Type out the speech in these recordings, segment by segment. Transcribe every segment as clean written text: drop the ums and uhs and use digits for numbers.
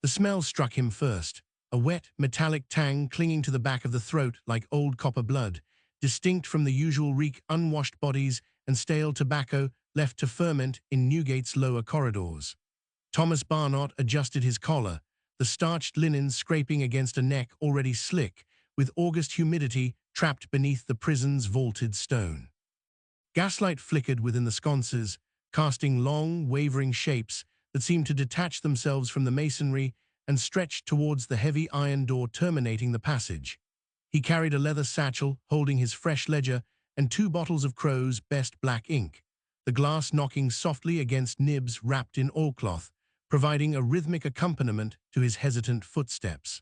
The smell struck him first, a wet, metallic tang clinging to the back of the throat like old copper blood, distinct from the usual reek unwashed bodies and stale tobacco left to ferment in Newgate's lower corridors. Thomas Barnet adjusted his collar, the starched linen scraping against a neck already slick, with August humidity trapped beneath the prison's vaulted stone. Gaslight flickered within the sconces, casting long, wavering shapes that seemed to detach themselves from the masonry and stretch towards the heavy iron door terminating the passage. He carried a leather satchel holding his fresh ledger and 2 bottles of Crow's best black ink, the glass knocking softly against nibs wrapped in oilcloth, providing a rhythmic accompaniment to his hesitant footsteps.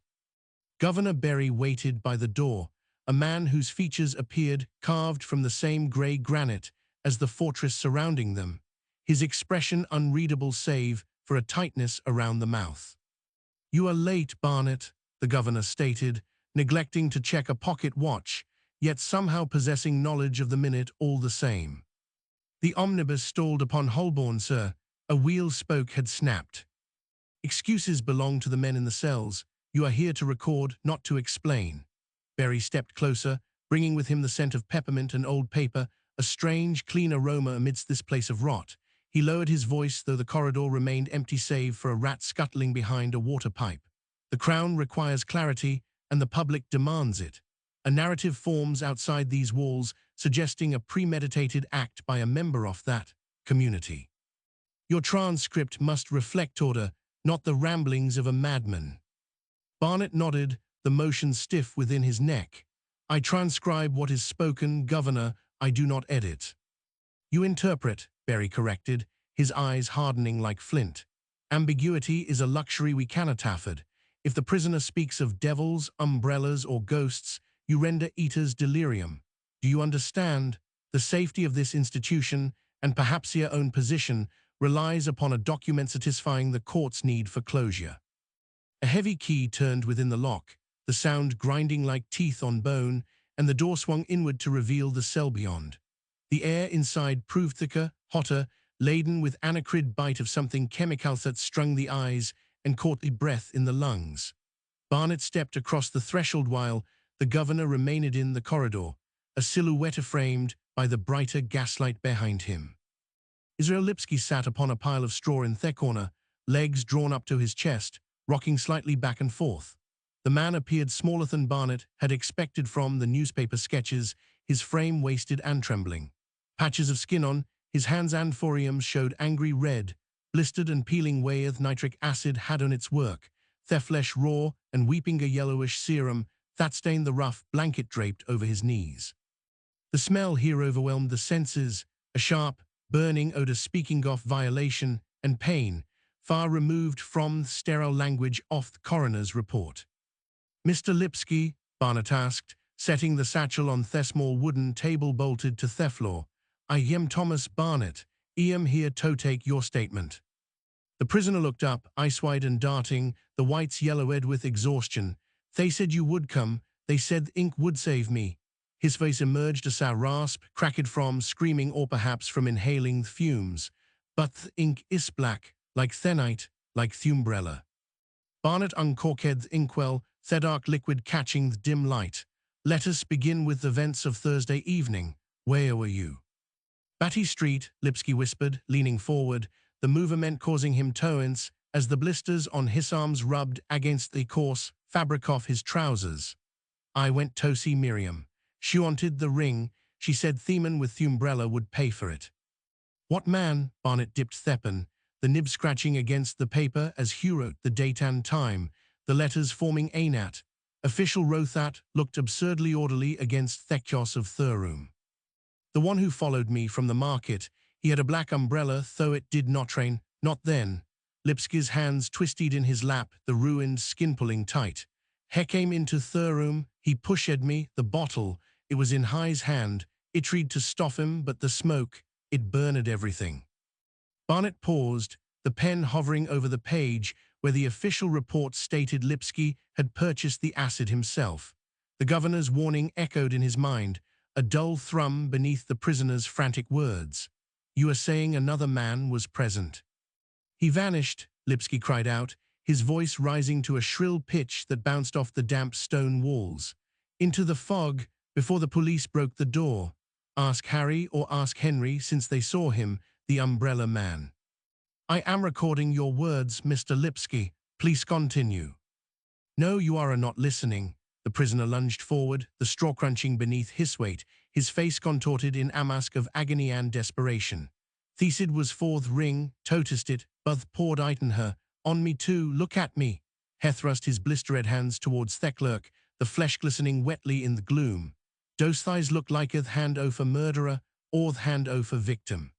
Governor Berry waited by the door, a man whose features appeared carved from the same grey granite as the fortress surrounding them, his expression unreadable save for a tightness around the mouth. "You are late, Barnet," the governor stated, neglecting to check a pocket watch, yet somehow possessing knowledge of the minute all the same. "The omnibus stalled upon Holborn, sir. A wheel spoke had snapped." "Excuses belong to the men in the cells. You are here to record, not to explain." Berry stepped closer, bringing with him the scent of peppermint and old paper, a strange, clean aroma amidst this place of rot. He lowered his voice, though the corridor remained empty save for a rat scuttling behind a water pipe. "The Crown requires clarity, and the public demands it. A narrative forms outside these walls, suggesting a premeditated act by a member of that community. Your transcript must reflect order, not the ramblings of a madman." Barnet nodded, the motion stiff within his neck. "I transcribe what is spoken, Governor. I do not edit." "You interpret," Berry corrected, his eyes hardening like flint. "Ambiguity is a luxury we cannot afford. If the prisoner speaks of devils, umbrellas, or ghosts, you render eaters delirium. Do you understand? The safety of this institution, and perhaps your own position, relies upon a document satisfying the court's need for closure." A heavy key turned within the lock, the sound grinding like teeth on bone, and the door swung inward to reveal the cell beyond. The air inside proved thicker, hotter, laden with anacrid bite of something chemical that strung the eyes and caught the breath in the lungs. Barnet stepped across the threshold while the governor remained in the corridor, a silhouette framed by the brighter gaslight behind him. Israel Lipski sat upon a pile of straw in their corner, legs drawn up to his chest, rocking slightly back and forth. The man appeared smaller than Barnet had expected from the newspaper sketches, his frame wasted and trembling. Patches of skin on his hands and forearms showed angry red, blistered and peeling where nitric acid had done its work, their flesh raw and weeping a yellowish serum that stained the rough blanket draped over his knees. The smell here overwhelmed the senses, a sharp, burning odor speaking of violation and pain, far removed from the sterile language of the coroner's report. "Mr. Lipski," Barnet asked, setting the satchel on the small wooden table bolted to the floor. "I am Thomas Barnet. I am here to take your statement." The prisoner looked up, ice-wide and darting, the whites yellowed with exhaustion. "They said you would come. They said the ink would save me." His face emerged as a rasp, cracked from screaming or perhaps from inhaling the fumes. "But the ink is black, like thenite, like the umbrella." Barnet uncorked the inkwell, the dark liquid catching the dim light. "Let us begin with the events of Thursday evening. Where were you?" "Batty Street," Lipski whispered, leaning forward, the movement causing him to wince as the blisters on his arms rubbed against the coarse fabric of his trousers. "I went to see Miriam. She wanted the ring. She said Theman with the umbrella would pay for it." "What man?" Barnet dipped thepan, the nib scratching against the paper as Hugh wrote the date and time, the letters forming a nat. Official wrote that looked absurdly orderly against the chaos of the room. "The one who followed me from the market. He had a black umbrella, though it did not rain. Not then." Lipski's hands twisted in his lap, the ruined skin pulling tight. "He came into the room. He pushed me, the bottle. It was in his hand. It tried to stop him, but the smoke, it burned everything." Barnet paused, the pen hovering over the page where the official report stated Lipski had purchased the acid himself. The governor's warning echoed in his mind, a dull thrum beneath the prisoner's frantic words. "You are saying another man was present?" "He vanished," Lipski cried out, his voice rising to a shrill pitch that bounced off the damp stone walls. Into the fog, before the police broke the door. Ask Harry or ask Henry since they saw him, the umbrella man. I am recording your words, Mr. Lipsky. Please continue. No, you are not listening. The prisoner lunged forward, the straw crunching beneath his weight, his face contorted in a mask of agony and desperation. Thesed was forth ring, totest it, both poured iten her. On me too, look at me. He thrust his blistered hands towards Theklerk, the flesh glistening wetly in the gloom. Dose thighs look liketh hand o' for murderer, or th hand o' for victim.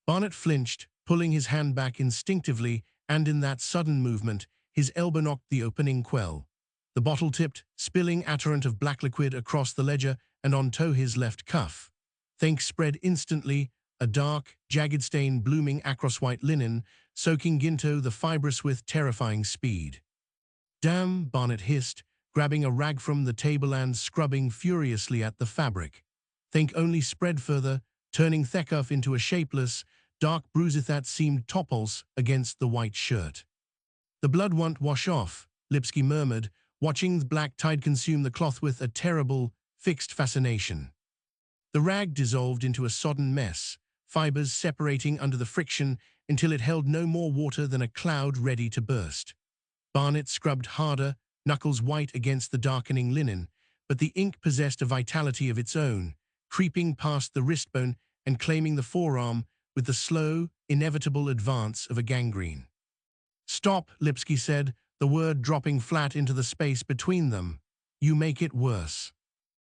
Barnet flinched, pulling his hand back instinctively, and in that sudden movement, his elbow knocked the opening quell. The bottle tipped, spilling a torrent of black liquid across the ledger and onto his left cuff. Think spread instantly, a dark, jagged stain blooming across white linen, soaking into the fibrous with terrifying speed. Damn, Barnet hissed, grabbing a rag from the table and scrubbing furiously at the fabric. Think only spread further, turning Thekuff into a shapeless, dark bruise that seemed topples against the white shirt. The blood won't wash off, Lipsky murmured, watching the black tide consume the cloth with a terrible, fixed fascination. The rag dissolved into a sodden mess, fibers separating under the friction until it held no more water than a cloud ready to burst. Barnet scrubbed harder, knuckles white against the darkening linen, but the ink possessed a vitality of its own, creeping past the wristbone and claiming the forearm with the slow, inevitable advance of a gangrene. Stop, Lipsky said, the word dropping flat into the space between them. You make it worse.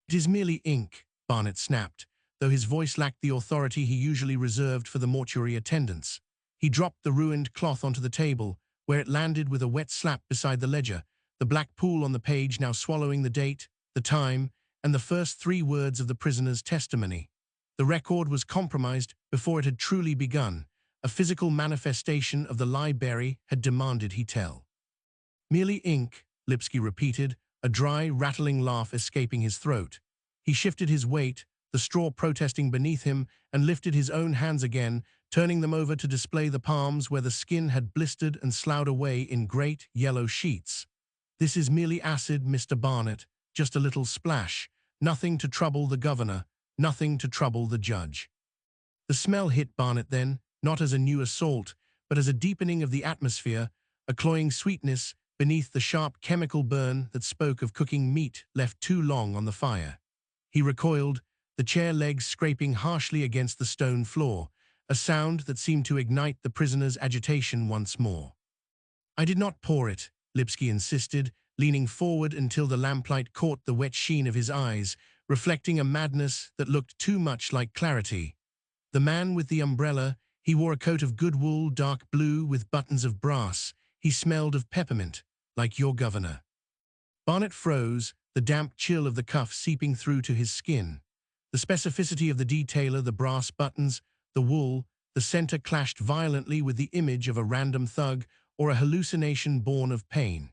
It is merely ink, Barnet snapped, though his voice lacked the authority he usually reserved for the mortuary attendants. He dropped the ruined cloth onto the table, where it landed with a wet slap beside the ledger, the black pool on the page now swallowing the date, the time, and the first 3 words of the prisoner's testimony. The record was compromised before it had truly begun. A physical manifestation of the lie Barry had demanded he tell. Merely ink, Lipsky repeated, a dry, rattling laugh escaping his throat. He shifted his weight, the straw protesting beneath him, and lifted his own hands again, turning them over to display the palms where the skin had blistered and sloughed away in great, yellow sheets. This is merely acid, Mr. Barnet, just a little splash, nothing to trouble the governor, nothing to trouble the judge. The smell hit Barnet then, not as a new assault, but as a deepening of the atmosphere, a cloying sweetness beneath the sharp chemical burn that spoke of cooking meat left too long on the fire. He recoiled, the chair legs scraping harshly against the stone floor, a sound that seemed to ignite the prisoner's agitation once more. I did not pour it, Lipsky insisted, leaning forward until the lamplight caught the wet sheen of his eyes, reflecting a madness that looked too much like clarity. The man with the umbrella, he wore a coat of good wool, dark blue with buttons of brass. He smelled of peppermint, like your governor. Barnet froze, the damp chill of the cuff seeping through to his skin. The specificity of the detailer, the brass buttons, the wool, the center clashed violently with the image of a random thug or a hallucination born of pain.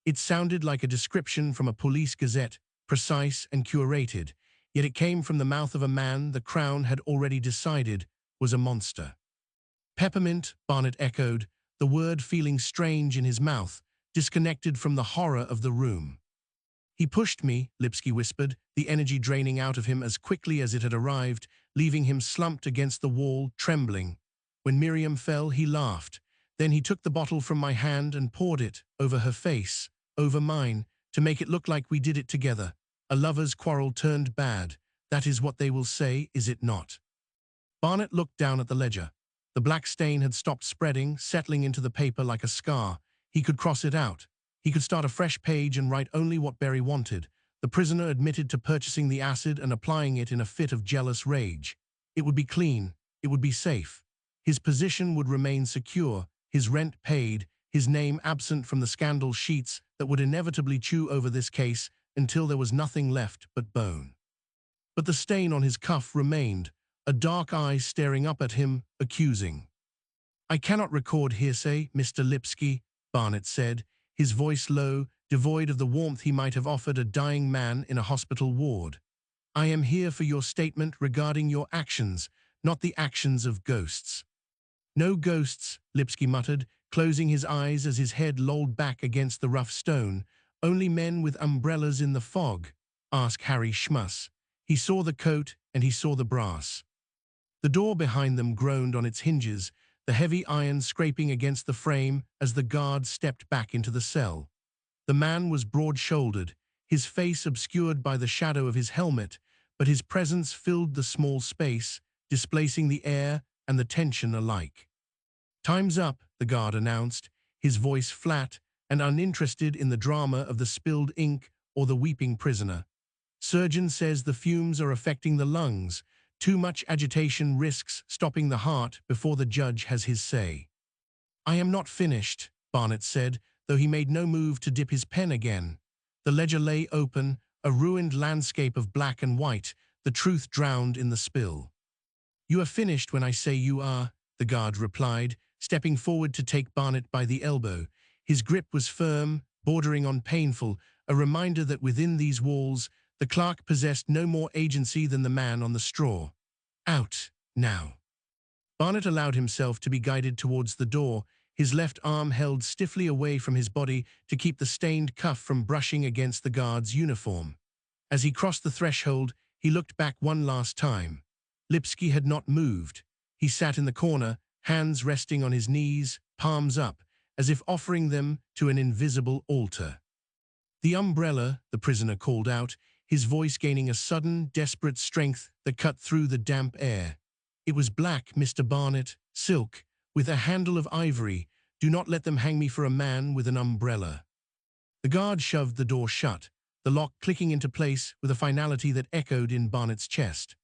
It sounded like a description from a police gazette, precise and curated, yet it came from the mouth of a man the Crown had already decided was a monster. Peppermint, Barnet echoed, the word feeling strange in his mouth, disconnected from the horror of the room. He pushed me, Lipsky whispered, the energy draining out of him as quickly as it had arrived, leaving him slumped against the wall, trembling. When Miriam fell, he laughed. Then he took the bottle from my hand and poured it over her face, over mine, to make it look like we did it together. A lover's quarrel turned bad. That is what they will say, is it not? Barnet looked down at the ledger. The black stain had stopped spreading, settling into the paper like a scar. He could cross it out. He could start a fresh page and write only what Barry wanted. The prisoner admitted to purchasing the acid and applying it in a fit of jealous rage. It would be clean. It would be safe. His position would remain secure, his rent paid, his name absent from the scandal sheets that would inevitably chew over this case until there was nothing left but bone. But the stain on his cuff remained, a dark eye staring up at him, accusing. I cannot record hearsay, Mr. Lipsky, Barnet said, his voice low, devoid of the warmth he might have offered a dying man in a hospital ward. I am here for your statement regarding your actions, not the actions of ghosts. No ghosts, Lipsky muttered, closing his eyes as his head lolled back against the rough stone. "Only men with umbrellas in the fog?" asked Harry Schmuss. He saw the coat and he saw the brass. The door behind them groaned on its hinges, the heavy iron scraping against the frame as the guard stepped back into the cell. The man was broad-shouldered, his face obscured by the shadow of his helmet, but his presence filled the small space, displacing the air and the tension alike. "Time's up," the guard announced, his voice flat and uninterested in the drama of the spilled ink or the weeping prisoner. "Surgeon says the fumes are affecting the lungs. Too much agitation risks stopping the heart before the judge has his say." "I am not finished," Barnet said, though he made no move to dip his pen again. The ledger lay open, a ruined landscape of black and white, the truth drowned in the spill. "You are finished when I say you are," the guard replied, stepping forward to take Barnet by the elbow. His grip was firm, bordering on painful, a reminder that within these walls, the clerk possessed no more agency than the man on the straw. "Out, now." Barnet allowed himself to be guided towards the door, his left arm held stiffly away from his body to keep the stained cuff from brushing against the guard's uniform. As he crossed the threshold, he looked back one last time. Lipsky had not moved. He sat in the corner, hands resting on his knees, palms up, as if offering them to an invisible altar. "The umbrella," the prisoner called out, his voice gaining a sudden, desperate strength that cut through the damp air. "It was black, Mr. Barnet, silk, with a handle of ivory. Do not let them hang me for a man with an umbrella." The guard shoved the door shut, the lock clicking into place with a finality that echoed in Barnet's chest.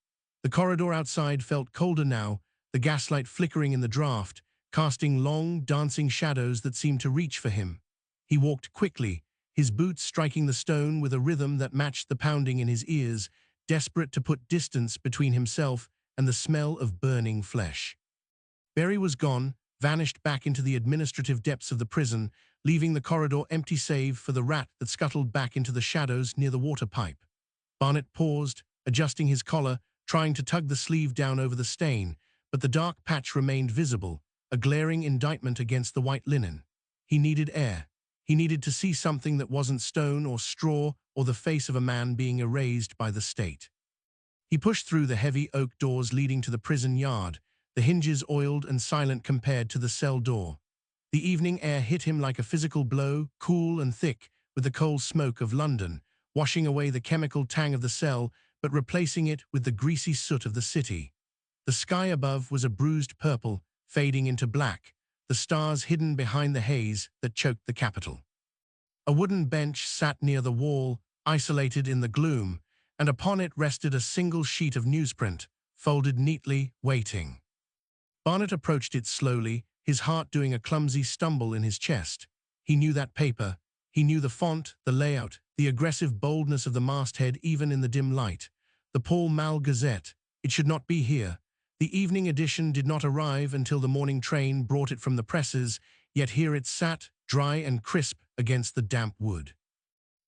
The corridor outside felt colder now, the gaslight flickering in the draught, casting long, dancing shadows that seemed to reach for him. He walked quickly, his boots striking the stone with a rhythm that matched the pounding in his ears, desperate to put distance between himself and the smell of burning flesh. Berry was gone, vanished back into the administrative depths of the prison, leaving the corridor empty save for the rat that scuttled back into the shadows near the water pipe. Barnet paused, adjusting his collar, trying to tug the sleeve down over the stain, but the dark patch remained visible, a glaring indictment against the white linen. He needed air. He needed to see something that wasn't stone or straw or the face of a man being erased by the state. He pushed through the heavy oak doors leading to the prison yard, the hinges oiled and silent compared to the cell door. The evening air hit him like a physical blow, cool and thick, with the coal smoke of London, washing away the chemical tang of the cell, but replacing it with the greasy soot of the city. The sky above was a bruised purple, fading into black, the stars hidden behind the haze that choked the Capitol. A wooden bench sat near the wall, isolated in the gloom, and upon it rested a single sheet of newsprint, folded neatly, waiting. Barnet approached it slowly, his heart doing a clumsy stumble in his chest. He knew that paper. He knew the font, the layout, the aggressive boldness of the masthead even in the dim light. The Pall Mall Gazette. It should not be here. The evening edition did not arrive until the morning train brought it from the presses, yet here it sat, dry and crisp against the damp wood.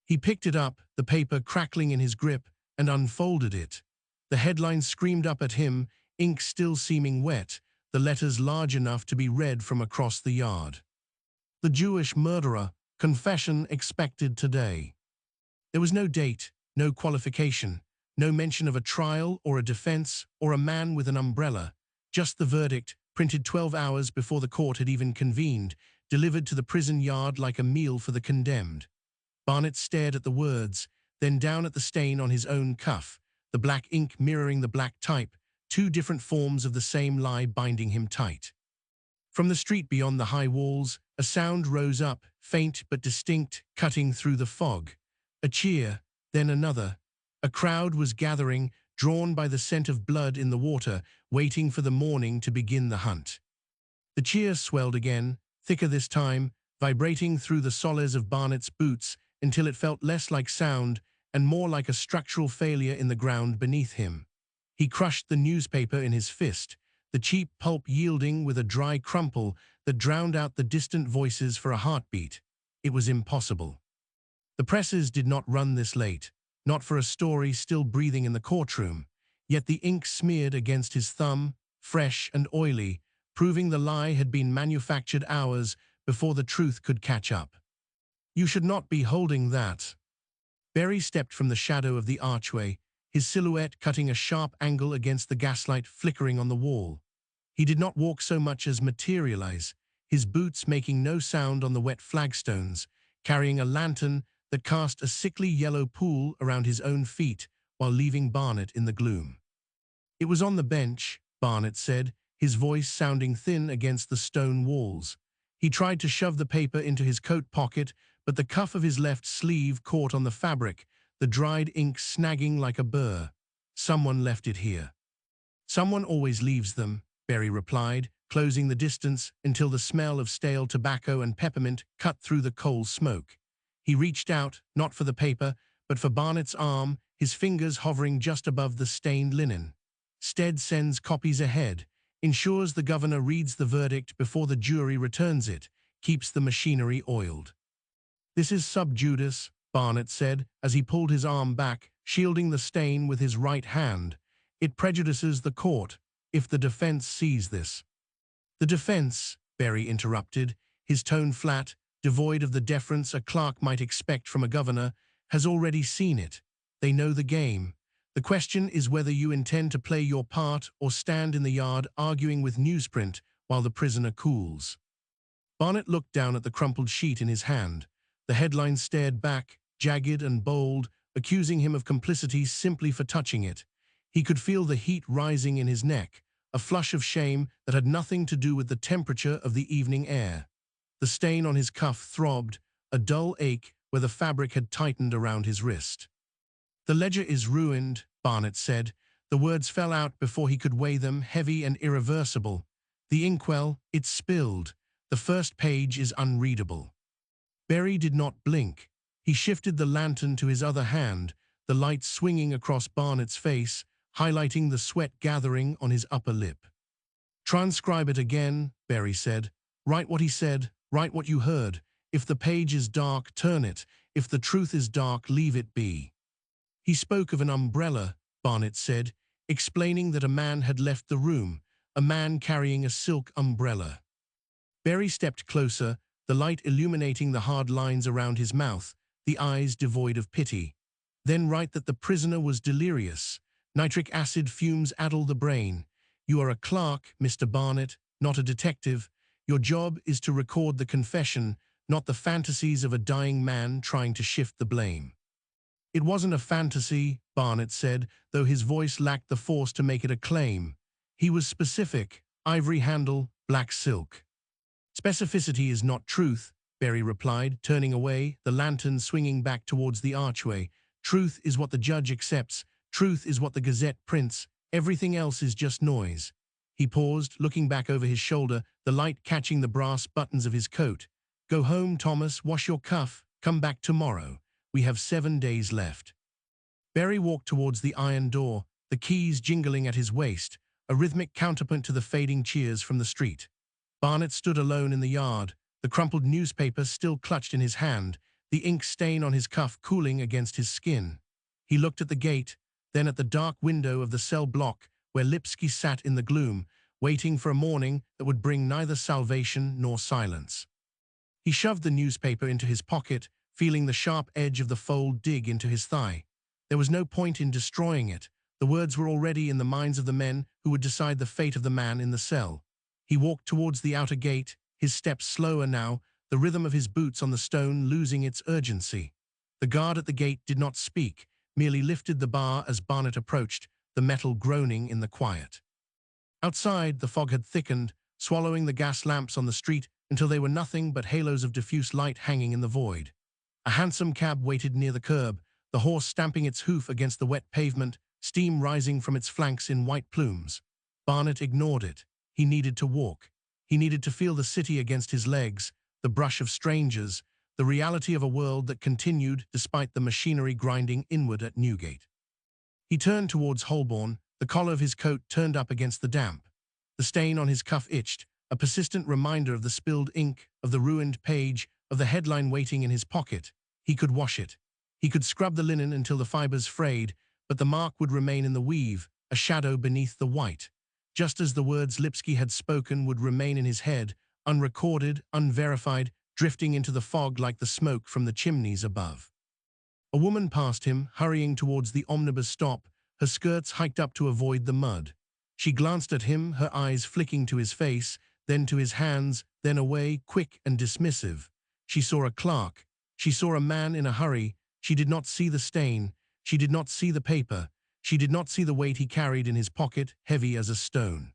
He picked it up, the paper crackling in his grip, and unfolded it. The headline screamed up at him, ink still seeming wet, the letters large enough to be read from across the yard. "The Jewish murderer, confession expected today." There was no date, no qualification, no mention of a trial or a defense or a man with an umbrella, just the verdict, printed 12 hours before the court had even convened, delivered to the prison yard like a meal for the condemned. Barnet stared at the words, then down at the stain on his own cuff, the black ink mirroring the black type, two different forms of the same lie binding him tight. From the street beyond the high walls, a sound rose up, faint but distinct, cutting through the fog. A cheer, then another. A crowd was gathering, drawn by the scent of blood in the water, waiting for the morning to begin the hunt. The cheer swelled again, thicker this time, vibrating through the soles of Barnet's boots until it felt less like sound and more like a structural failure in the ground beneath him. He crushed the newspaper in his fist, the cheap pulp yielding with a dry crumple that drowned out the distant voices for a heartbeat. It was impossible. The presses did not run this late, not for a story still breathing in the courtroom, yet the ink smeared against his thumb, fresh and oily, proving the lie had been manufactured hours before the truth could catch up. You should not be holding that. Barry stepped from the shadow of the archway, his silhouette cutting a sharp angle against the gaslight flickering on the wall. He did not walk so much as materialize, his boots making no sound on the wet flagstones, carrying a lantern that cast a sickly yellow pool around his own feet while leaving Barnet in the gloom. It was on the bench, Barnet said, his voice sounding thin against the stone walls. He tried to shove the paper into his coat pocket, but the cuff of his left sleeve caught on the fabric, the dried ink snagging like a burr. Someone left it here. Someone always leaves them, Barry replied, closing the distance until the smell of stale tobacco and peppermint cut through the coal smoke. He reached out, not for the paper, but for Barnet's arm, his fingers hovering just above the stained linen. Stead sends copies ahead, ensures the governor reads the verdict before the jury returns it, keeps the machinery oiled. This is sub judice, Barnet said, as he pulled his arm back, shielding the stain with his right hand. It prejudices the court, if the defense sees this. The defense, Barry interrupted, his tone flat, devoid of the deference a clerk might expect from a governor, has already seen it. They know the game. The question is whether you intend to play your part or stand in the yard arguing with newsprint while the prisoner cools. Barnet looked down at the crumpled sheet in his hand. The headline stared back, jagged and bold, accusing him of complicity simply for touching it. He could feel the heat rising in his neck, a flush of shame that had nothing to do with the temperature of the evening air. The stain on his cuff throbbed, a dull ache where the fabric had tightened around his wrist. The ledger is ruined, Barnet said. The words fell out before he could weigh them, heavy and irreversible. The inkwell, it's spilled. The first page is unreadable. Barry did not blink. He shifted the lantern to his other hand, the light swinging across Barnet's face, highlighting the sweat gathering on his upper lip. Transcribe it again, Barry said. Write what he said, write what you heard. If the page is dark, turn it. If the truth is dark, leave it be. He spoke of an umbrella, Barnet said, explaining that a man had left the room, a man carrying a silk umbrella. Barry stepped closer, the light illuminating the hard lines around his mouth, the eyes devoid of pity. Then write that the prisoner was delirious. Nitric acid fumes addle the brain. You are a clerk, Mr. Barnet, not a detective. Your job is to record the confession, not the fantasies of a dying man trying to shift the blame. It wasn't a fantasy, Barnet said, though his voice lacked the force to make it a claim. He was specific, ivory handle, black silk. Specificity is not truth, Barry replied, turning away, the lantern swinging back towards the archway. Truth is what the judge accepts. Truth is what the Gazette prints. Everything else is just noise. He paused, looking back over his shoulder, the light catching the brass buttons of his coat. Go home, Thomas, wash your cuff, come back tomorrow. We have 7 days left. Barry walked towards the iron door, the keys jingling at his waist, a rhythmic counterpoint to the fading cheers from the street. Barnet stood alone in the yard, the crumpled newspaper still clutched in his hand, the ink stain on his cuff cooling against his skin. He looked at the gate, then at the dark window of the cell block where Lipsky sat in the gloom, waiting for a morning that would bring neither salvation nor silence. He shoved the newspaper into his pocket, feeling the sharp edge of the fold dig into his thigh. There was no point in destroying it. The words were already in the minds of the men who would decide the fate of the man in the cell. He walked towards the outer gate, his steps slower now, the rhythm of his boots on the stone losing its urgency. The guard at the gate did not speak, merely lifted the bar as Barnet approached, the metal groaning in the quiet. Outside, the fog had thickened, swallowing the gas lamps on the street until they were nothing but halos of diffuse light hanging in the void. A hansom cab waited near the curb, the horse stamping its hoof against the wet pavement, steam rising from its flanks in white plumes. Barnet ignored it. He needed to walk. He needed to feel the city against his legs, the brush of strangers, the reality of a world that continued despite the machinery grinding inward at Newgate. He turned towards Holborn, the collar of his coat turned up against the damp. The stain on his cuff itched, a persistent reminder of the spilled ink, of the ruined page, of the headline waiting in his pocket. He could wash it. He could scrub the linen until the fibers frayed, but the mark would remain in the weave, a shadow beneath the white. Just as the words Lipsky had spoken would remain in his head, unrecorded, unverified, drifting into the fog like the smoke from the chimneys above. A woman passed him, hurrying towards the omnibus stop, her skirts hiked up to avoid the mud. She glanced at him, her eyes flicking to his face, then to his hands, then away, quick and dismissive. She saw a clerk. She saw a man in a hurry. She did not see the stain. She did not see the paper. She did not see the weight he carried in his pocket, heavy as a stone.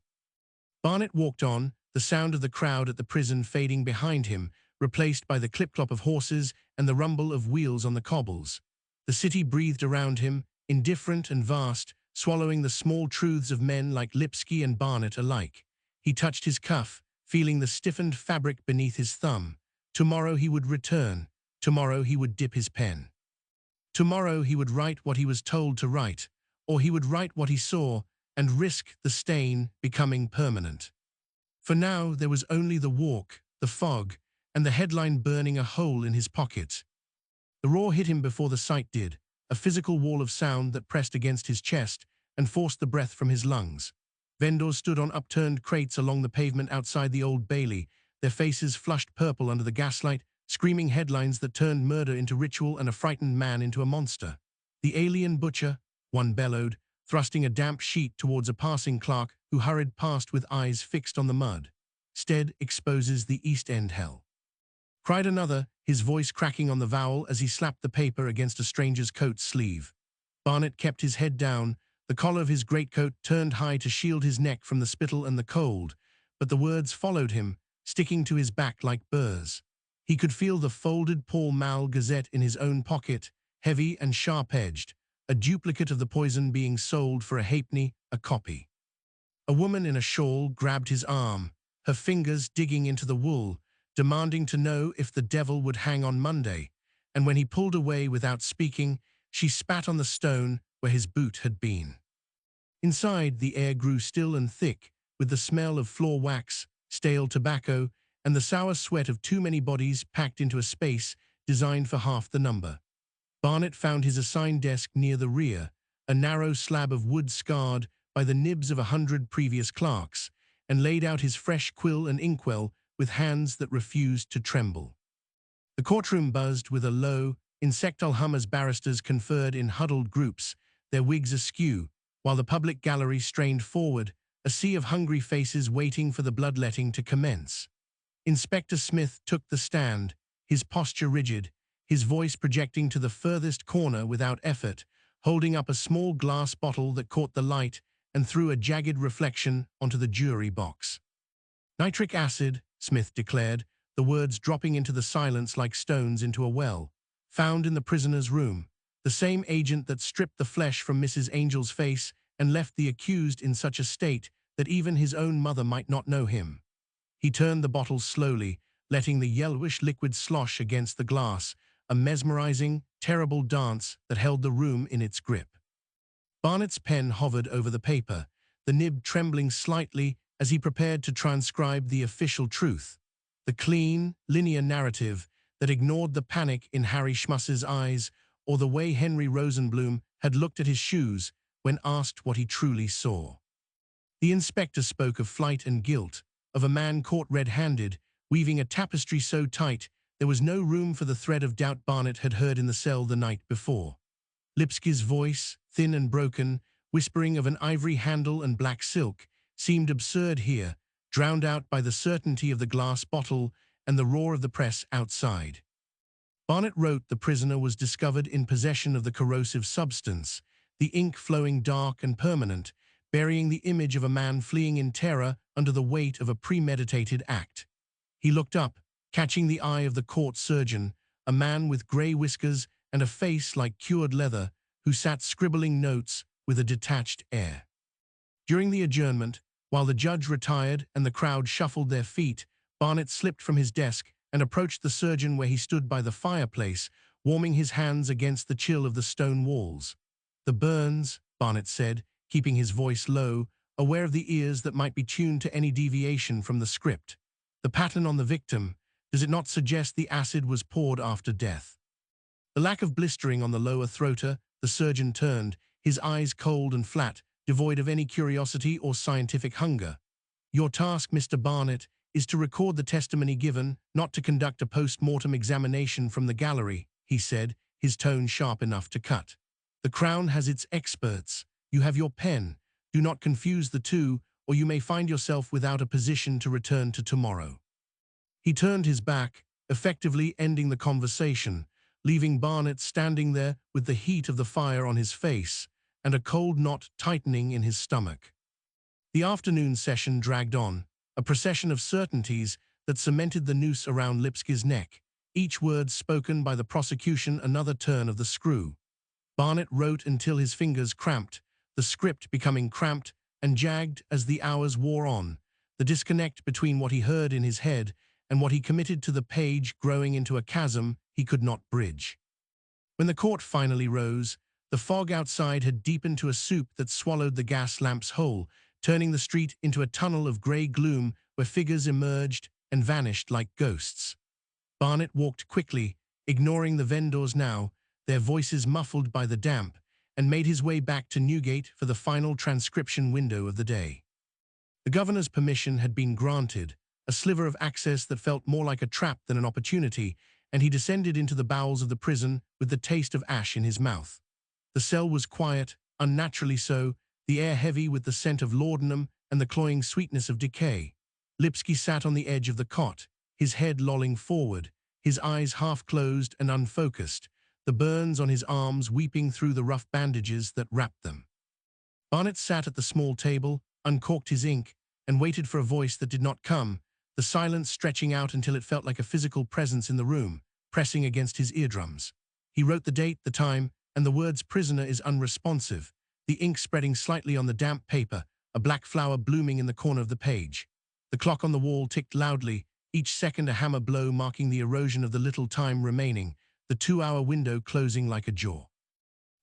Barnet walked on, the sound of the crowd at the prison fading behind him, replaced by the clip-clop of horses and the rumble of wheels on the cobbles. The city breathed around him, indifferent and vast, swallowing the small truths of men like Lipsky and Barnet alike. He touched his cuff, feeling the stiffened fabric beneath his thumb. Tomorrow he would return. Tomorrow he would dip his pen. Tomorrow he would write what he was told to write, or he would write what he saw and risk the stain becoming permanent. For now there was only the walk, the fog, and the headline burning a hole in his pocket. The roar hit him before the sight did, a physical wall of sound that pressed against his chest and forced the breath from his lungs. Vendors stood on upturned crates along the pavement outside the Old Bailey, their faces flushed purple under the gaslight, screaming headlines that turned murder into ritual and a frightened man into a monster. The alien butcher, one bellowed, thrusting a damp sheet towards a passing clerk who hurried past with eyes fixed on the mud. Stead exposes the East End hell. Cried another, his voice cracking on the vowel as he slapped the paper against a stranger's coat sleeve. Barnet kept his head down, the collar of his greatcoat turned high to shield his neck from the spittle and the cold, but the words followed him, sticking to his back like burrs. He could feel the folded Pall Mall Gazette in his own pocket, heavy and sharp-edged, a duplicate of the poison being sold for a halfpenny a copy. A woman in a shawl grabbed his arm, her fingers digging into the wool, demanding to know if the devil would hang on Monday, and when he pulled away without speaking, she spat on the stone where his boot had been. Inside, the air grew still and thick, with the smell of floor wax, stale tobacco, and the sour sweat of too many bodies packed into a space designed for half the number. Barnet found his assigned desk near the rear, a narrow slab of wood scarred by the nibs of 100 previous clerks, and laid out his fresh quill and inkwell with hands that refused to tremble. The courtroom buzzed with a low, insectile hum as barristers conferred in huddled groups, their wigs askew, while the public gallery strained forward, a sea of hungry faces waiting for the bloodletting to commence. Inspector Smith took the stand, his posture rigid, his voice projecting to the furthest corner without effort, holding up a small glass bottle that caught the light and threw a jagged reflection onto the jury box. "Nitric acid," Smith declared, the words dropping into the silence like stones into a well. "Found in the prisoner's room. The same agent that stripped the flesh from Mrs. Angel's face and left the accused in such a state that even his own mother might not know him." He turned the bottle slowly, letting the yellowish liquid slosh against the glass, a mesmerizing, terrible dance that held the room in its grip. Barnet's pen hovered over the paper, the nib trembling slightly as he prepared to transcribe the official truth, the clean, linear narrative that ignored the panic in Harry Schmuss's eyes or the way Henry Rosenblum had looked at his shoes when asked what he truly saw. The inspector spoke of flight and guilt, of a man caught red-handed, weaving a tapestry so tight there was no room for the thread of doubt Barnet had heard in the cell the night before. Lipsky's voice, thin and broken, whispering of an ivory handle and black silk, seemed absurd here, drowned out by the certainty of the glass bottle and the roar of the press outside. Barnet wrote the prisoner was discovered in possession of the corrosive substance, the ink flowing dark and permanent, burying the image of a man fleeing in terror under the weight of a premeditated act. He looked up, catching the eye of the court surgeon, a man with grey whiskers and a face like cured leather, who sat scribbling notes with a detached air. During the adjournment, while the judge retired and the crowd shuffled their feet, Barnet slipped from his desk and approached the surgeon where he stood by the fireplace, warming his hands against the chill of the stone walls. "The burns," Barnet said, keeping his voice low, aware of the ears that might be tuned to any deviation from the script. "The pattern on the victim, does it not suggest the acid was poured after death?" The lack of blistering on the lower throater, the surgeon turned, his eyes cold and flat, devoid of any curiosity or scientific hunger. "Your task, Mr. Barnet, is to record the testimony given, not to conduct a post-mortem examination from the gallery," he said, his tone sharp enough to cut. "The Crown has its experts. You have your pen. Do not confuse the two, or you may find yourself without a position to return to tomorrow." He turned his back, effectively ending the conversation, leaving Barnet standing there with the heat of the fire on his face and a cold knot tightening in his stomach. The afternoon session dragged on, a procession of certainties that cemented the noose around Lipski's neck, each word spoken by the prosecution another turn of the screw. Barnet wrote until his fingers cramped, the script becoming cramped and jagged as the hours wore on, the disconnect between what he heard in his head and what he committed to the page growing into a chasm he could not bridge. When the court finally rose, the fog outside had deepened to a soup that swallowed the gas lamps whole, turning the street into a tunnel of grey gloom where figures emerged and vanished like ghosts. Barnet walked quickly, ignoring the vendors now, their voices muffled by the damp, and made his way back to Newgate for the final transcription window of the day. The governor's permission had been granted, a sliver of access that felt more like a trap than an opportunity, and he descended into the bowels of the prison with the taste of ash in his mouth. The cell was quiet, unnaturally so, the air heavy with the scent of laudanum and the cloying sweetness of decay. Lipski sat on the edge of the cot, his head lolling forward, his eyes half closed and unfocused, the burns on his arms weeping through the rough bandages that wrapped them. Barnet sat at the small table, uncorked his ink, and waited for a voice that did not come, the silence stretching out until it felt like a physical presence in the room, pressing against his eardrums. He wrote the date, the time, and the words "prisoner" is unresponsive, the ink spreading slightly on the damp paper, a black flower blooming in the corner of the page. The clock on the wall ticked loudly, each second a hammer blow marking the erosion of the little time remaining, the 2-hour window closing like a jaw.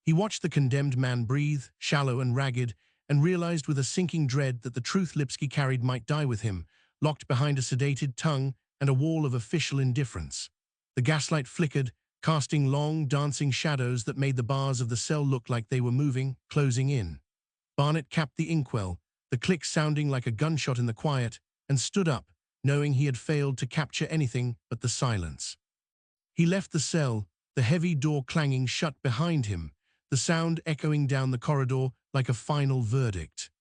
He watched the condemned man breathe, shallow and ragged, and realized with a sinking dread that the truth Lipski carried might die with him, locked behind a sedated tongue and a wall of official indifference. The gaslight flickered, casting long, dancing shadows that made the bars of the cell look like they were moving, closing in. Barnet capped the inkwell, the click sounding like a gunshot in the quiet, and stood up, knowing he had failed to capture anything but the silence. He left the cell, the heavy door clanging shut behind him, the sound echoing down the corridor like a final verdict.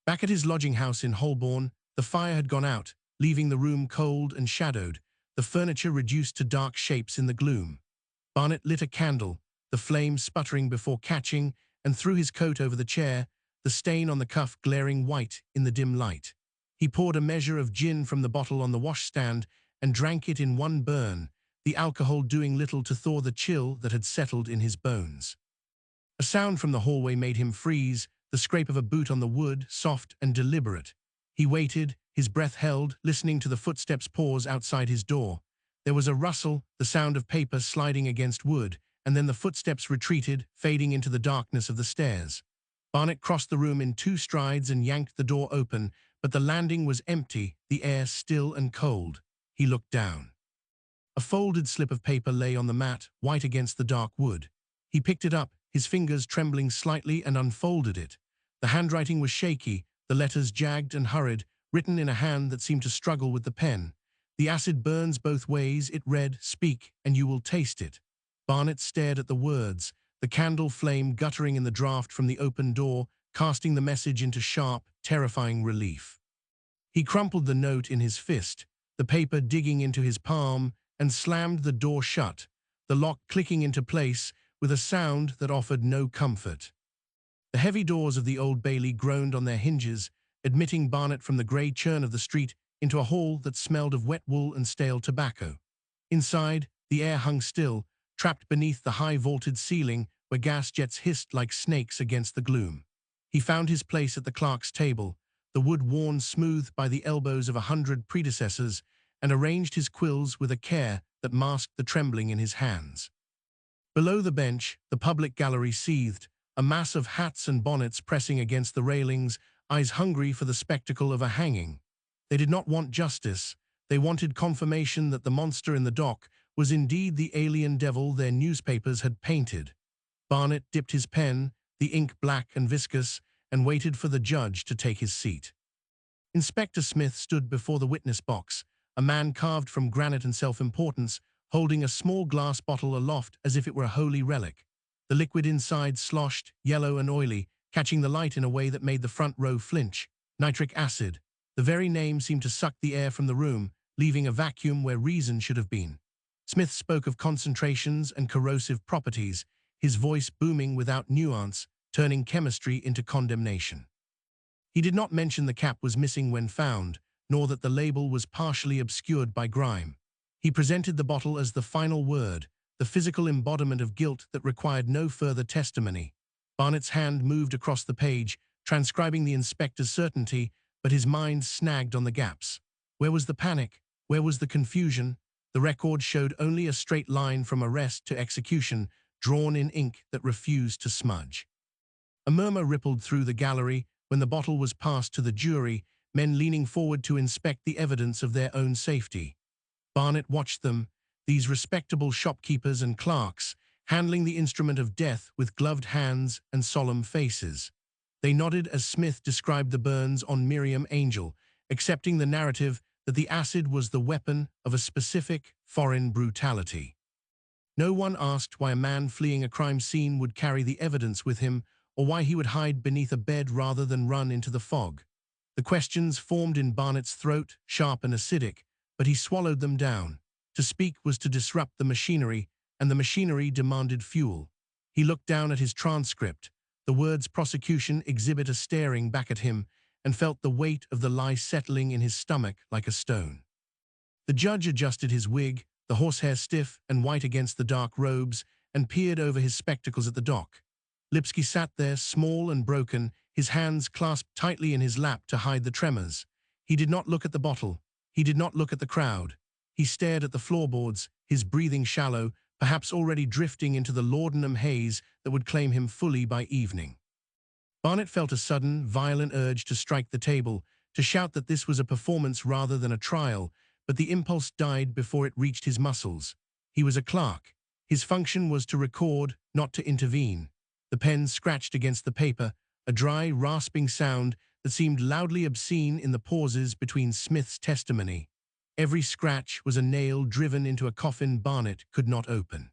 Back at his lodging house in Holborn, the fire had gone out, leaving the room cold and shadowed, the furniture reduced to dark shapes in the gloom. Barnet lit a candle, the flame sputtering before catching, and threw his coat over the chair, the stain on the cuff glaring white in the dim light. He poured a measure of gin from the bottle on the washstand and drank it in one burn, the alcohol doing little to thaw the chill that had settled in his bones. A sound from the hallway made him freeze, the scrape of a boot on the wood, soft and deliberate. He waited, his breath held, listening to the footsteps pause outside his door. There was a rustle, the sound of paper sliding against wood, and then the footsteps retreated, fading into the darkness of the stairs. Barnet crossed the room in 2 strides and yanked the door open, but the landing was empty, the air still and cold. He looked down. A folded slip of paper lay on the mat, white against the dark wood. He picked it up, his fingers trembling slightly, and unfolded it. The handwriting was shaky, the letters jagged and hurried, written in a hand that seemed to struggle with the pen. "The acid burns both ways," it read, "speak, and you will taste it." Barnet stared at the words, the candle flame guttering in the draught from the open door, casting the message into sharp, terrifying relief. He crumpled the note in his fist, the paper digging into his palm, and slammed the door shut, the lock clicking into place with a sound that offered no comfort. The heavy doors of the Old Bailey groaned on their hinges, admitting Barnet from the grey churn of the street into a hall that smelled of wet wool and stale tobacco. Inside, the air hung still, trapped beneath the high vaulted ceiling where gas jets hissed like snakes against the gloom. He found his place at the clerk's table, the wood worn smooth by the elbows of 100 predecessors, and arranged his quills with a care that masked the trembling in his hands. Below the bench, the public gallery seethed, a mass of hats and bonnets pressing against the railings, eyes hungry for the spectacle of a hanging. They did not want justice. They wanted confirmation that the monster in the dock was indeed the alien devil their newspapers had painted. Barnet dipped his pen, the ink black and viscous, and waited for the judge to take his seat. Inspector Smith stood before the witness box, a man carved from granite and self-importance, holding a small glass bottle aloft as if it were a holy relic. The liquid inside sloshed, yellow and oily, catching the light in a way that made the front row flinch. Nitric acid. The very name seemed to suck the air from the room, leaving a vacuum where reason should have been. Smith spoke of concentrations and corrosive properties, his voice booming without nuance, turning chemistry into condemnation. He did not mention the cap was missing when found, nor that the label was partially obscured by grime. He presented the bottle as the final word, the physical embodiment of guilt that required no further testimony. Barnet's hand moved across the page, transcribing the inspector's certainty, but his mind snagged on the gaps. Where was the panic? Where was the confusion? The record showed only a straight line from arrest to execution, drawn in ink that refused to smudge. A murmur rippled through the gallery when the bottle was passed to the jury, men leaning forward to inspect the evidence of their own safety. Barnet watched them, these respectable shopkeepers and clerks, handling the instrument of death with gloved hands and solemn faces. They nodded as Smith described the burns on Miriam Angel, accepting the narrative that the acid was the weapon of a specific, foreign brutality. No one asked why a man fleeing a crime scene would carry the evidence with him, or why he would hide beneath a bed rather than run into the fog. The questions formed in Barnet's throat, sharp and acidic, but he swallowed them down. To speak was to disrupt the machinery, and the machinery demanded fuel. He looked down at his transcript, the words prosecution exhibit staring back at him, and felt the weight of the lie settling in his stomach like a stone. The judge adjusted his wig, the horsehair stiff and white against the dark robes, and peered over his spectacles at the dock. Lipsky sat there, small and broken, his hands clasped tightly in his lap to hide the tremors. He did not look at the bottle. He did not look at the crowd. He stared at the floorboards, his breathing shallow, perhaps already drifting into the laudanum haze that would claim him fully by evening. Barnet felt a sudden, violent urge to strike the table, to shout that this was a performance rather than a trial, but the impulse died before it reached his muscles. He was a clerk. His function was to record, not to intervene. The pen scratched against the paper, a dry, rasping sound that seemed loudly obscene in the pauses between Smith's testimony. Every scratch was a nail driven into a coffin Barnet could not open.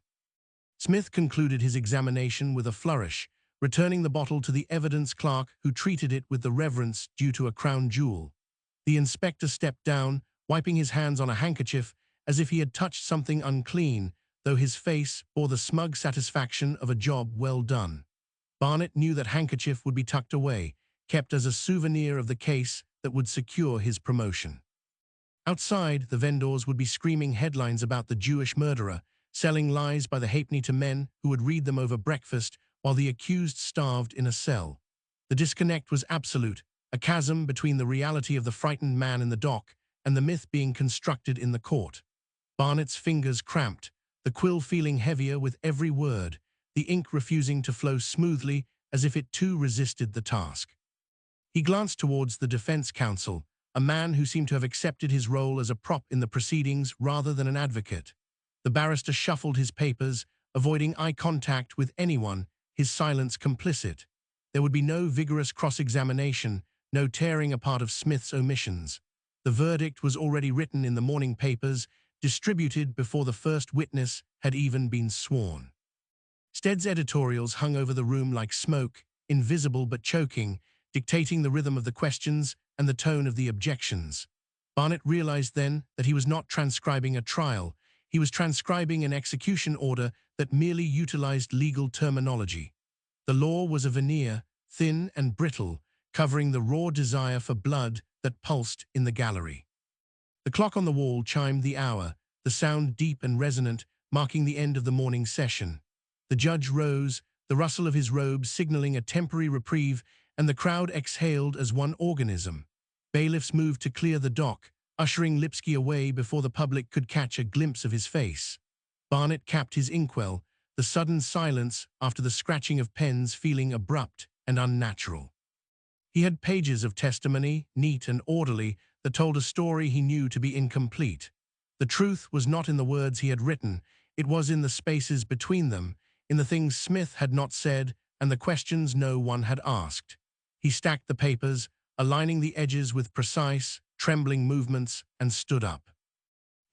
Smith concluded his examination with a flourish, returning the bottle to the evidence clerk who treated it with the reverence due to a crown jewel. The inspector stepped down, wiping his hands on a handkerchief as if he had touched something unclean, though his face bore the smug satisfaction of a job well done. Barnet knew that handkerchief would be tucked away, kept as a souvenir of the case that would secure his promotion. Outside, the vendors would be screaming headlines about the Jewish murderer, selling lies by the halfpenny to men who would read them over breakfast while the accused starved in a cell. The disconnect was absolute, a chasm between the reality of the frightened man in the dock and the myth being constructed in the court. Barnet's fingers cramped, the quill feeling heavier with every word, the ink refusing to flow smoothly as if it too resisted the task. He glanced towards the defense counsel, a man who seemed to have accepted his role as a prop in the proceedings rather than an advocate. The barrister shuffled his papers, avoiding eye contact with anyone, his silence complicit. There would be no vigorous cross-examination, no tearing apart of Smith's omissions. The verdict was already written in the morning papers, distributed before the first witness had even been sworn. Stead's editorials hung over the room like smoke, invisible but choking, dictating the rhythm of the questions and the tone of the objections. Barnet realized then that he was not transcribing a trial. He was transcribing an execution order that merely utilized legal terminology. The law was a veneer, thin and brittle, covering the raw desire for blood that pulsed in the gallery. The clock on the wall chimed the hour, the sound deep and resonant, marking the end of the morning session. The judge rose, the rustle of his robe signaling a temporary reprieve, and the crowd exhaled as one organism. Bailiffs moved to clear the dock, ushering Lipsky away before the public could catch a glimpse of his face. Barnet capped his inkwell, the sudden silence after the scratching of pens feeling abrupt and unnatural. He had pages of testimony, neat and orderly, that told a story he knew to be incomplete. The truth was not in the words he had written, it was in the spaces between them, in the things Smith had not said and the questions no one had asked. He stacked the papers, aligning the edges with precise, trembling movements, and stood up.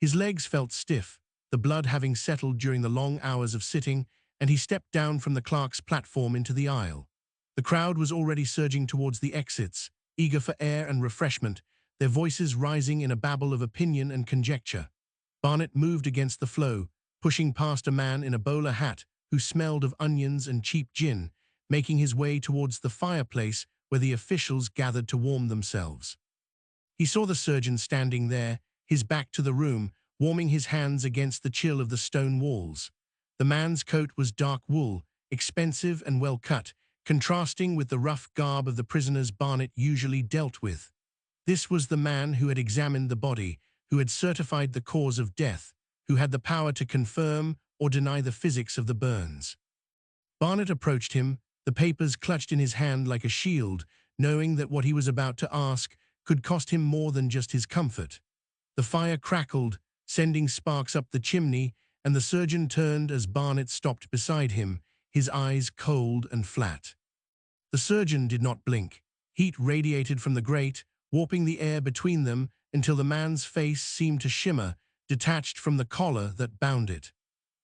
His legs felt stiff, the blood having settled during the long hours of sitting, and he stepped down from the clerk's platform into the aisle. The crowd was already surging towards the exits, eager for air and refreshment, their voices rising in a babble of opinion and conjecture. Barnet moved against the flow, pushing past a man in a bowler hat who smelled of onions and cheap gin, making his way towards the fireplace where the officials gathered to warm themselves. He saw the surgeon standing there, his back to the room, warming his hands against the chill of the stone walls. The man's coat was dark wool, expensive and well cut, contrasting with the rough garb of the prisoners Barnet usually dealt with. This was the man who had examined the body, who had certified the cause of death, who had the power to confirm or deny the physics of the burns. Barnet approached him, the papers clutched in his hand like a shield, knowing that what he was about to ask could cost him more than just his comfort. The fire crackled, sending sparks up the chimney, and the surgeon turned as Barnet stopped beside him, his eyes cold and flat. The surgeon did not blink. Heat radiated from the grate, warping the air between them until the man's face seemed to shimmer, detached from the collar that bound it.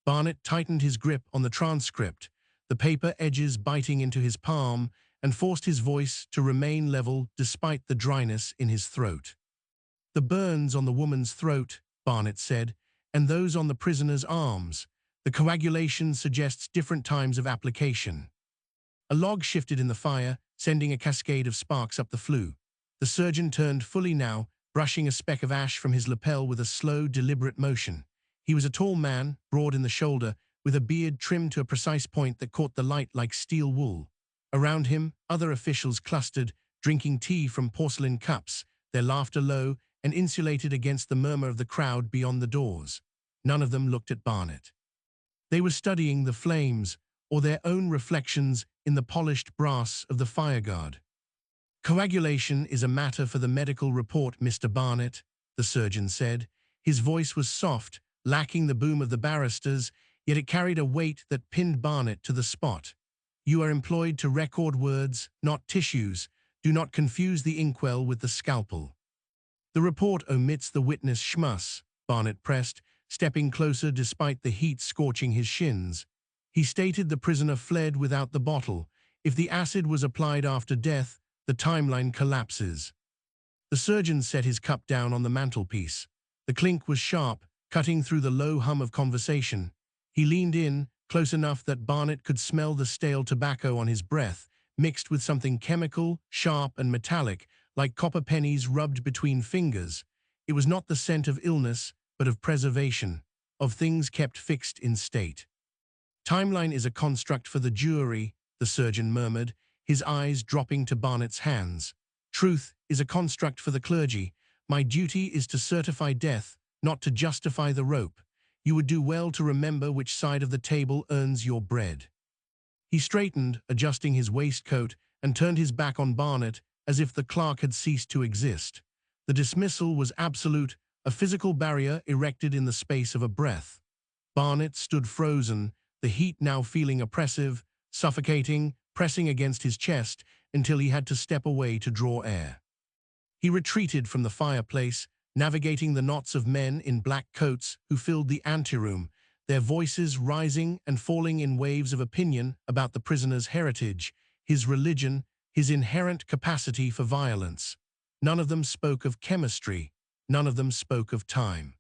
Barnet tightened his grip on the transcript, the paper edges biting into his palm, and forced his voice to remain level despite the dryness in his throat. "The burns on the woman's throat," Barnet said, "and those on the prisoner's arms. The coagulation suggests different times of application." A log shifted in the fire, sending a cascade of sparks up the flue. The surgeon turned fully now, brushing a speck of ash from his lapel with a slow, deliberate motion. He was a tall man, broad in the shoulder, with a beard trimmed to a precise point that caught the light like steel wool. Around him, other officials clustered, drinking tea from porcelain cups, their laughter low and insulated against the murmur of the crowd beyond the doors. None of them looked at Barnet. They were studying the flames, or their own reflections in the polished brass of the fireguard. "Coagulation is a matter for the medical report, Mr. Barnet," the surgeon said. His voice was soft, lacking the boom of the barristers, yet it carried a weight that pinned Barnet to the spot. "You are employed to record words, not tissues. Do not confuse the inkwell with the scalpel." "The report omits the witness Schmuss," Barnet pressed, stepping closer despite the heat scorching his shins. "He stated the prisoner fled without the bottle. If the acid was applied after death, the timeline collapses." The surgeon set his cup down on the mantelpiece. The clink was sharp, cutting through the low hum of conversation. He leaned in, close enough that Barnet could smell the stale tobacco on his breath, mixed with something chemical, sharp and metallic, like copper pennies rubbed between fingers. It was not the scent of illness, but of preservation, of things kept fixed in state. "Timeline is a construct for the jury," the surgeon murmured, his eyes dropping to Barnet's hands. "Truth is a construct for the clergy. My duty is to certify death, not to justify the rope. You would do well to remember which side of the table earns your bread." He straightened, adjusting his waistcoat, and turned his back on Barnet as if the clerk had ceased to exist. The dismissal was absolute, a physical barrier erected in the space of a breath. Barnet stood frozen, the heat now feeling oppressive, suffocating, pressing against his chest until he had to step away to draw air. He retreated from the fireplace, navigating the knots of men in black coats who filled the anteroom, their voices rising and falling in waves of opinion about the prisoner's heritage, his religion, his inherent capacity for violence. None of them spoke of chemistry. None of them spoke of time.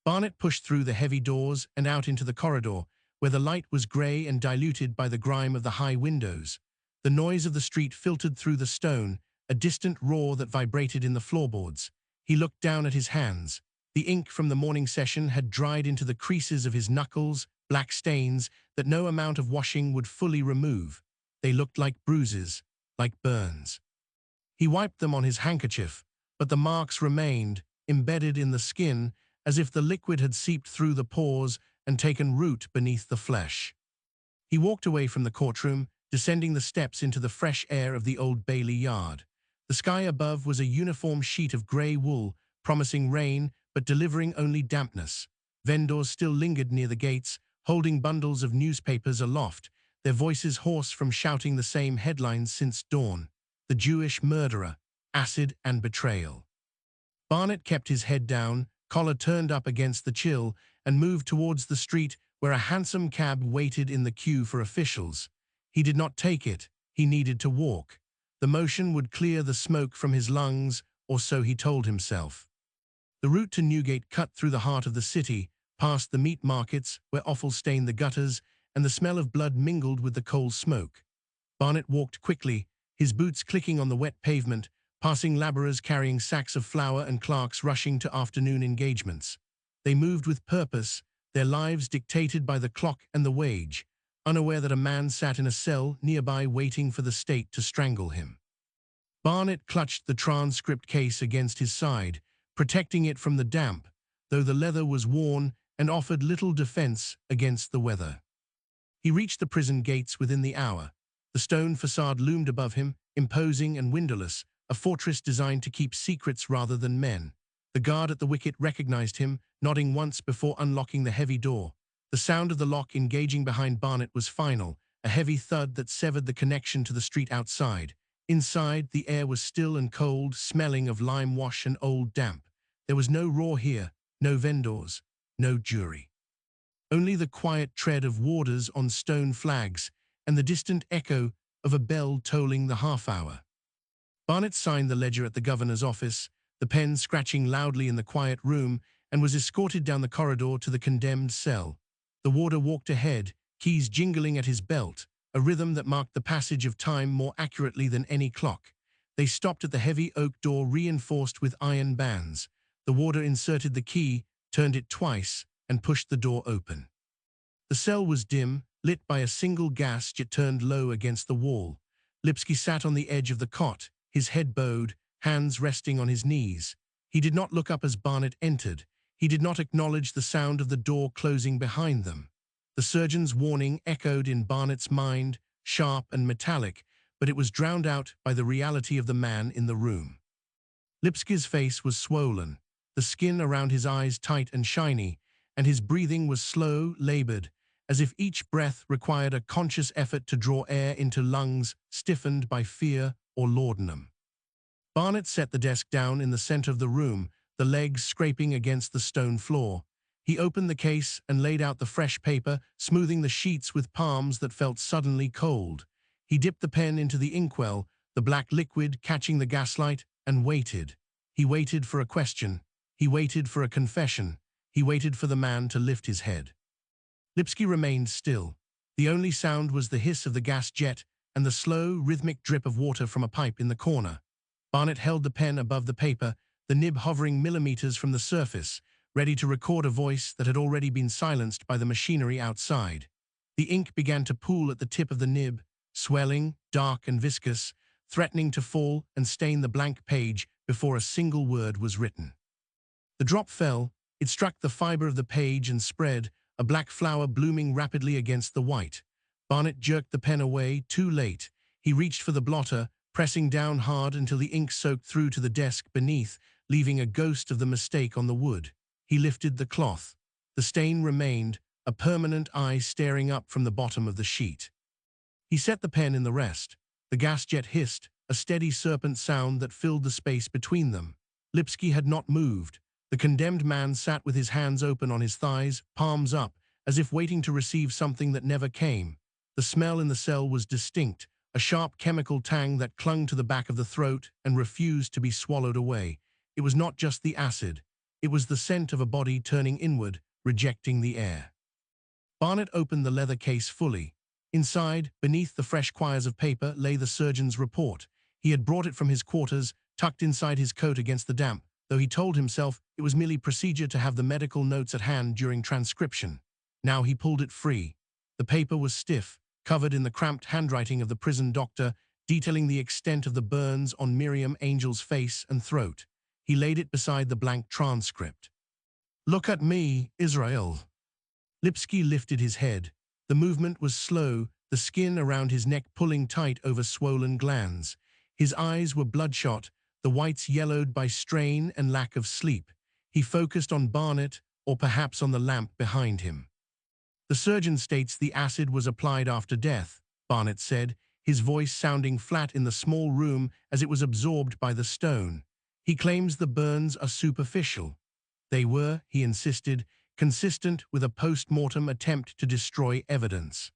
Barnet pushed through the heavy doors and out into the corridor, where the light was grey and diluted by the grime of the high windows. The noise of the street filtered through the stone, a distant roar that vibrated in the floorboards. He looked down at his hands. The ink from the morning session had dried into the creases of his knuckles, black stains that no amount of washing would fully remove. They looked like bruises, like burns. He wiped them on his handkerchief, but the marks remained, embedded in the skin, as if the liquid had seeped through the pores and taken root beneath the flesh. He walked away from the courtroom, descending the steps into the fresh air of the Old Bailey yard. The sky above was a uniform sheet of grey wool, promising rain, but delivering only dampness. Vendors still lingered near the gates, holding bundles of newspapers aloft, their voices hoarse from shouting the same headlines since dawn. "The Jewish murderer," acid and betrayal. Barnet kept his head down, collar turned up against the chill, and moved towards the street where a hansom cab waited in the queue for officials. He did not take it. He needed to walk. The motion would clear the smoke from his lungs, or so he told himself. The route to Newgate cut through the heart of the city, past the meat markets where offal stained the gutters, and the smell of blood mingled with the coal smoke. Barnet walked quickly, his boots clicking on the wet pavement, passing labourers carrying sacks of flour and clerks rushing to afternoon engagements. They moved with purpose, their lives dictated by the clock and the wage, unaware that a man sat in a cell nearby waiting for the state to strangle him. Barnet clutched the transcript case against his side, protecting it from the damp, though the leather was worn and offered little defence against the weather. He reached the prison gates within the hour. The stone facade loomed above him, imposing and windowless, a fortress designed to keep secrets rather than men. The guard at the wicket recognized him, nodding once before unlocking the heavy door. The sound of the lock engaging behind Barnet was final, a heavy thud that severed the connection to the street outside. Inside, the air was still and cold, smelling of lime wash and old damp. There was no roar here, no vendors, no jury. Only the quiet tread of warders on stone flags and the distant echo of a bell tolling the half-hour. Barnet signed the ledger at the governor's office, the pen scratching loudly in the quiet room, and was escorted down the corridor to the condemned cell. The warder walked ahead, keys jingling at his belt, a rhythm that marked the passage of time more accurately than any clock. They stopped at the heavy oak door reinforced with iron bands. The warder inserted the key, turned it twice, and pushed the door open. The cell was dim, lit by a single gas jet turned low against the wall. Lipski sat on the edge of the cot, his head bowed, hands resting on his knees. He did not look up as Barnet entered. He did not acknowledge the sound of the door closing behind them. The surgeon's warning echoed in Barnet's mind, sharp and metallic, but it was drowned out by the reality of the man in the room. Lipski's face was swollen, the skin around his eyes tight and shiny, and his breathing was slow, labored, as if each breath required a conscious effort to draw air into lungs stiffened by fear or laudanum. Barnet set the desk down in the center of the room, the legs scraping against the stone floor. He opened the case and laid out the fresh paper, smoothing the sheets with palms that felt suddenly cold. He dipped the pen into the inkwell, the black liquid catching the gaslight, and waited. He waited for a question. He waited for a confession. He waited for the man to lift his head. Lipski remained still. The only sound was the hiss of the gas jet and the slow, rhythmic drip of water from a pipe in the corner. Barnet held the pen above the paper, the nib hovering millimeters from the surface, ready to record a voice that had already been silenced by the machinery outside. The ink began to pool at the tip of the nib, swelling, dark and viscous, threatening to fall and stain the blank page before a single word was written. The drop fell, it struck the fiber of the page and spread, a black flower blooming rapidly against the white. Barnet jerked the pen away, too late. He reached for the blotter, pressing down hard until the ink soaked through to the desk beneath, leaving a ghost of the mistake on the wood. He lifted the cloth. The stain remained, a permanent eye staring up from the bottom of the sheet. He set the pen in the rest. The gas jet hissed, a steady serpent sound that filled the space between them. Lipski had not moved. The condemned man sat with his hands open on his thighs, palms up, as if waiting to receive something that never came. The smell in the cell was distinct, a sharp chemical tang that clung to the back of the throat and refused to be swallowed away. It was not just the acid. It was the scent of a body turning inward, rejecting the air. Barnet opened the leather case fully. Inside, beneath the fresh quires of paper, lay the surgeon's report. He had brought it from his quarters, tucked inside his coat against the damp, though he told himself it was merely procedure to have the medical notes at hand during transcription. Now he pulled it free. The paper was stiff, covered in the cramped handwriting of the prison doctor, detailing the extent of the burns on Miriam Angel's face and throat. He laid it beside the blank transcript. "Look at me, Israel." Lipski lifted his head. The movement was slow, the skin around his neck pulling tight over swollen glands. His eyes were bloodshot, the whites yellowed by strain and lack of sleep. He focused on Barnet, or perhaps on the lamp behind him. "The surgeon states the acid was applied after death," Barnet said. his voice sounding flat in the small room as it was absorbed by the stone. "He claims the burns are superficial." "They were," he insisted, consistent with a post-mortem attempt to destroy evidence.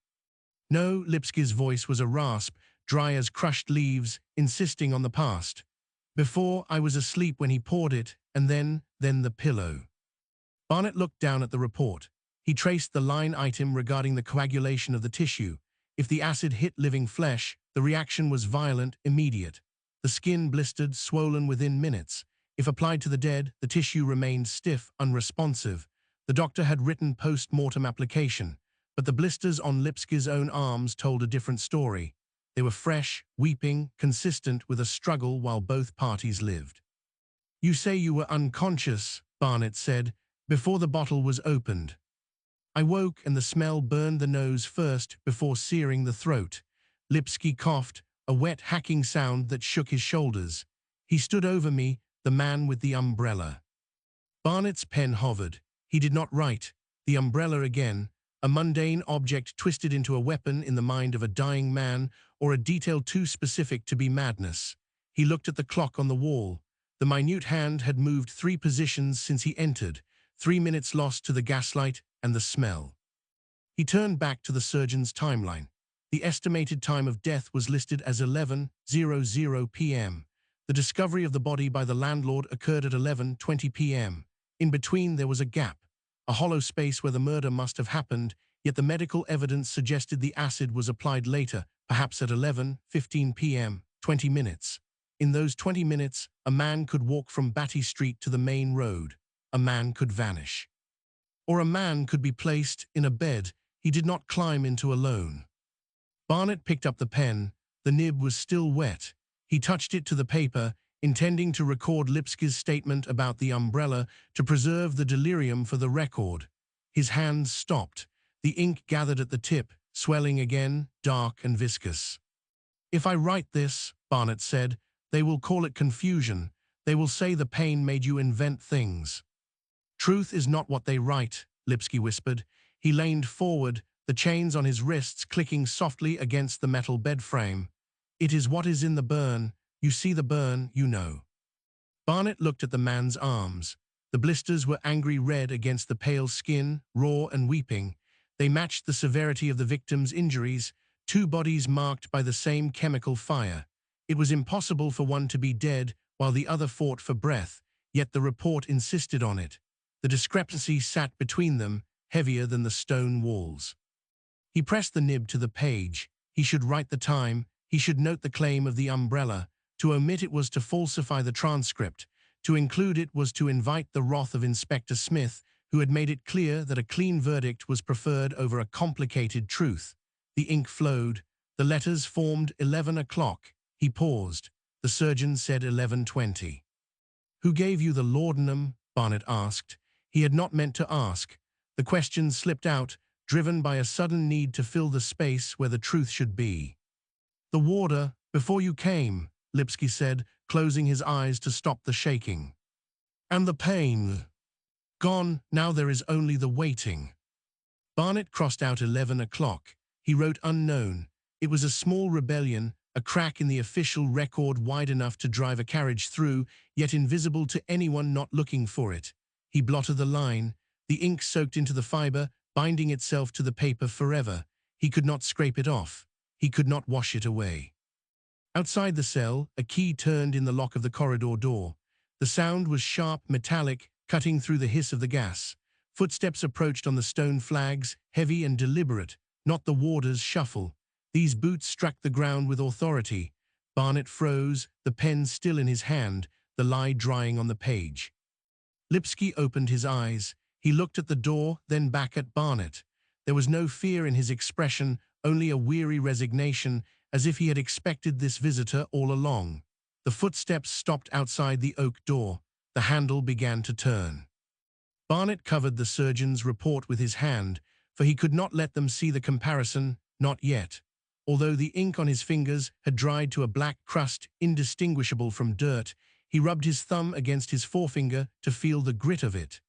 "No," Lipsky's voice was a rasp, dry as crushed leaves, insisting on the past. "Before, I was asleep when he poured it, and then the pillow." Barnet looked down at the report. He traced the line item regarding the coagulation of the tissue. If the acid hit living flesh, the reaction was violent, immediate. The skin blistered, swollen within minutes. If applied to the dead, the tissue remained stiff, unresponsive. The doctor had written post-mortem application, but the blisters on Lipsky's own arms told a different story. They were fresh, weeping, consistent with a struggle while both parties lived. "You say you were unconscious," Barnet said, "before the bottle was opened." "I woke and the smell burned the nose first before searing the throat." Lipsky coughed, a wet hacking sound that shook his shoulders. "He stood over me, the man with the umbrella." Barnet's pen hovered. He did not write. The umbrella again, a mundane object twisted into a weapon in the mind of a dying man, or a detail too specific to be madness. He looked at the clock on the wall. The minute hand had moved 3 positions since he entered, 3 minutes lost to the gaslight and the smell. He turned back to the surgeon's timeline. The estimated time of death was listed as 11:00 p.m. The discovery of the body by the landlord occurred at 11:20 p.m. In between there was a gap, a hollow space where the murder must have happened, yet the medical evidence suggested the acid was applied later, perhaps at 11:15 p.m., 20 minutes. In those 20 minutes, a man could walk from Batty Street to the main road. A man could vanish. Or a man could be placed in a bed he did not climb into alone. Barnet picked up the pen. The nib was still wet. He touched it to the paper, intending to record Lipsky's statement about the umbrella to preserve the delirium for the record. His hands stopped. The ink gathered at the tip, swelling again, dark and viscous. "If I write this," Barnet said, "they will call it confusion. They will say the pain made you invent things." "Truth is not what they write," Lipsky whispered. He leaned forward, the chains on his wrists clicking softly against the metal bed frame. "It is what is in the burn. You see the burn, you know." Barnet looked at the man's arms. The blisters were angry red against the pale skin, raw and weeping. They matched the severity of the victim's injuries, 2 bodies marked by the same chemical fire. It was impossible for one to be dead while the other fought for breath, yet the report insisted on it. The discrepancy sat between them, heavier than the stone walls. He pressed the nib to the page. He should write the time. He should note the claim of the umbrella. To omit it was to falsify the transcript. To include it was to invite the wrath of Inspector Smith, who had made it clear that a clean verdict was preferred over a complicated truth. The ink flowed. The letters formed 11 o'clock. He paused. The surgeon said 11:20. "Who gave you the laudanum?" Barnet asked. He had not meant to ask. The question slipped out, driven by a sudden need to fill the space where the truth should be. "The warder, before you came," Lipsky said, closing his eyes to stop the shaking. "And the pain? Gone, now there is only the waiting." Barnet crossed out 11 o'clock. He wrote unknown. It was a small rebellion, a crack in the official record wide enough to drive a carriage through, yet invisible to anyone not looking for it. He blotted the line. The ink soaked into the fiber, binding itself to the paper forever. He could not scrape it off. He could not wash it away. Outside the cell, a key turned in the lock of the corridor door. The sound was sharp, metallic, cutting through the hiss of the gas. Footsteps approached on the stone flags, heavy and deliberate, not the warder's shuffle. These boots struck the ground with authority. Barnet froze, the pen still in his hand, the lie drying on the page. Lipsky opened his eyes. He looked at the door, then back at Barnet. There was no fear in his expression, only a weary resignation, as if he had expected this visitor all along. The footsteps stopped outside the oak door. The handle began to turn. Barnet covered the surgeon's report with his hand, for he could not let them see the comparison, not yet. Although the ink on his fingers had dried to a black crust indistinguishable from dirt, he rubbed his thumb against his forefinger to feel the grit of it.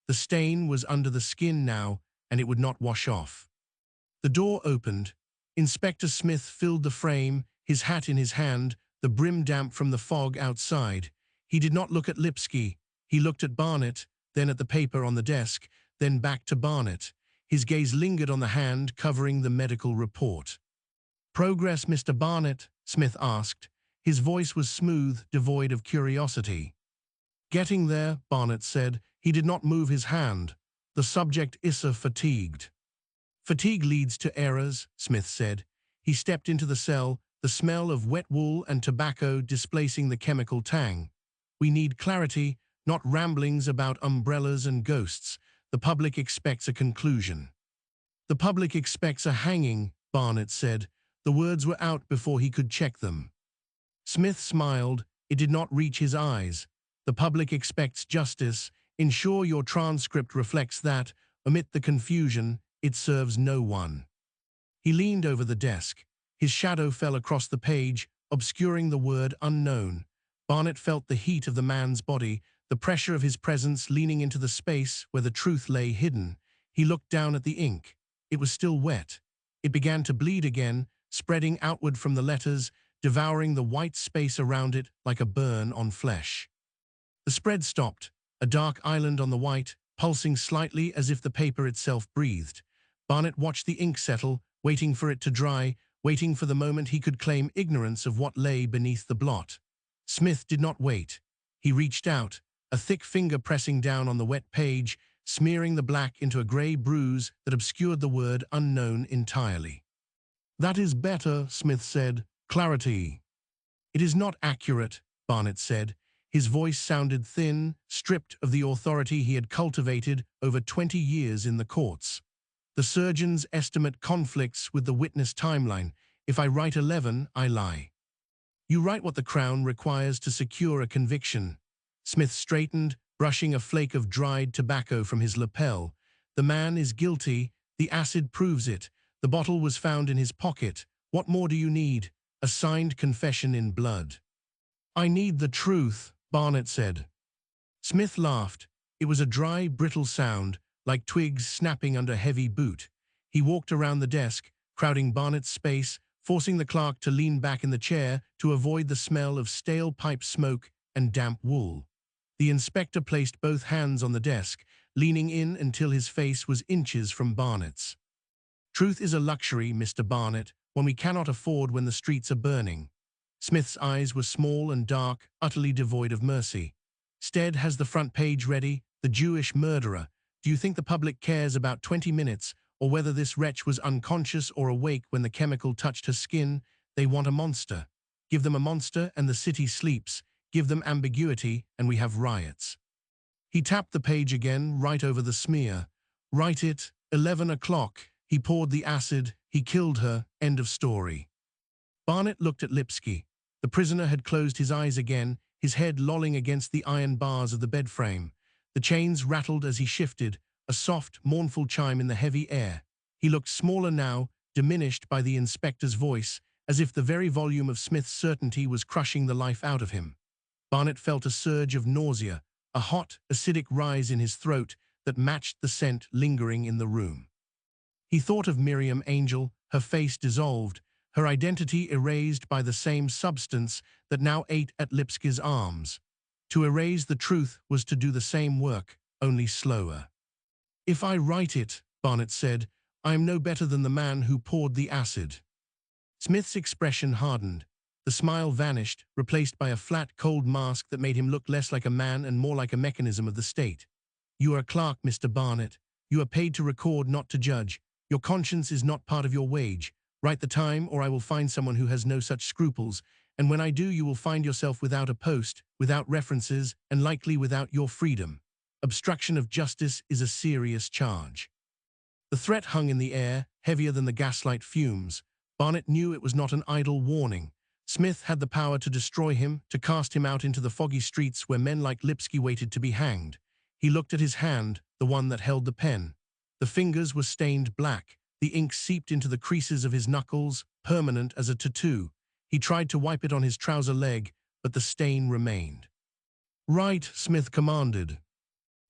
The stain was under the skin now, and it would not wash off. The door opened. Inspector Smith filled the frame, his hat in his hand, the brim damp from the fog outside. He did not look at Lipsky. He looked at Barnet, then at the paper on the desk, then back to Barnet. His gaze lingered on the hand covering the medical report. "Progress, Mr. Barnet?" Smith asked. His voice was smooth, devoid of curiosity. "Getting there," Barnet said. He did not move his hand. The subject is fatigued. "Fatigue leads to errors," Smith said. He stepped into the cell, the smell of wet wool and tobacco displacing the chemical tang. "We need clarity, not ramblings about umbrellas and ghosts. The public expects a conclusion." "The public expects a hanging," Barnet said. The words were out before he could check them. Smith smiled. It did not reach his eyes. "The public expects justice. Ensure your transcript reflects that. Omit the confusion. It serves no one." He leaned over the desk. His shadow fell across the page, obscuring the word unknown. Barnet felt the heat of the man's body, the pressure of his presence leaning into the space where the truth lay hidden. He looked down at the ink. It was still wet. It began to bleed again, spreading outward from the letters, devouring the white space around it like a burn on flesh. The spread stopped, a dark island on the white, pulsing slightly as if the paper itself breathed. Barnet watched the ink settle, waiting for it to dry, waiting for the moment he could claim ignorance of what lay beneath the blot. Smith did not wait. He reached out, a thick finger pressing down on the wet page, smearing the black into a grey bruise that obscured the word unknown entirely. "That is better," Smith said. "Clarity." "It is not accurate," Barnet said. His voice sounded thin, stripped of the authority he had cultivated over 20 years in the courts. "The surgeon's estimate conflicts with the witness timeline. If I write 11, I lie." "You write what the Crown requires to secure a conviction." Smith straightened, brushing a flake of dried tobacco from his lapel. "The man is guilty. The acid proves it. The bottle was found in his pocket. What more do you need? A signed confession in blood." "I need the truth," Barnet said. Smith laughed. It was a dry, brittle sound, like twigs snapping under heavy boot. He walked around the desk, crowding Barnet's space, forcing the clerk to lean back in the chair to avoid the smell of stale pipe smoke and damp wool. The inspector placed both hands on the desk, leaning in until his face was inches from Barnet's. "Truth is a luxury, Mr. Barnet, one we cannot afford when the streets are burning." Smith's eyes were small and dark, utterly devoid of mercy. "Stead has the front page ready, the Jewish murderer. Do you think the public cares about 20 minutes, or whether this wretch was unconscious or awake when the chemical touched her skin? They want a monster. Give them a monster and the city sleeps. Give them ambiguity and we have riots." He tapped the page again, right over the smear. "Write it, 11 o'clock. He poured the acid. He killed her. End of story." Barnet looked at Lipsky. The prisoner had closed his eyes again, his head lolling against the iron bars of the bed frame. The chains rattled as he shifted, a soft, mournful chime in the heavy air. He looked smaller now, diminished by the inspector's voice, as if the very volume of Smith's certainty was crushing the life out of him. Barnet felt a surge of nausea, a hot, acidic rise in his throat that matched the scent lingering in the room. He thought of Miriam Angel, her face dissolved, her identity erased by the same substance that now ate at Lipsky's arms. To erase the truth was to do the same work, only slower. "If I write it," Barnet said, "I am no better than the man who poured the acid." Smith's expression hardened. The smile vanished, replaced by a flat, cold mask that made him look less like a man and more like a mechanism of the state. "You are a clerk, Mr. Barnet. You are paid to record, not to judge. Your conscience is not part of your wage. Write the time, or I will find someone who has no such scruples, and when I do you will find yourself without a post, without references, and likely without your freedom. Obstruction of justice is a serious charge." The threat hung in the air, heavier than the gaslight fumes. Barnet knew it was not an idle warning. Smith had the power to destroy him, to cast him out into the foggy streets where men like Lipsky waited to be hanged. He looked at his hand, the one that held the pen. The fingers were stained black. The ink seeped into the creases of his knuckles, permanent as a tattoo. He tried to wipe it on his trouser leg, but the stain remained. "Write," Smith commanded.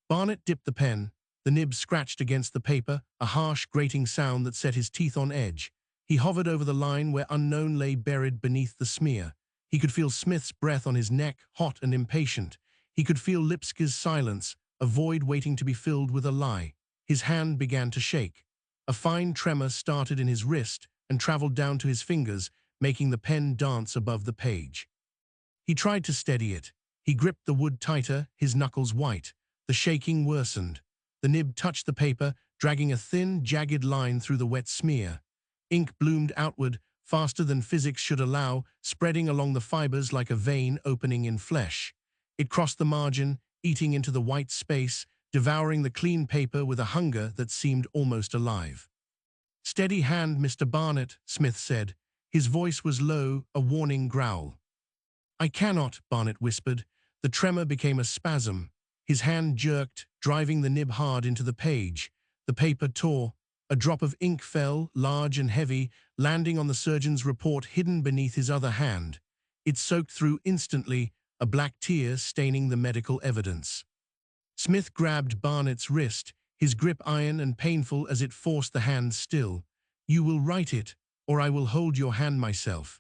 Barnet dipped the pen. The nib scratched against the paper, a harsh, grating sound that set his teeth on edge. He hovered over the line where unknown lay buried beneath the smear. He could feel Smith's breath on his neck, hot and impatient. He could feel Lipsky's silence, a void waiting to be filled with a lie. His hand began to shake. A fine tremor started in his wrist and traveled down to his fingers, making the pen dance above the page. He tried to steady it. He gripped the wood tighter, his knuckles white. The shaking worsened. The nib touched the paper, dragging a thin, jagged line through the wet smear. Ink bloomed outward, faster than physics should allow, spreading along the fibers like a vein opening in flesh. It crossed the margin, eating into the white space, devouring the clean paper with a hunger that seemed almost alive. "Steady hand, Mr. Barnet," Smith said. His voice was low, a warning growl. "I cannot," Barnet whispered. The tremor became a spasm. His hand jerked, driving the nib hard into the page. The paper tore. A drop of ink fell, large and heavy, landing on the surgeon's report hidden beneath his other hand. It soaked through instantly, a black tear staining the medical evidence. Smith grabbed Barnet's wrist, his grip iron and painful as it forced the hand still. "You will write it, or I will hold your hand myself."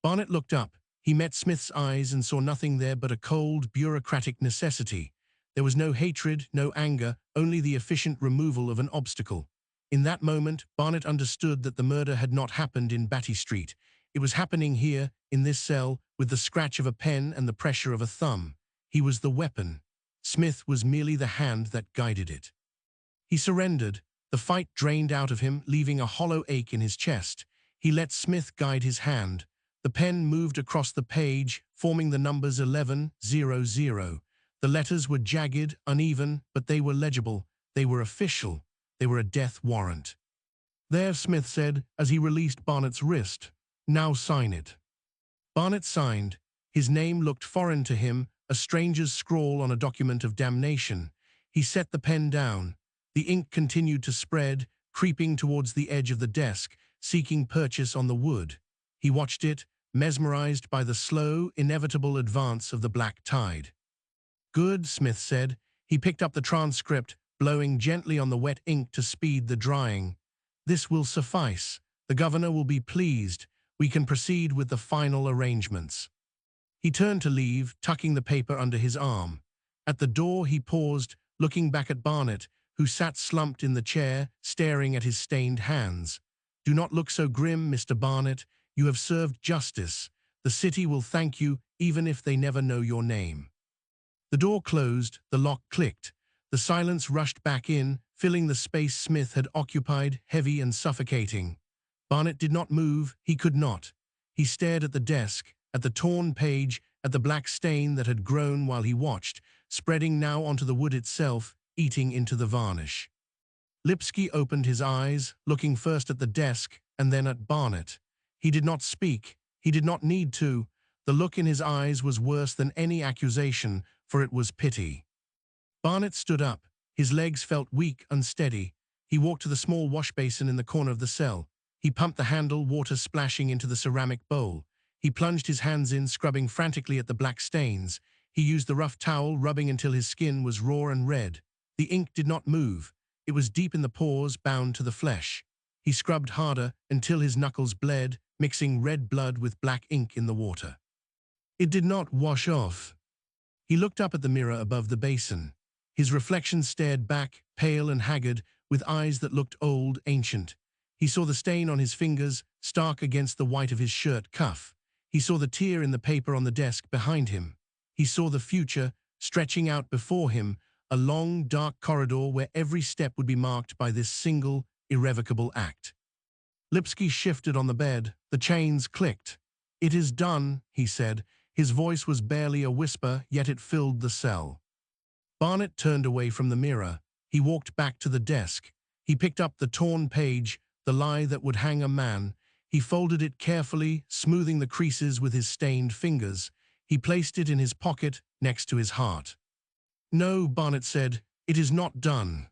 Barnet looked up. He met Smith's eyes and saw nothing there but a cold, bureaucratic necessity. There was no hatred, no anger, only the efficient removal of an obstacle. In that moment, Barnet understood that the murder had not happened in Batty Street. It was happening here, in this cell, with the scratch of a pen and the pressure of a thumb. He was the weapon. Smith was merely the hand that guided it. He surrendered. The fight drained out of him, leaving a hollow ache in his chest. He let Smith guide his hand. The pen moved across the page, forming the numbers 1100. The letters were jagged, uneven, but they were legible. They were official. They were a death warrant. "There," Smith said, as he released Barnet's wrist. "Now sign it." Barnet signed. His name looked foreign to him, a stranger's scrawl on a document of damnation. He set the pen down. The ink continued to spread, creeping towards the edge of the desk, seeking purchase on the wood. He watched it, mesmerized by the slow, inevitable advance of the black tide. "Good," Smith said. He picked up the transcript, blowing gently on the wet ink to speed the drying. "This will suffice. The governor will be pleased. We can proceed with the final arrangements." He turned to leave, tucking the paper under his arm. At the door he paused, looking back at Barnet, who sat slumped in the chair, staring at his stained hands. "Do not look so grim, Mr. Barnet. You have served justice. The city will thank you, even if they never know your name." The door closed, the lock clicked. The silence rushed back in, filling the space Smith had occupied, heavy and suffocating. Barnet did not move. He could not. He stared at the desk, at the torn page, at the black stain that had grown while he watched, spreading now onto the wood itself, eating into the varnish. Lipsky opened his eyes, looking first at the desk and then at Barnet. He did not speak. He did not need to. The look in his eyes was worse than any accusation, for it was pity. Barnet stood up. His legs felt weak, unsteady. He walked to the small wash basin in the corner of the cell. He pumped the handle, water splashing into the ceramic bowl. He plunged his hands in, scrubbing frantically at the black stains. He used the rough towel, rubbing until his skin was raw and red. The ink did not move. It was deep in the pores, bound to the flesh. He scrubbed harder until his knuckles bled, mixing red blood with black ink in the water. It did not wash off. He looked up at the mirror above the basin. His reflection stared back, pale and haggard, with eyes that looked old, ancient. He saw the stain on his fingers, stark against the white of his shirt cuff. He saw the tear in the paper on the desk behind him. He saw the future, stretching out before him, a long, dark corridor where every step would be marked by this single, irrevocable act. Lipsky shifted on the bed. The chains clicked. "It is done," he said. His voice was barely a whisper, yet it filled the cell. Barnet turned away from the mirror. He walked back to the desk. He picked up the torn page, the lie that would hang a man. He folded it carefully, smoothing the creases with his stained fingers. He placed it in his pocket, next to his heart. "No," Barnet said, "it is not done."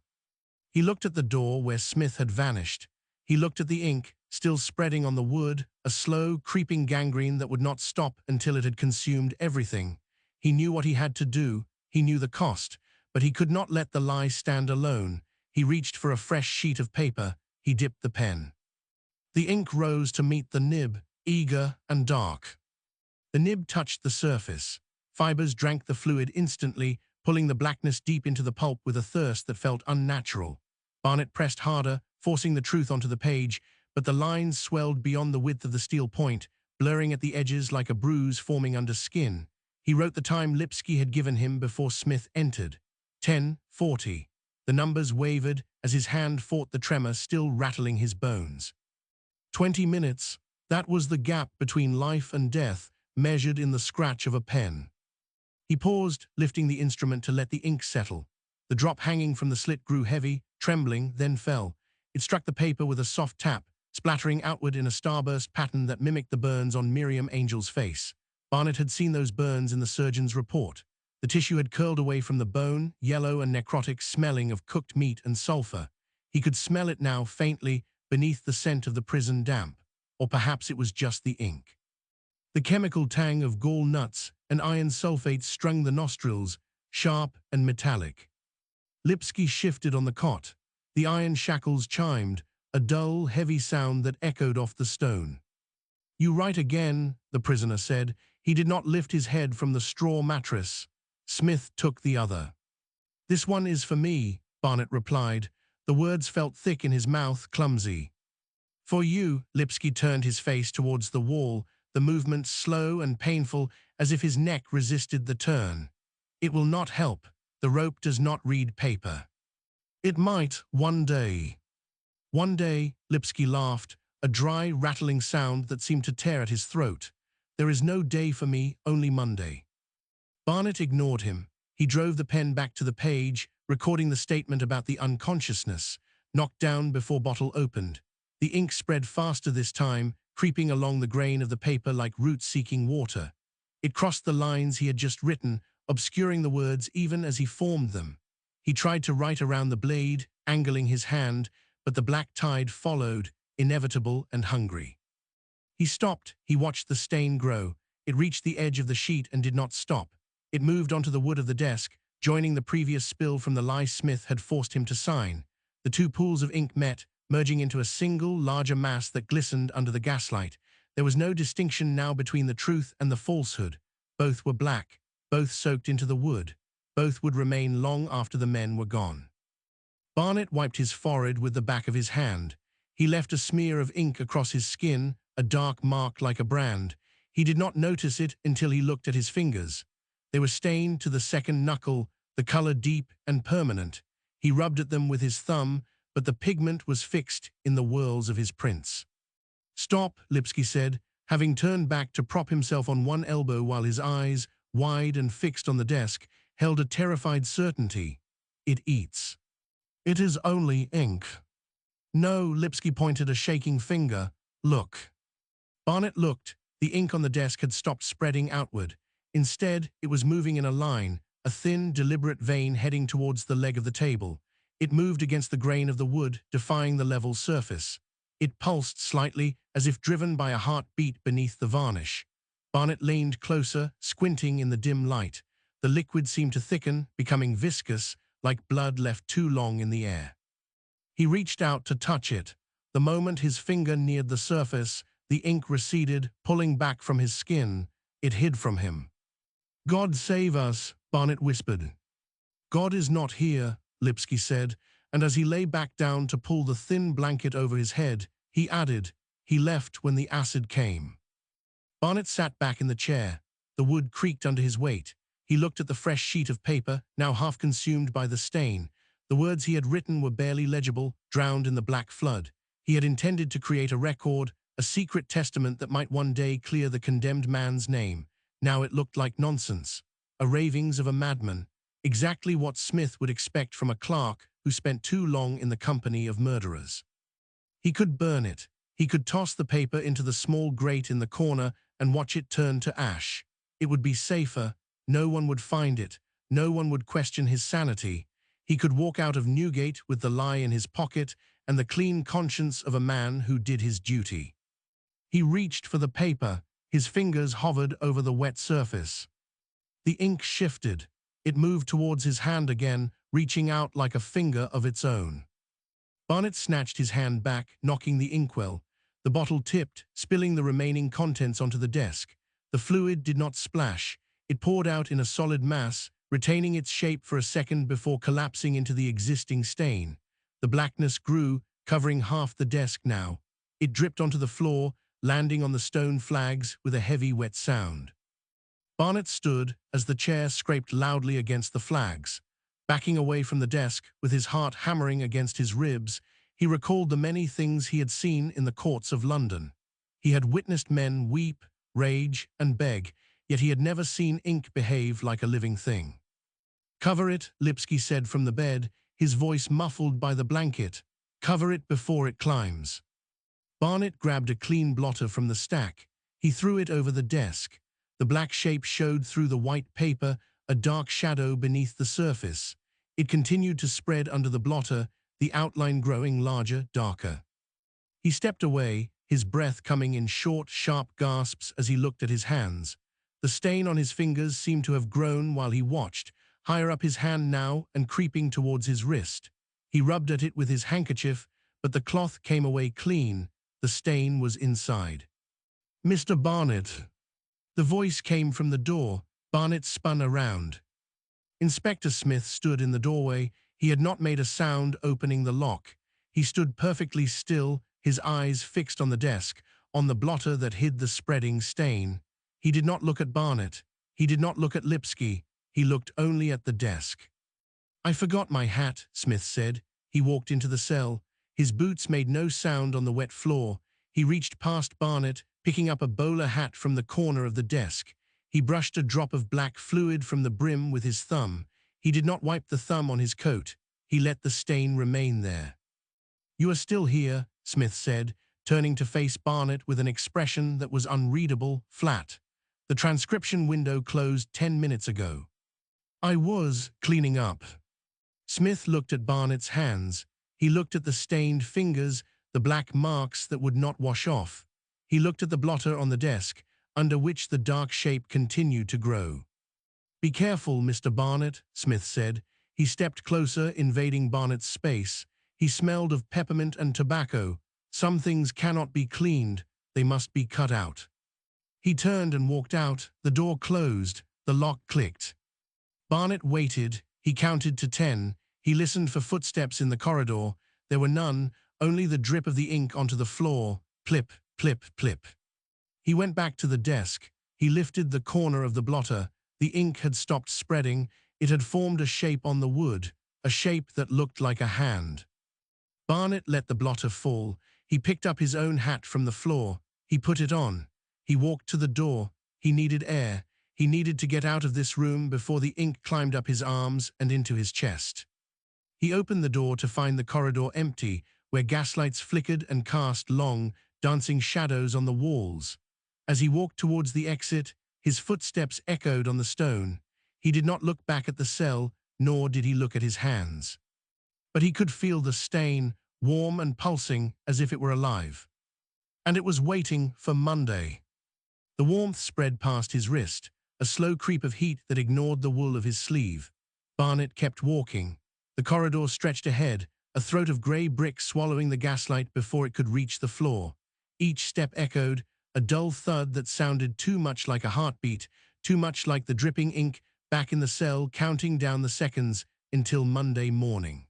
He looked at the door where Smith had vanished. He looked at the ink, still spreading on the wood, a slow, creeping gangrene that would not stop until it had consumed everything. He knew what he had to do. He knew the cost, but he could not let the lie stand alone. He reached for a fresh sheet of paper. He dipped the pen. The ink rose to meet the nib, eager and dark. The nib touched the surface. Fibers drank the fluid instantly, pulling the blackness deep into the pulp with a thirst that felt unnatural. Barnet pressed harder, forcing the truth onto the page, but the lines swelled beyond the width of the steel point, blurring at the edges like a bruise forming under skin. He wrote the time Lipsky had given him before Smith entered. 10:40. The numbers wavered as his hand fought the tremor still rattling his bones. 20 minutes, that was the gap between life and death, measured in the scratch of a pen. He paused, lifting the instrument to let the ink settle. The drop hanging from the slit grew heavy, trembling, then fell. It struck the paper with a soft tap, splattering outward in a starburst pattern that mimicked the burns on Miriam Angel's face. Barnet had seen those burns in the surgeon's report. The tissue had curled away from the bone, yellow and necrotic, smelling of cooked meat and sulfur. He could smell it now faintly beneath the scent of the prison damp. Or perhaps it was just the ink. The chemical tang of gall nuts and iron sulfate strung the nostrils, sharp and metallic. Lipsky shifted on the cot. The iron shackles chimed, a dull, heavy sound that echoed off the stone. "You write again," the prisoner said. He did not lift his head from the straw mattress. Smith took the other. "This one is for me," Barnet replied. The words felt thick in his mouth, clumsy. "For you," Lipsky turned his face towards the wall, the movement slow and painful, as if his neck resisted the turn. "It will not help. The rope does not read paper." "It might, one day." "One day," Lipsky laughed, a dry, rattling sound that seemed to tear at his throat. "There is no day for me, only Monday." Barnet ignored him. He drove the pen back to the page, recording the statement about the unconsciousness, knocked down before bottle opened. The ink spread faster this time, creeping along the grain of the paper like roots seeking water. It crossed the lines he had just written, obscuring the words even as he formed them. He tried to write around the blade, angling his hand, but the black tide followed, inevitable and hungry. He stopped. He watched the stain grow. It reached the edge of the sheet and did not stop. It moved onto the wood of the desk, joining the previous spill from the lie Smith had forced him to sign. The two pools of ink met, merging into a single, larger mass that glistened under the gaslight. There was no distinction now between the truth and the falsehood. Both were black, both soaked into the wood. Both would remain long after the men were gone. Barnet wiped his forehead with the back of his hand. He left a smear of ink across his skin, a dark mark like a brand. He did not notice it until he looked at his fingers. They were stained to the second knuckle, the color deep and permanent. He rubbed at them with his thumb, but the pigment was fixed in the whorls of his prints. "Stop," Lipsky said, having turned back to prop himself on one elbow while his eyes, wide and fixed on the desk, held a terrified certainty. "It eats." "It is only ink." "No," Lipsky pointed a shaking finger. "Look." Barnet looked. The ink on the desk had stopped spreading outward. Instead, it was moving in a line, a thin, deliberate vein heading towards the leg of the table. It moved against the grain of the wood, defying the level surface. It pulsed slightly, as if driven by a heartbeat beneath the varnish. Barnet leaned closer, squinting in the dim light. The liquid seemed to thicken, becoming viscous, like blood left too long in the air. He reached out to touch it. The moment his finger neared the surface, the ink receded, pulling back from his skin. It hid from him. "God save us," Barnet whispered. "God is not here," Lipsky said, and as he lay back down to pull the thin blanket over his head, he added, "He left when the acid came." Barnet sat back in the chair. The wood creaked under his weight. He looked at the fresh sheet of paper, now half consumed by the stain. The words he had written were barely legible, drowned in the black flood. He had intended to create a record, a secret testament that might one day clear the condemned man's name. Now it looked like nonsense, a ravings of a madman, exactly what Smith would expect from a clerk who spent too long in the company of murderers. He could burn it. He could toss the paper into the small grate in the corner and watch it turn to ash. It would be safer. No one would find it. No one would question his sanity. He could walk out of Newgate with the lie in his pocket and the clean conscience of a man who did his duty. He reached for the paper. His fingers hovered over the wet surface. The ink shifted. It moved towards his hand again, reaching out like a finger of its own. Barnet snatched his hand back, knocking the inkwell. The bottle tipped, spilling the remaining contents onto the desk. The fluid did not splash. It poured out in a solid mass, retaining its shape for a second before collapsing into the existing stain. The blackness grew, covering half the desk now. It dripped onto the floor, landing on the stone flags with a heavy, wet sound. Barnet stood as the chair scraped loudly against the flags. Backing away from the desk, with his heart hammering against his ribs, he recalled the many things he had seen in the courts of London. He had witnessed men weep, rage, and beg, yet he had never seen ink behave like a living thing. "Cover it," Lipsky said from the bed, his voice muffled by the blanket. "Cover it before it climbs." Barnet grabbed a clean blotter from the stack. He threw it over the desk. The black shape showed through the white paper, a dark shadow beneath the surface. It continued to spread under the blotter, the outline growing larger, darker. He stepped away, his breath coming in short, sharp gasps as he looked at his hands. The stain on his fingers seemed to have grown while he watched, higher up his hand now and creeping towards his wrist. He rubbed at it with his handkerchief, but the cloth came away clean. The stain was inside. "Mr. Barnet." The voice came from the door. Barnet spun around. Inspector Smith stood in the doorway. He had not made a sound opening the lock. He stood perfectly still, his eyes fixed on the desk, on the blotter that hid the spreading stain. He did not look at Barnet. He did not look at Lipsky. He looked only at the desk. "I forgot my hat," Smith said. He walked into the cell. His boots made no sound on the wet floor. He reached past Barnet, picking up a bowler hat from the corner of the desk. He brushed a drop of black fluid from the brim with his thumb. He did not wipe the thumb on his coat. He let the stain remain there. "You are still here," Smith said, turning to face Barnet with an expression that was unreadable, flat. "The transcription window closed 10 minutes ago." "I was cleaning up." Smith looked at Barnet's hands. He looked at the stained fingers, the black marks that would not wash off. He looked at the blotter on the desk, under which the dark shape continued to grow. "Be careful, Mr. Barnet," Smith said. He stepped closer, invading Barnet's space. He smelled of peppermint and tobacco. "Some things cannot be cleaned, they must be cut out." He turned and walked out. The door closed. The lock clicked. Barnet waited. He counted to 10. He listened for footsteps in the corridor. There were none, only the drip of the ink onto the floor. Plip, plip, plip. He went back to the desk. He lifted the corner of the blotter. The ink had stopped spreading. It had formed a shape on the wood, a shape that looked like a hand. Barnet let the blotter fall. He picked up his own hat from the floor. He put it on. He walked to the door. He needed air. He needed to get out of this room before the ink climbed up his arms and into his chest. He opened the door to find the corridor empty, where gaslights flickered and cast long, dancing shadows on the walls. As he walked towards the exit, his footsteps echoed on the stone. He did not look back at the cell, nor did he look at his hands. But he could feel the stain, warm and pulsing as if it were alive. And it was waiting for Monday. The warmth spread past his wrist, a slow creep of heat that ignored the wool of his sleeve. Barnet kept walking. The corridor stretched ahead, a throat of grey brick swallowing the gaslight before it could reach the floor. Each step echoed, a dull thud that sounded too much like a heartbeat, too much like the dripping ink back in the cell counting down the seconds until Monday morning.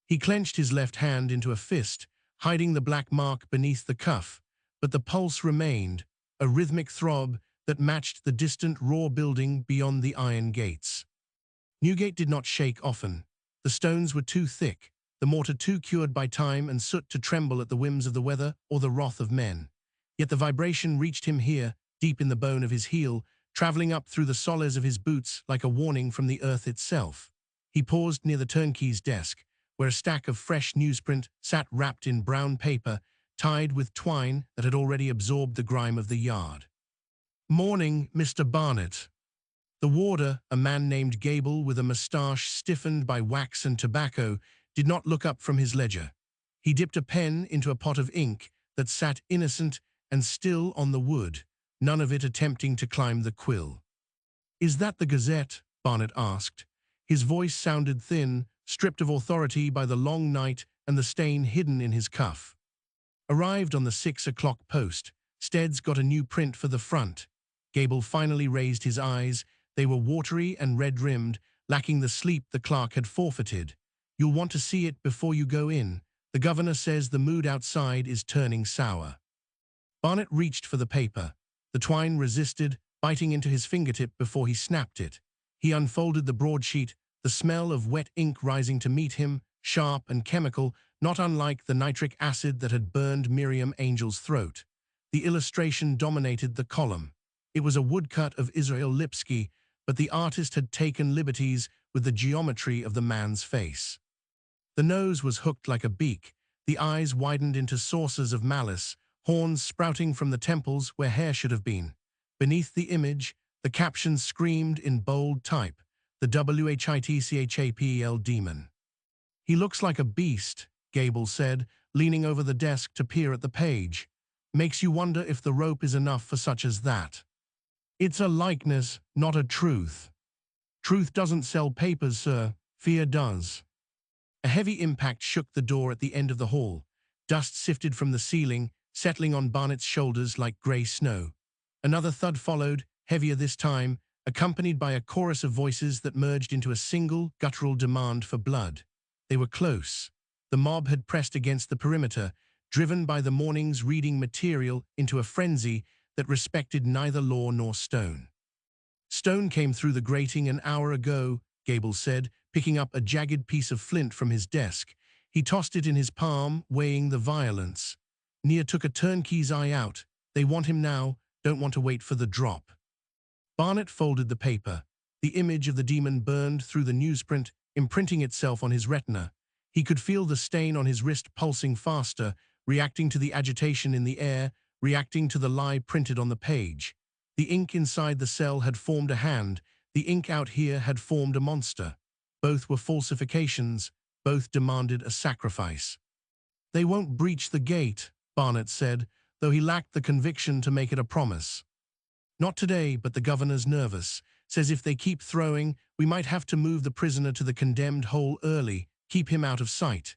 He clenched his left hand into a fist, hiding the black mark beneath the cuff, but the pulse remained, a rhythmic throb that matched the distant raw building beyond the iron gates. Newgate did not shake often. The stones were too thick, the mortar too cured by time and soot to tremble at the whims of the weather or the wrath of men. Yet the vibration reached him here, deep in the bone of his heel, traveling up through the soles of his boots like a warning from the earth itself. He paused near the turnkey's desk, where a stack of fresh newsprint sat wrapped in brown paper, tied with twine that had already absorbed the grime of the yard. "Morning, Mr. Barnet." The warder, a man named Gable with a moustache stiffened by wax and tobacco, did not look up from his ledger. He dipped a pen into a pot of ink that sat innocent and still on the wood, none of it attempting to climb the quill. "Is that the Gazette?" Barnet asked. His voice sounded thin, stripped of authority by the long night and the stain hidden in his cuff. Arrived on the 6 o'clock post. Stead's got a new print for the front. Gable finally raised his eyes. They were watery and red-rimmed, lacking the sleep the clerk had forfeited. You'll want to see it before you go in. The governor says the mood outside is turning sour. Barnet reached for the paper. The twine resisted, biting into his fingertip before he snapped it. He unfolded the broadsheet, the smell of wet ink rising to meet him, sharp and chemical, not unlike the nitric acid that had burned Miriam Angel's throat. The illustration dominated the column. It was a woodcut of Israel Lipsky, but the artist had taken liberties with the geometry of the man's face. The nose was hooked like a beak, the eyes widened into saucers of malice, horns sprouting from the temples where hair should have been. Beneath the image, the caption screamed in bold type, "The WHITCHAPEL demon." "He looks like a beast," Gable said, leaning over the desk to peer at the page. "Makes you wonder if the rope is enough for such as that." "It's a likeness, not a truth." "Truth doesn't sell papers, sir. Fear does." A heavy impact shook the door at the end of the hall. Dust sifted from the ceiling, settling on Barnet's shoulders like grey snow. Another thud followed, heavier this time, accompanied by a chorus of voices that merged into a single, guttural demand for blood. They were close. The mob had pressed against the perimeter, driven by the morning's reading material into a frenzy that respected neither law nor stone. "Stone came through the grating an hour ago," Gable said, picking up a jagged piece of flint from his desk. He tossed it in his palm, weighing the violence. Nia took a turnkey's eye out. "They want him now, don't want to wait for the drop." Barnet folded the paper. The image of the demon burned through the newsprint, imprinting itself on his retina. He could feel the stain on his wrist pulsing faster, reacting to the agitation in the air, reacting to the lie printed on the page. The ink inside the cell had formed a hand. The ink out here had formed a monster. Both were falsifications. Both demanded a sacrifice. "They won't breach the gate," Barnet said, though he lacked the conviction to make it a promise. "Not today, but the governor's nervous. Says if they keep throwing, we might have to move the prisoner to the condemned hole early, keep him out of sight."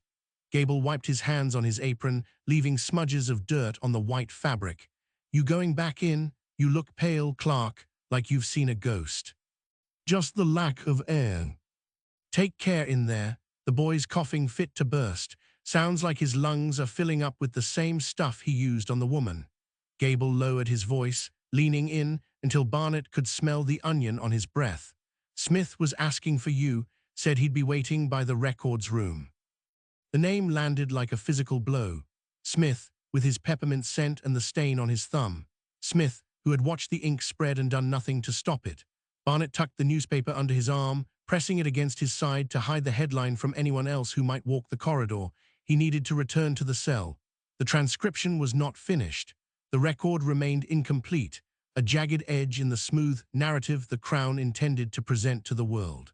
Gable wiped his hands on his apron, leaving smudges of dirt on the white fabric. "You going back in? You look pale, Clark, like you've seen a ghost." "Just the lack of air." "Take care in there." The boy's coughing fit to burst. Sounds like his lungs are filling up with the same stuff he used on the woman. Gable lowered his voice, leaning in until Barnet could smell the onion on his breath. "Smith was asking for you, said he'd be waiting by the records room." The name landed like a physical blow. Smith, with his peppermint scent and the stain on his thumb. Smith, who had watched the ink spread and done nothing to stop it. Barnet tucked the newspaper under his arm, pressing it against his side to hide the headline from anyone else who might walk the corridor. He needed to return to the cell. The transcription was not finished. The record remained incomplete, a jagged edge in the smooth narrative the Crown intended to present to the world.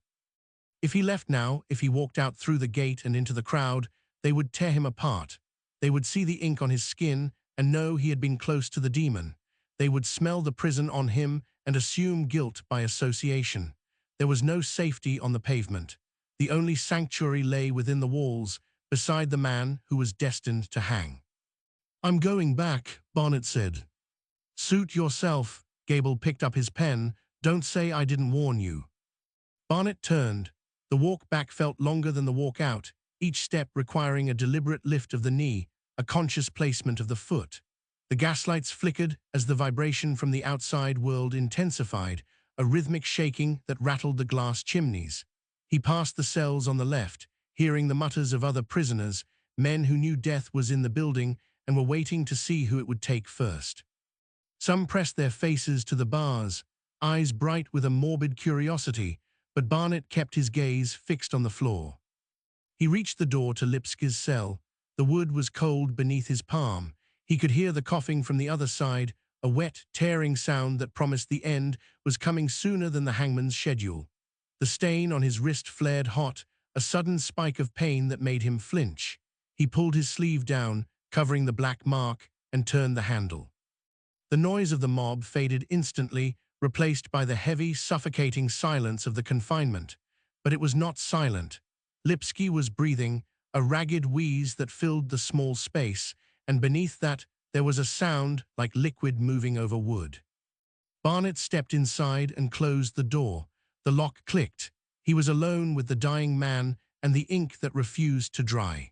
If he left now, if he walked out through the gate and into the crowd, they would tear him apart. They would see the ink on his skin and know he had been close to the demon. They would smell the prison on him and assume guilt by association. There was no safety on the pavement. The only sanctuary lay within the walls, beside the man who was destined to hang. "I'm going back," Barnet said. "Suit yourself." Gable picked up his pen. "Don't say I didn't warn you." Barnet turned. The walk back felt longer than the walk out, each step requiring a deliberate lift of the knee, a conscious placement of the foot. The gaslights flickered as the vibration from the outside world intensified, a rhythmic shaking that rattled the glass chimneys. He passed the cells on the left, hearing the mutters of other prisoners, men who knew death was in the building and were waiting to see who it would take first. Some pressed their faces to the bars, eyes bright with a morbid curiosity, but Barnet kept his gaze fixed on the floor. He reached the door to Lipsky's cell. The wood was cold beneath his palm. He could hear the coughing from the other side, a wet, tearing sound that promised the end was coming sooner than the hangman's schedule. The stain on his wrist flared hot, a sudden spike of pain that made him flinch. He pulled his sleeve down, covering the black mark, and turned the handle. The noise of the mob faded instantly, replaced by the heavy, suffocating silence of the confinement. But it was not silent. Lipsky was breathing, a ragged wheeze that filled the small space, and beneath that, there was a sound like liquid moving over wood. Barnet stepped inside and closed the door. The lock clicked. He was alone with the dying man and the ink that refused to dry.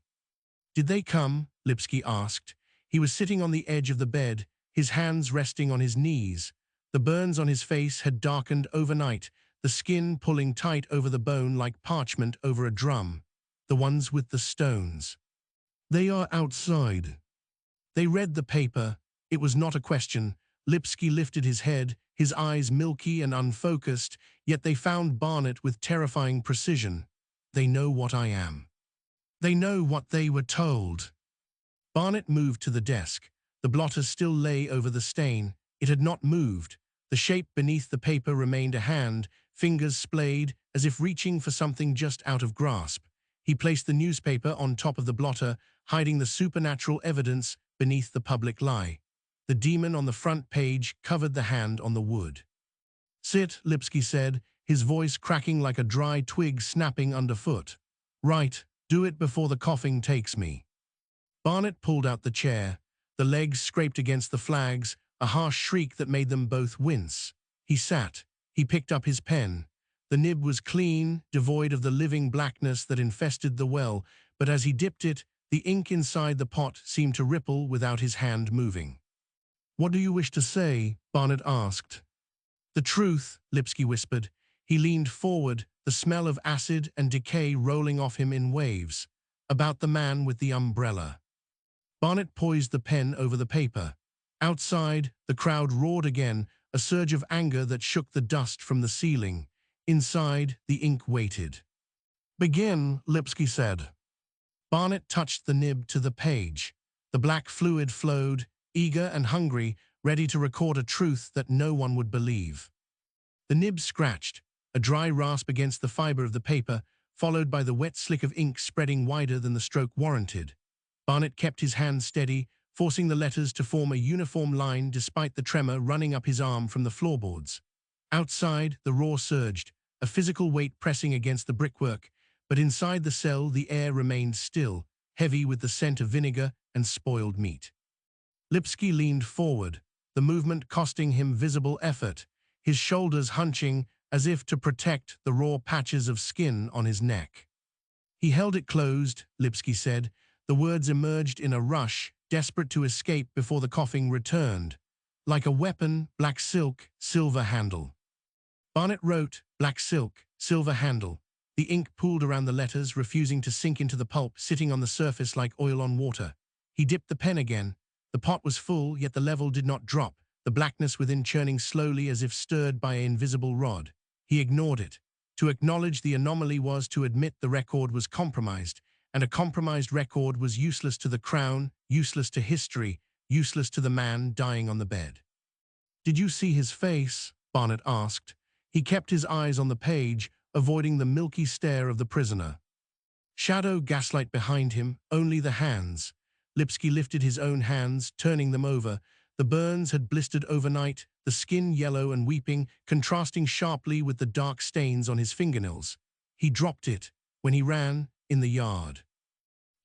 "Did they come?" Lipsky asked. He was sitting on the edge of the bed, his hands resting on his knees. The burns on his face had darkened overnight, the skin pulling tight over the bone like parchment over a drum. "The ones with the stones." "They are outside." They read the paper. It was not a question. Lipsky lifted his head, his eyes milky and unfocused, yet they found Barnet with terrifying precision. "They know what I am. They know what they were told." Barnet moved to the desk. The blotter still lay over the stain. It had not moved. The shape beneath the paper remained a hand, fingers splayed, as if reaching for something just out of grasp. He placed the newspaper on top of the blotter, hiding the supernatural evidence beneath the public lie. The demon on the front page covered the hand on the wood. "Sit," Lipsky said, his voice cracking like a dry twig snapping underfoot. "Right, do it before the coughing takes me." Barnet pulled out the chair. The legs scraped against the flags, a harsh shriek that made them both wince. He sat. He picked up his pen. The nib was clean, devoid of the living blackness that infested the well, but as he dipped it, the ink inside the pot seemed to ripple without his hand moving. "What do you wish to say?" Barnet asked. "The truth," Lipsky whispered. He leaned forward, the smell of acid and decay rolling off him in waves. "About the man with the umbrella." Barnet poised the pen over the paper. Outside, the crowd roared again, a surge of anger that shook the dust from the ceiling. Inside, the ink waited. "Begin," Lipsky said. Barnet touched the nib to the page. The black fluid flowed, eager and hungry, ready to record a truth that no one would believe. The nib scratched, a dry rasp against the fiber of the paper, followed by the wet slick of ink spreading wider than the stroke warranted. Barnet kept his hand steady, forcing the letters to form a uniform line despite the tremor running up his arm from the floorboards. Outside, the roar surged, a physical weight pressing against the brickwork, but inside the cell the air remained still, heavy with the scent of vinegar and spoiled meat. Lipsky leaned forward, the movement costing him visible effort, his shoulders hunching as if to protect the raw patches of skin on his neck. "He held it closed," Lipsky said. The words emerged in a rush, desperate to escape before the coughing returned. "Like a weapon, black silk, silver handle." Barnet wrote, "Black silk, silver handle." The ink pooled around the letters, refusing to sink into the pulp, sitting on the surface like oil on water. He dipped the pen again. The pot was full, yet the level did not drop, the blackness within churning slowly as if stirred by an invisible rod. He ignored it. To acknowledge the anomaly was to admit the record was compromised, and a compromised record was useless to the crown, useless to history, useless to the man dying on the bed. "Did you see his face?" Barnet asked. He kept his eyes on the page, avoiding the milky stare of the prisoner. Shadow gaslight behind him, only the hands. Lipsky lifted his own hands, turning them over. The burns had blistered overnight, the skin yellow and weeping, contrasting sharply with the dark stains on his fingernails. He dropped it, when he ran, in the yard.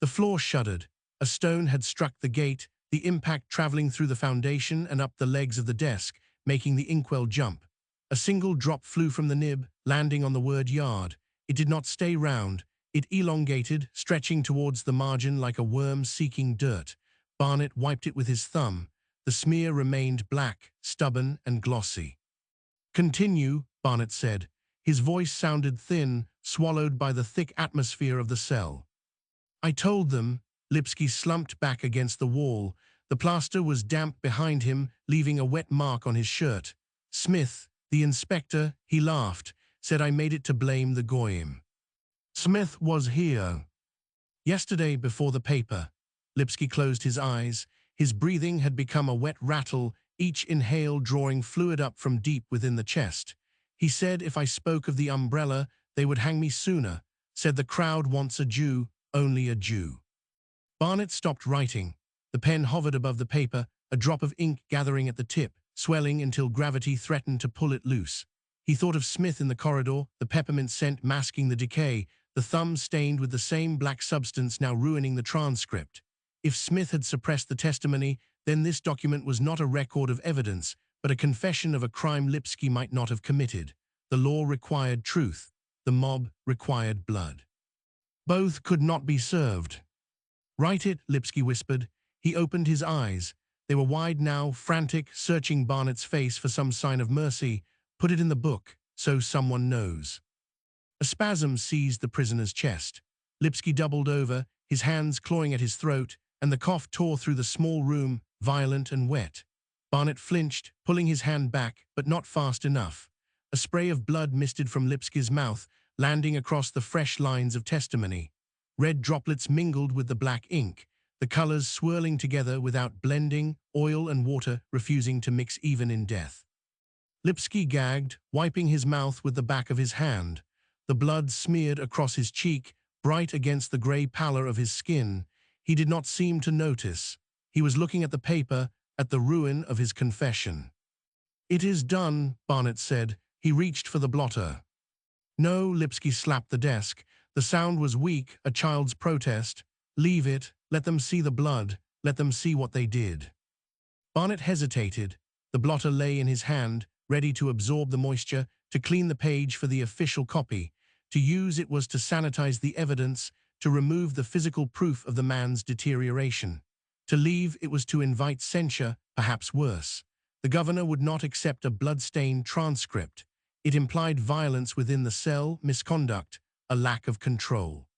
The floor shuddered. A stone had struck the gate, the impact traveling through the foundation and up the legs of the desk, making the inkwell jump. A single drop flew from the nib, landing on the word yard. It did not stay round. It elongated, stretching towards the margin like a worm seeking dirt. Barnet wiped it with his thumb. The smear remained black, stubborn and glossy. "Continue," Barnet said. His voice sounded thin, swallowed by the thick atmosphere of the cell. "I told them." Lipsky slumped back against the wall. The plaster was damp behind him, leaving a wet mark on his shirt. "Smith, the inspector," he laughed, "said I made it to blame the goyim." "Smith was here." "Yesterday before the paper." Lipsky closed his eyes. His breathing had become a wet rattle, each inhale drawing fluid up from deep within the chest. "He said if I spoke of the umbrella, they would hang me sooner. Said the crowd wants a Jew, only a Jew." Barnet stopped writing. The pen hovered above the paper, a drop of ink gathering at the tip, swelling until gravity threatened to pull it loose. He thought of Smith in the corridor, the peppermint scent masking the decay, the thumb stained with the same black substance now ruining the transcript. If Smith had suppressed the testimony, then this document was not a record of evidence, but a confession of a crime Lipski might not have committed. The law required truth. The mob required blood. Both could not be served. "Write it," Lipski whispered. He opened his eyes. They were wide now, frantic, searching Barnet's face for some sign of mercy. "Put it in the book, so someone knows." A spasm seized the prisoner's chest. Lipski doubled over, his hands clawing at his throat, and the cough tore through the small room, violent and wet. Barnet flinched, pulling his hand back, but not fast enough. A spray of blood misted from Lipski's mouth, landing across the fresh lines of testimony. Red droplets mingled with the black ink, the colors swirling together without blending, oil and water refusing to mix even in death. Lipski gagged, wiping his mouth with the back of his hand. The blood smeared across his cheek, bright against the gray pallor of his skin. He did not seem to notice. He was looking at the paper, at the ruin of his confession. "It is done," Barnet said. He reached for the blotter. "No," Lipski slapped the desk. The sound was weak, a child's protest. "Leave it. Let them see the blood. Let them see what they did." Barnet hesitated. The blotter lay in his hand, ready to absorb the moisture, to clean the page for the official copy. To use it was to sanitize the evidence, to remove the physical proof of the man's deterioration. To leave it was to invite censure, perhaps worse. The governor would not accept a blood-stained transcript. It implied violence within the cell, misconduct, a lack of control.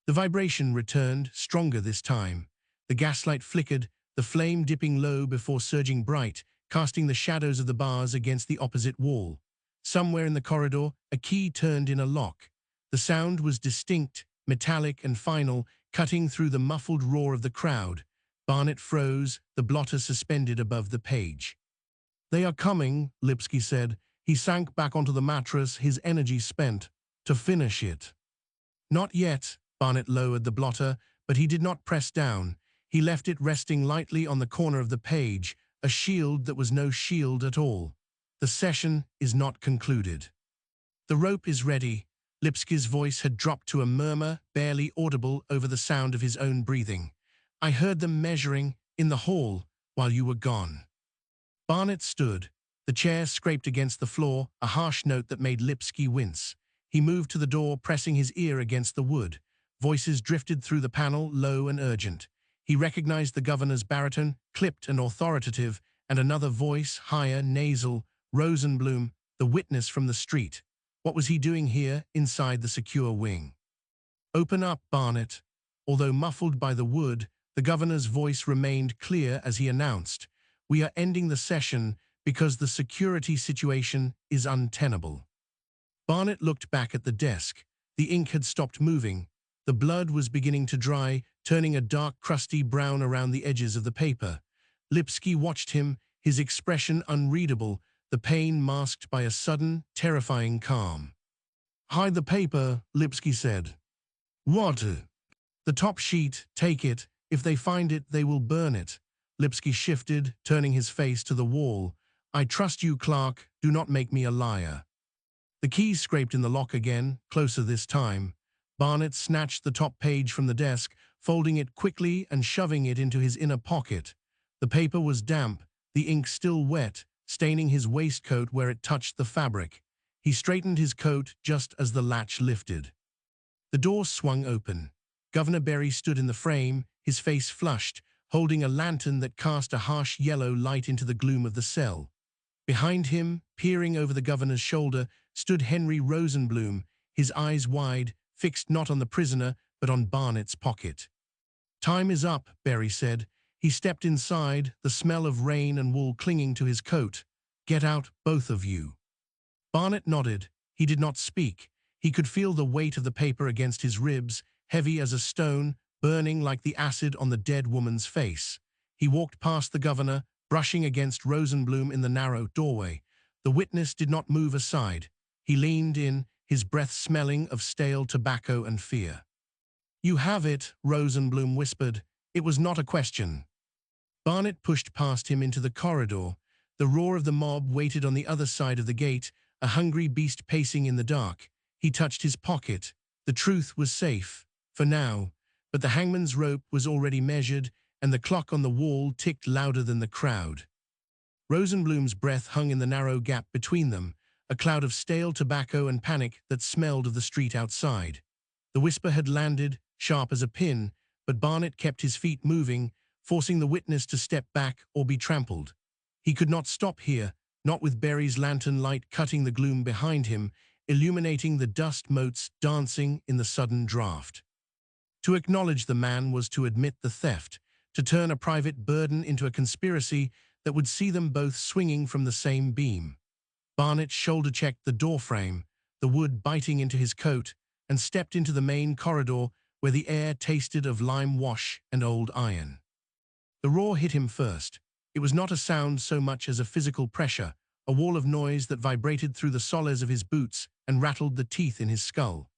The vibration returned, stronger this time. The gaslight flickered, the flame dipping low before surging bright, casting the shadows of the bars against the opposite wall. Somewhere in the corridor, a key turned in a lock. The sound was distinct, metallic and final, cutting through the muffled roar of the crowd. Barnet froze, the blotter suspended above the page. "They are coming," Lipski said. He sank back onto the mattress, his energy spent. "To finish it." "Not yet." Barnet lowered the blotter, but he did not press down. He left it resting lightly on the corner of the page, a shield that was no shield at all. "The session is not concluded. The rope is ready." Lipski's voice had dropped to a murmur, barely audible over the sound of his own breathing. "I heard them measuring in the hall while you were gone." Barnet stood. The chair scraped against the floor, a harsh note that made Lipski wince. He moved to the door, pressing his ear against the wood. Voices drifted through the panel, low and urgent. He recognized the governor's baritone, clipped and authoritative, and another voice, higher, nasal, Rosenblum, the witness from the street. What was he doing here, inside the secure wing? "Open up, Barnet." Although muffled by the wood, the governor's voice remained clear as he announced, "We are ending the session because the security situation is untenable." Barnet looked back at the desk. The ink had stopped moving. The blood was beginning to dry, turning a dark, crusty brown around the edges of the paper. Lipski watched him, his expression unreadable, the pain masked by a sudden, terrifying calm. "Hide the paper," Lipski said. "What?" "The top sheet, take it. If they find it, they will burn it." Lipski shifted, turning his face to the wall. "I trust you, Clark. Do not make me a liar." The keys scraped in the lock again, closer this time. Barnet snatched the top page from the desk, folding it quickly and shoving it into his inner pocket. The paper was damp, the ink still wet, staining his waistcoat where it touched the fabric. He straightened his coat just as the latch lifted. The door swung open. Governor Berry stood in the frame, his face flushed, holding a lantern that cast a harsh yellow light into the gloom of the cell. Behind him, peering over the governor's shoulder, stood Henry Rosenblum, his eyes wide, fixed not on the prisoner, but on Barnet's pocket. "Time is up," Berry said. He stepped inside, the smell of rain and wool clinging to his coat. "Get out, both of you." Barnet nodded. He did not speak. He could feel the weight of the paper against his ribs, heavy as a stone, burning like the acid on the dead woman's face. He walked past the governor, brushing against Rosenblum in the narrow doorway. The witness did not move aside. He leaned in, his breath smelling of stale tobacco and fear. "You have it," Rosenblum whispered. It was not a question. Barnet pushed past him into the corridor. The roar of the mob waited on the other side of the gate, a hungry beast pacing in the dark. He touched his pocket. The truth was safe. For now. But the hangman's rope was already measured, and the clock on the wall ticked louder than the crowd. Rosenblum's breath hung in the narrow gap between them, a cloud of stale tobacco and panic that smelled of the street outside. The whisper had landed, sharp as a pin, but Barnet kept his feet moving, forcing the witness to step back or be trampled. He could not stop here, not with Berry's lantern light cutting the gloom behind him, illuminating the dust motes dancing in the sudden draft. To acknowledge the man was to admit the theft, to turn a private burden into a conspiracy that would see them both swinging from the same beam. Barnet shoulder-checked the doorframe, the wood biting into his coat, and stepped into the main corridor where the air tasted of lime wash and old iron. The roar hit him first. It was not a sound so much as a physical pressure, a wall of noise that vibrated through the soles of his boots and rattled the teeth in his skull.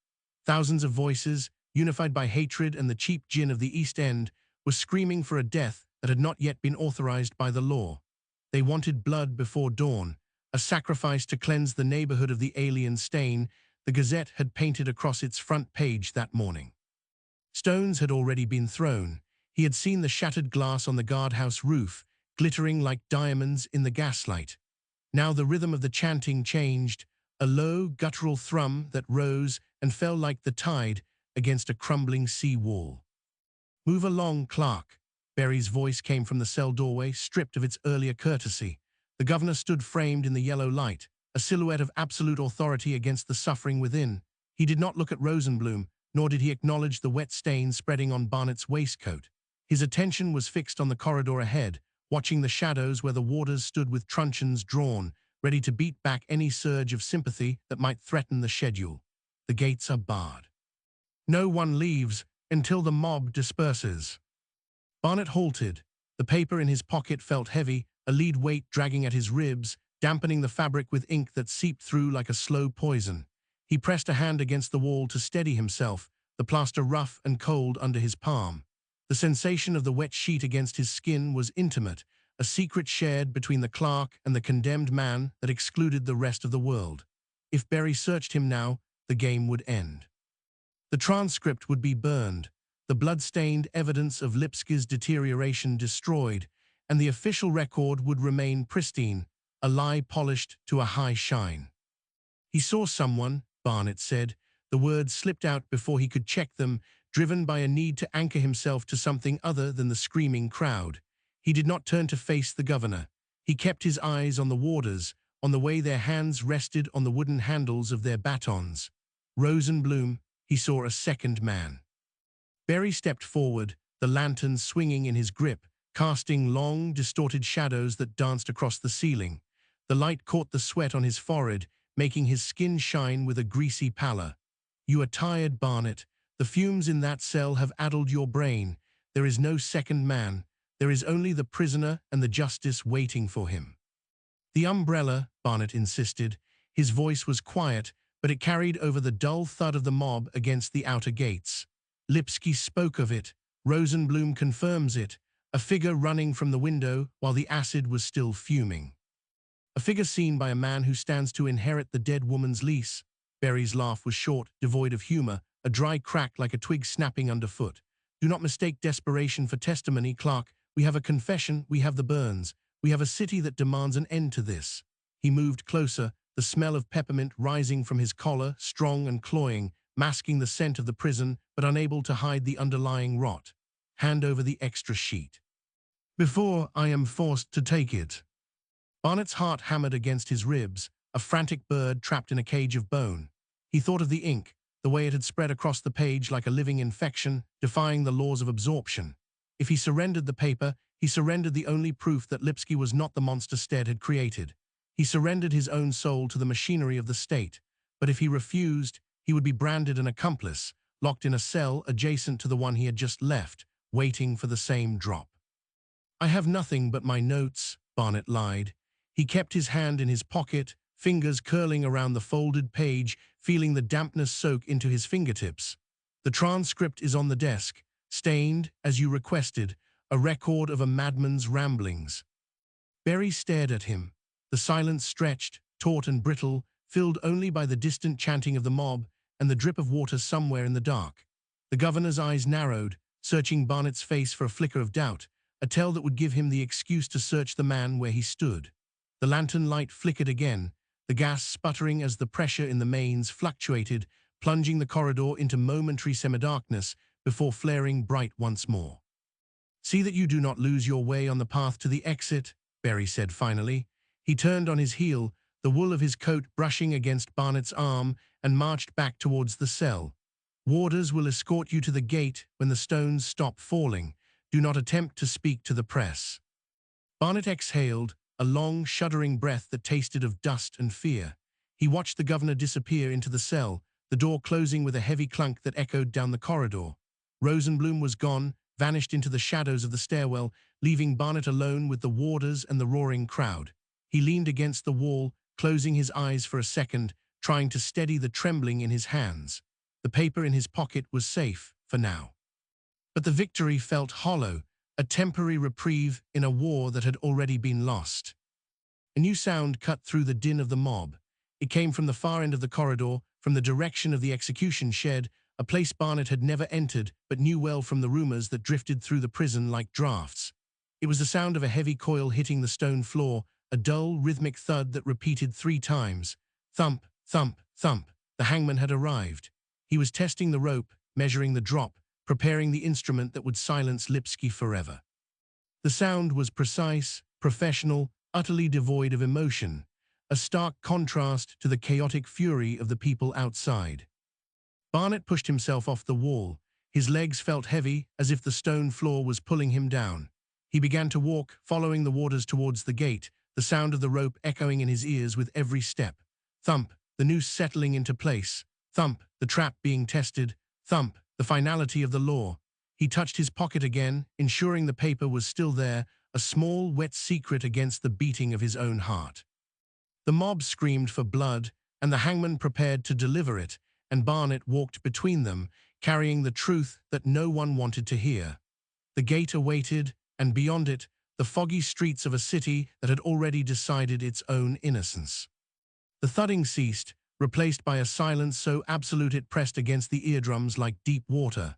Thousands of voices, unified by hatred and the cheap gin of the East End, were screaming for a death that had not yet been authorized by the law. They wanted blood before dawn, a sacrifice to cleanse the neighborhood of the alien stain the Gazette had painted across its front page that morning. Stones had already been thrown. He had seen the shattered glass on the guardhouse roof, glittering like diamonds in the gaslight. Now the rhythm of the chanting changed, a low, guttural thrum that rose and fell like the tide against a crumbling sea wall. "Move along, Clark." Berry's voice came from the cell doorway, stripped of its earlier courtesy. The governor stood framed in the yellow light, a silhouette of absolute authority against the suffering within. He did not look at Rosenblum, nor did he acknowledge the wet stain spreading on Barnet's waistcoat. His attention was fixed on the corridor ahead, watching the shadows where the warders stood with truncheons drawn, ready to beat back any surge of sympathy that might threaten the schedule. "The gates are barred. No one leaves until the mob disperses." Barnet halted. The paper in his pocket felt heavy, a lead weight dragging at his ribs, dampening the fabric with ink that seeped through like a slow poison. He pressed a hand against the wall to steady himself, the plaster rough and cold under his palm. The sensation of the wet sheet against his skin was intimate, a secret shared between the clerk and the condemned man that excluded the rest of the world. If Berry searched him now, the game would end. The transcript would be burned, the blood-stained evidence of Lipski's deterioration destroyed, and the official record would remain pristine, a lie polished to a high shine. "He saw someone," Barnet said. The words slipped out before he could check them, driven by a need to anchor himself to something other than the screaming crowd. He did not turn to face the governor. He kept his eyes on the warders, on the way their hands rested on the wooden handles of their batons. Rosenblum, he saw a second man. Berry stepped forward, the lantern swinging in his grip, casting long, distorted shadows that danced across the ceiling. The light caught the sweat on his forehead, making his skin shine with a greasy pallor. "You are tired, Barnet. The fumes in that cell have addled your brain. There is no second man. There is only the prisoner and the justice waiting for him." "The umbrella," Barnet insisted. His voice was quiet, but it carried over the dull thud of the mob against the outer gates. "Lipski spoke of it. Rosenblum confirms it. A figure running from the window while the acid was still fuming. A figure seen by a man who stands to inherit the dead woman's lease." Berry's laugh was short, devoid of humor, a dry crack like a twig snapping underfoot. "Do not mistake desperation for testimony, Clark. We have a confession, we have the burns. We have a city that demands an end to this." He moved closer, the smell of peppermint rising from his collar, strong and cloying, masking the scent of the prison, but unable to hide the underlying rot. "Hand over the extra sheet." "Before I am forced to take it." Barnet's heart hammered against his ribs, a frantic bird trapped in a cage of bone. He thought of the ink, the way it had spread across the page like a living infection, defying the laws of absorption. If he surrendered the paper, he surrendered the only proof that Lipski was not the monster Stead had created. He surrendered his own soul to the machinery of the state. But if he refused, he would be branded an accomplice, locked in a cell adjacent to the one he had just left, waiting for the same drop. "I have nothing but my notes," Barnet lied. He kept his hand in his pocket, fingers curling around the folded page, feeling the dampness soak into his fingertips. "The transcript is on the desk, stained, as you requested, a record of a madman's ramblings." Berry stared at him, the silence stretched, taut and brittle, filled only by the distant chanting of the mob and the drip of water somewhere in the dark. The governor's eyes narrowed, searching Barnet's face for a flicker of doubt, a tell that would give him the excuse to search the man where he stood. The lantern light flickered again, the gas sputtering as the pressure in the mains fluctuated, plunging the corridor into momentary semi-darkness before flaring bright once more. "See that you do not lose your way on the path to the exit," Berry said finally. He turned on his heel, the wool of his coat brushing against Barnet's arm, and marched back towards the cell. "Warders will escort you to the gate when the stones stop falling. Do not attempt to speak to the press." Barnet exhaled, a long, shuddering breath that tasted of dust and fear. He watched the governor disappear into the cell, the door closing with a heavy clunk that echoed down the corridor. Rosenblum was gone, vanished into the shadows of the stairwell, leaving Barnet alone with the warders and the roaring crowd. He leaned against the wall, closing his eyes for a second, trying to steady the trembling in his hands. The paper in his pocket was safe, for now. But the victory felt hollow, a temporary reprieve in a war that had already been lost. A new sound cut through the din of the mob. It came from the far end of the corridor, from the direction of the execution shed, a place Barnet had never entered but knew well from the rumors that drifted through the prison like drafts. It was the sound of a heavy coil hitting the stone floor, a dull, rhythmic thud that repeated 3 times. Thump, thump, thump. The hangman had arrived. He was testing the rope, measuring the drop, preparing the instrument that would silence Lipski forever. The sound was precise, professional, utterly devoid of emotion, a stark contrast to the chaotic fury of the people outside. Barnet pushed himself off the wall. His legs felt heavy, as if the stone floor was pulling him down. He began to walk, following the warders towards the gate, the sound of the rope echoing in his ears with every step. Thump, the noose settling into place. Thump, the trap being tested. Thump, the finality of the law. He touched his pocket again, ensuring the paper was still there, a small, wet secret against the beating of his own heart. The mob screamed for blood, and the hangman prepared to deliver it, and Barnet walked between them, carrying the truth that no one wanted to hear. The gate awaited, and beyond it, the foggy streets of a city that had already decided its own innocence. The thudding ceased, replaced by a silence so absolute it pressed against the eardrums like deep water.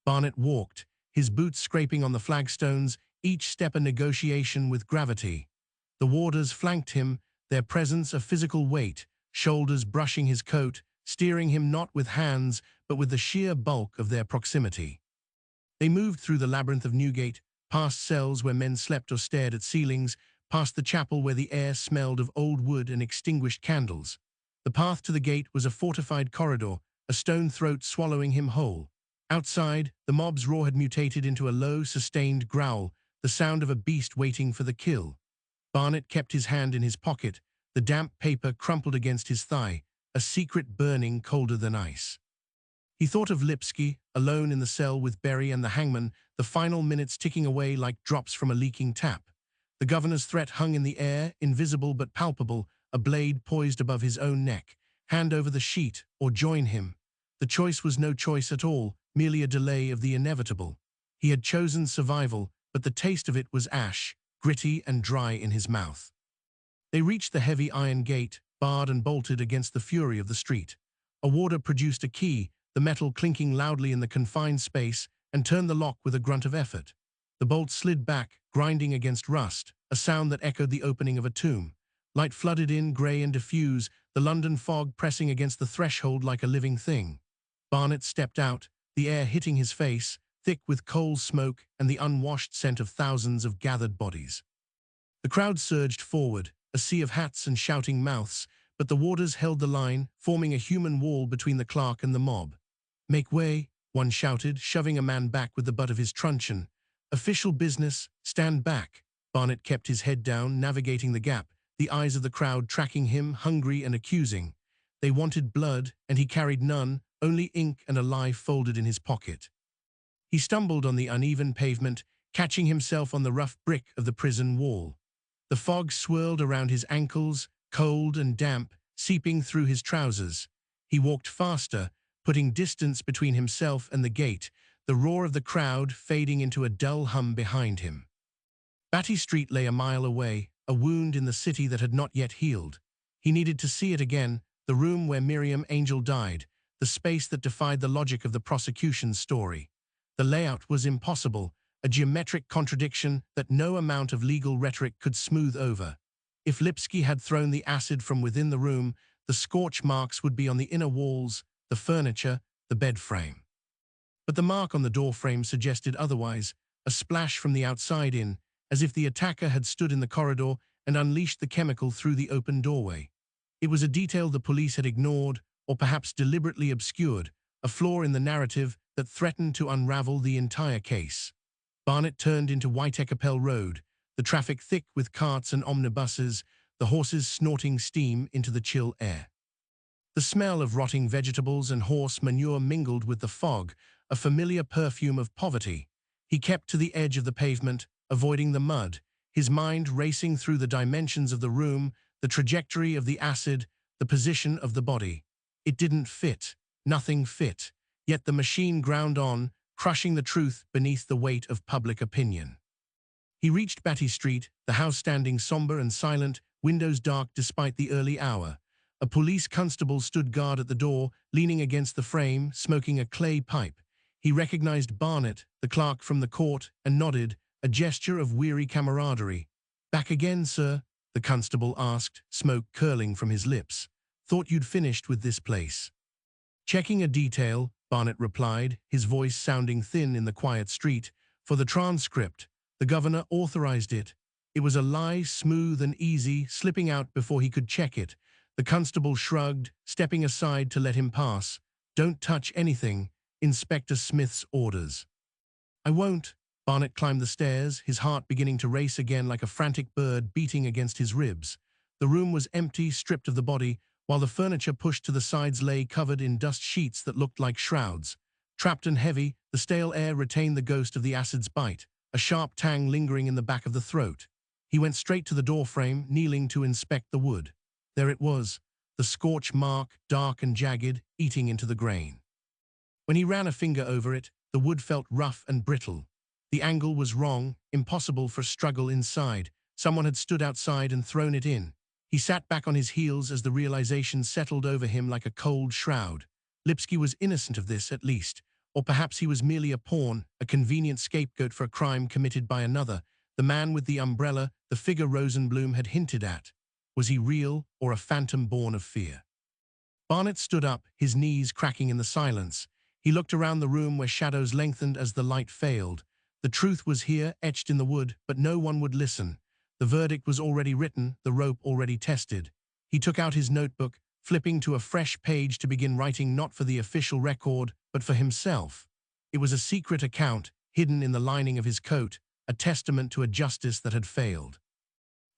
Barnet walked, his boots scraping on the flagstones, each step a negotiation with gravity. The warders flanked him, their presence a physical weight, shoulders brushing his coat, steering him not with hands, but with the sheer bulk of their proximity. They moved through the labyrinth of Newgate, past cells where men slept or stared at ceilings, past the chapel where the air smelled of old wood and extinguished candles. The path to the gate was a fortified corridor, a stone throat swallowing him whole. Outside, the mob's roar had mutated into a low, sustained growl, the sound of a beast waiting for the kill. Barnet kept his hand in his pocket, the damp paper crumpled against his thigh, a secret burning colder than ice. He thought of Lipski, alone in the cell with Berry and the hangman, the final minutes ticking away like drops from a leaking tap. The governor's threat hung in the air, invisible but palpable, a blade poised above his own neck. Hand over the sheet, or join him. The choice was no choice at all, merely a delay of the inevitable. He had chosen survival, but the taste of it was ash, gritty and dry in his mouth. They reached the heavy iron gate, barred and bolted against the fury of the street. A warder produced a key, the metal clinking loudly in the confined space, and turned the lock with a grunt of effort. The bolt slid back, grinding against rust, a sound that echoed the opening of a tomb. Light flooded in, grey and diffuse, the London fog pressing against the threshold like a living thing. Barnet stepped out, the air hitting his face, thick with coal smoke and the unwashed scent of thousands of gathered bodies. The crowd surged forward, a sea of hats and shouting mouths, but the warders held the line, forming a human wall between the clerk and the mob. "Make way," one shouted, shoving a man back with the butt of his truncheon. "Official business, stand back." Barnet kept his head down, navigating the gap, the eyes of the crowd tracking him, hungry and accusing. They wanted blood, and he carried none, only ink and a lie folded in his pocket. He stumbled on the uneven pavement, catching himself on the rough brick of the prison wall. The fog swirled around his ankles, cold and damp, seeping through his trousers. He walked faster, putting distance between himself and the gate, the roar of the crowd fading into a dull hum behind him. Batty Street lay a mile away, a wound in the city that had not yet healed. He needed to see it again, the room where Miriam Angel died, the space that defied the logic of the prosecution's story. The layout was impossible, a geometric contradiction that no amount of legal rhetoric could smooth over. If Lipsky had thrown the acid from within the room, the scorch marks would be on the inner walls, the furniture, the bed frame. But the mark on the door frame suggested otherwise, a splash from the outside in, as if the attacker had stood in the corridor and unleashed the chemical through the open doorway. It was a detail the police had ignored, or perhaps deliberately obscured, a flaw in the narrative that threatened to unravel the entire case. Barnet turned into Whitecapel Road, the traffic thick with carts and omnibuses, the horses snorting steam into the chill air. The smell of rotting vegetables and horse manure mingled with the fog, a familiar perfume of poverty. He kept to the edge of the pavement, avoiding the mud, his mind racing through the dimensions of the room, the trajectory of the acid, the position of the body. It didn't fit. Nothing fit. Yet the machine ground on, crushing the truth beneath the weight of public opinion. He reached Batty Street, the house standing somber and silent, windows dark despite the early hour. A police constable stood guard at the door, leaning against the frame, smoking a clay pipe. He recognized Barnet, the clerk from the court, and nodded, a gesture of weary camaraderie. "Back again, sir?" the constable asked, smoke curling from his lips. "Thought you'd finished with this place." "Checking a detail," Barnet replied, his voice sounding thin in the quiet street. "For the transcript. The governor authorized it." It was a lie, smooth and easy, slipping out before he could check it. The constable shrugged, stepping aside to let him pass. "Don't touch anything. Inspector Smith's orders." "I won't." Barnet climbed the stairs, his heart beginning to race again like a frantic bird beating against his ribs. The room was empty, stripped of the body, while the furniture pushed to the sides lay covered in dust sheets that looked like shrouds. Trapped and heavy, the stale air retained the ghost of the acid's bite, a sharp tang lingering in the back of the throat. He went straight to the doorframe, kneeling to inspect the wood. There it was, the scorch mark, dark and jagged, eating into the grain. When he ran a finger over it, the wood felt rough and brittle. The angle was wrong, impossible for struggle inside. Someone had stood outside and thrown it in. He sat back on his heels as the realization settled over him like a cold shroud. Lipsky was innocent of this, at least. Or perhaps he was merely a pawn, a convenient scapegoat for a crime committed by another. The man with the umbrella, the figure Rosenblum had hinted at. Was he real, or a phantom born of fear? Barnet stood up, his knees cracking in the silence. He looked around the room where shadows lengthened as the light failed. The truth was here, etched in the wood, but no one would listen. The verdict was already written, the rope already tested. He took out his notebook, flipping to a fresh page to begin writing not for the official record, but for himself. It was a secret account, hidden in the lining of his coat, a testament to a justice that had failed.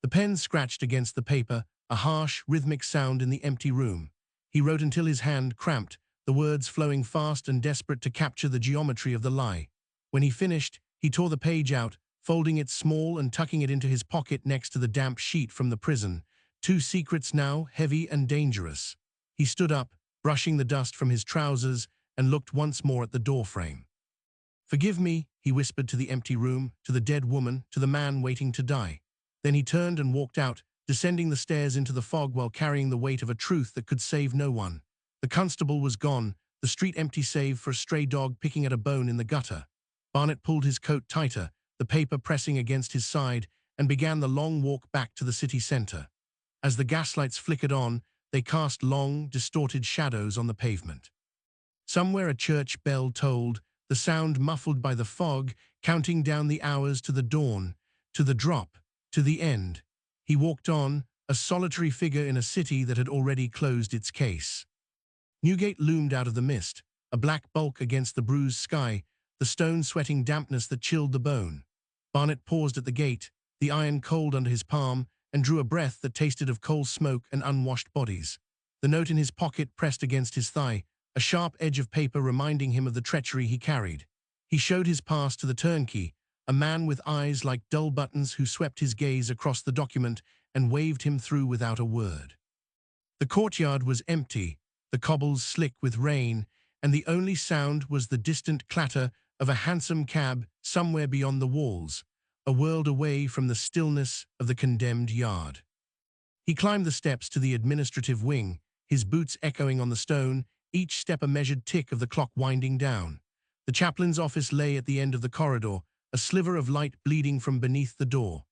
The pen scratched against the paper, a harsh, rhythmic sound in the empty room. He wrote until his hand cramped, the words flowing fast and desperate to capture the geometry of the lie. When he finished, he tore the page out, folding it small and tucking it into his pocket next to the damp sheet from the prison. Two secrets now, heavy and dangerous. He stood up, brushing the dust from his trousers, and looked once more at the doorframe. "Forgive me," he whispered to the empty room, to the dead woman, to the man waiting to die. Then he turned and walked out, descending the stairs into the fog while carrying the weight of a truth that could save no one. The constable was gone, the street empty save for a stray dog picking at a bone in the gutter. Barnet pulled his coat tighter, the paper pressing against his side, and began the long walk back to the city centre. As the gaslights flickered on, they cast long, distorted shadows on the pavement. Somewhere a church bell tolled, the sound muffled by the fog, counting down the hours to the dawn, to the drop, to the end. He walked on, a solitary figure in a city that had already closed its case. Newgate loomed out of the mist, a black bulk against the bruised sky, the stone-sweating dampness that chilled the bone. Barnet paused at the gate, the iron cold under his palm, and drew a breath that tasted of coal smoke and unwashed bodies. The note in his pocket pressed against his thigh, a sharp edge of paper reminding him of the treachery he carried. He showed his pass to the turnkey, a man with eyes like dull buttons who swept his gaze across the document and waved him through without a word. The courtyard was empty, the cobbles slick with rain, and the only sound was the distant clatter of a hansom cab somewhere beyond the walls, a world away from the stillness of the condemned yard. He climbed the steps to the administrative wing, his boots echoing on the stone, each step a measured tick of the clock winding down. The chaplain's office lay at the end of the corridor, a sliver of light bleeding from beneath the door.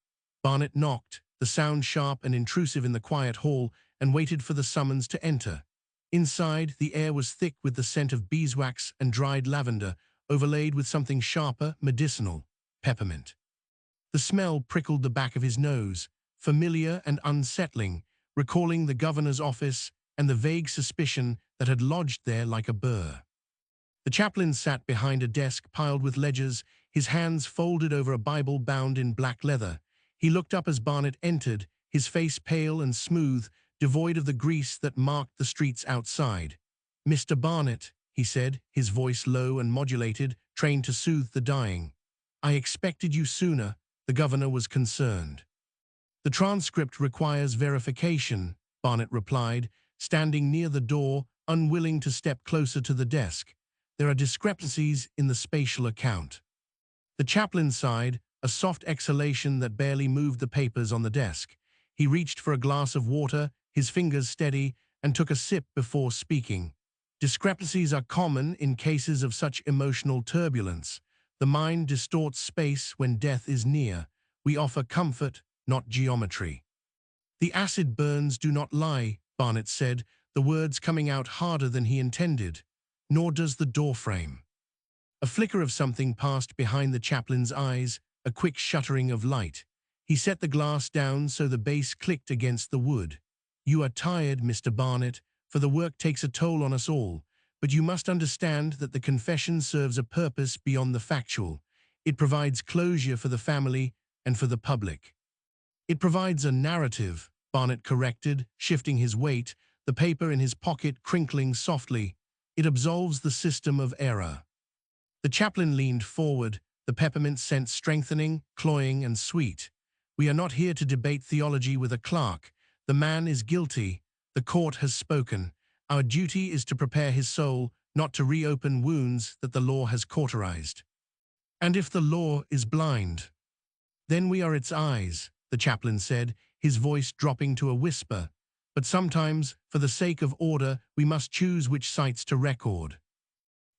Barnet knocked, the sound sharp and intrusive in the quiet hall, and waited for the summons to enter. Inside, the air was thick with the scent of beeswax and dried lavender, overlaid with something sharper, medicinal, peppermint. The smell prickled the back of his nose, familiar and unsettling, recalling the governor's office and the vague suspicion that had lodged there like a burr. The chaplain sat behind a desk piled with ledgers, his hands folded over a Bible bound in black leather. He looked up as Barnet entered, his face pale and smooth, devoid of the grease that marked the streets outside. "Mr. Barnet," he said, his voice low and modulated, trained to soothe the dying. "I expected you sooner," the governor was concerned. "The transcript requires verification," Barnet replied, standing near the door, unwilling to step closer to the desk. "There are discrepancies in the spatial account." The chaplain sighed, a soft exhalation that barely moved the papers on the desk. He reached for a glass of water, his fingers steady, and took a sip before speaking. "Discrepancies are common in cases of such emotional turbulence. The mind distorts space when death is near. We offer comfort, not geometry." "The acid burns do not lie," Barnet said, the words coming out harder than he intended. "Nor does the doorframe." A flicker of something passed behind the chaplain's eyes, a quick shuttering of light. He set the glass down so the base clicked against the wood. "You are tired, Mr. Barnet, for the work takes a toll on us all, but you must understand that the confession serves a purpose beyond the factual. It provides closure for the family and for the public." "It provides a narrative," Barnet corrected, shifting his weight, the paper in his pocket crinkling softly. "It absolves the system of error." The chaplain leaned forward, the peppermint scent strengthening, cloying, and sweet. "We are not here to debate theology with a clerk. The man is guilty. The court has spoken. Our duty is to prepare his soul, not to reopen wounds that the law has cauterized." "And if the law is blind?" "Then we are its eyes," the chaplain said, his voice dropping to a whisper. "But sometimes, for the sake of order, we must choose which sites to record."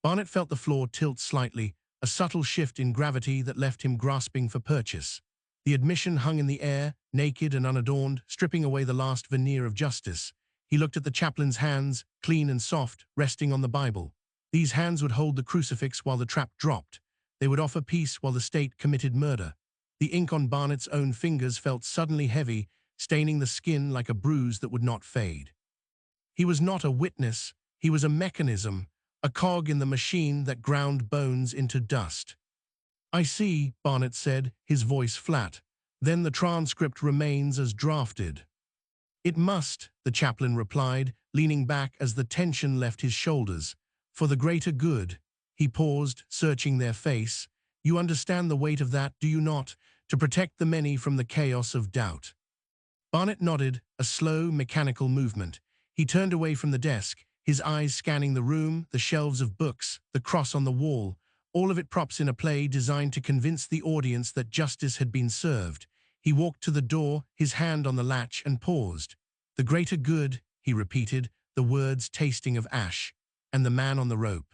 Barnet felt the floor tilt slightly, a subtle shift in gravity that left him grasping for purchase. The admission hung in the air, naked and unadorned, stripping away the last veneer of justice. He looked at the chaplain's hands, clean and soft, resting on the Bible. These hands would hold the crucifix while the trap dropped. They would offer peace while the state committed murder. The ink on Barnet's own fingers felt suddenly heavy, staining the skin like a bruise that would not fade. He was not a witness, he was a mechanism, a cog in the machine that ground bones into dust. "I see," Barnet said, his voice flat. "Then the transcript remains as drafted." "It must," the chaplain replied, leaning back as the tension left his shoulders. "For the greater good." He paused, searching their face. "You understand the weight of that, do you not? To protect the many from the chaos of doubt." Barnet nodded, a slow, mechanical movement. He turned away from the desk, his eyes scanning the room, the shelves of books, the cross on the wall, all of it props in a play designed to convince the audience that justice had been served. He walked to the door, his hand on the latch, and paused. "The greater good," he repeated, the words tasting of ash, "and the man on the rope."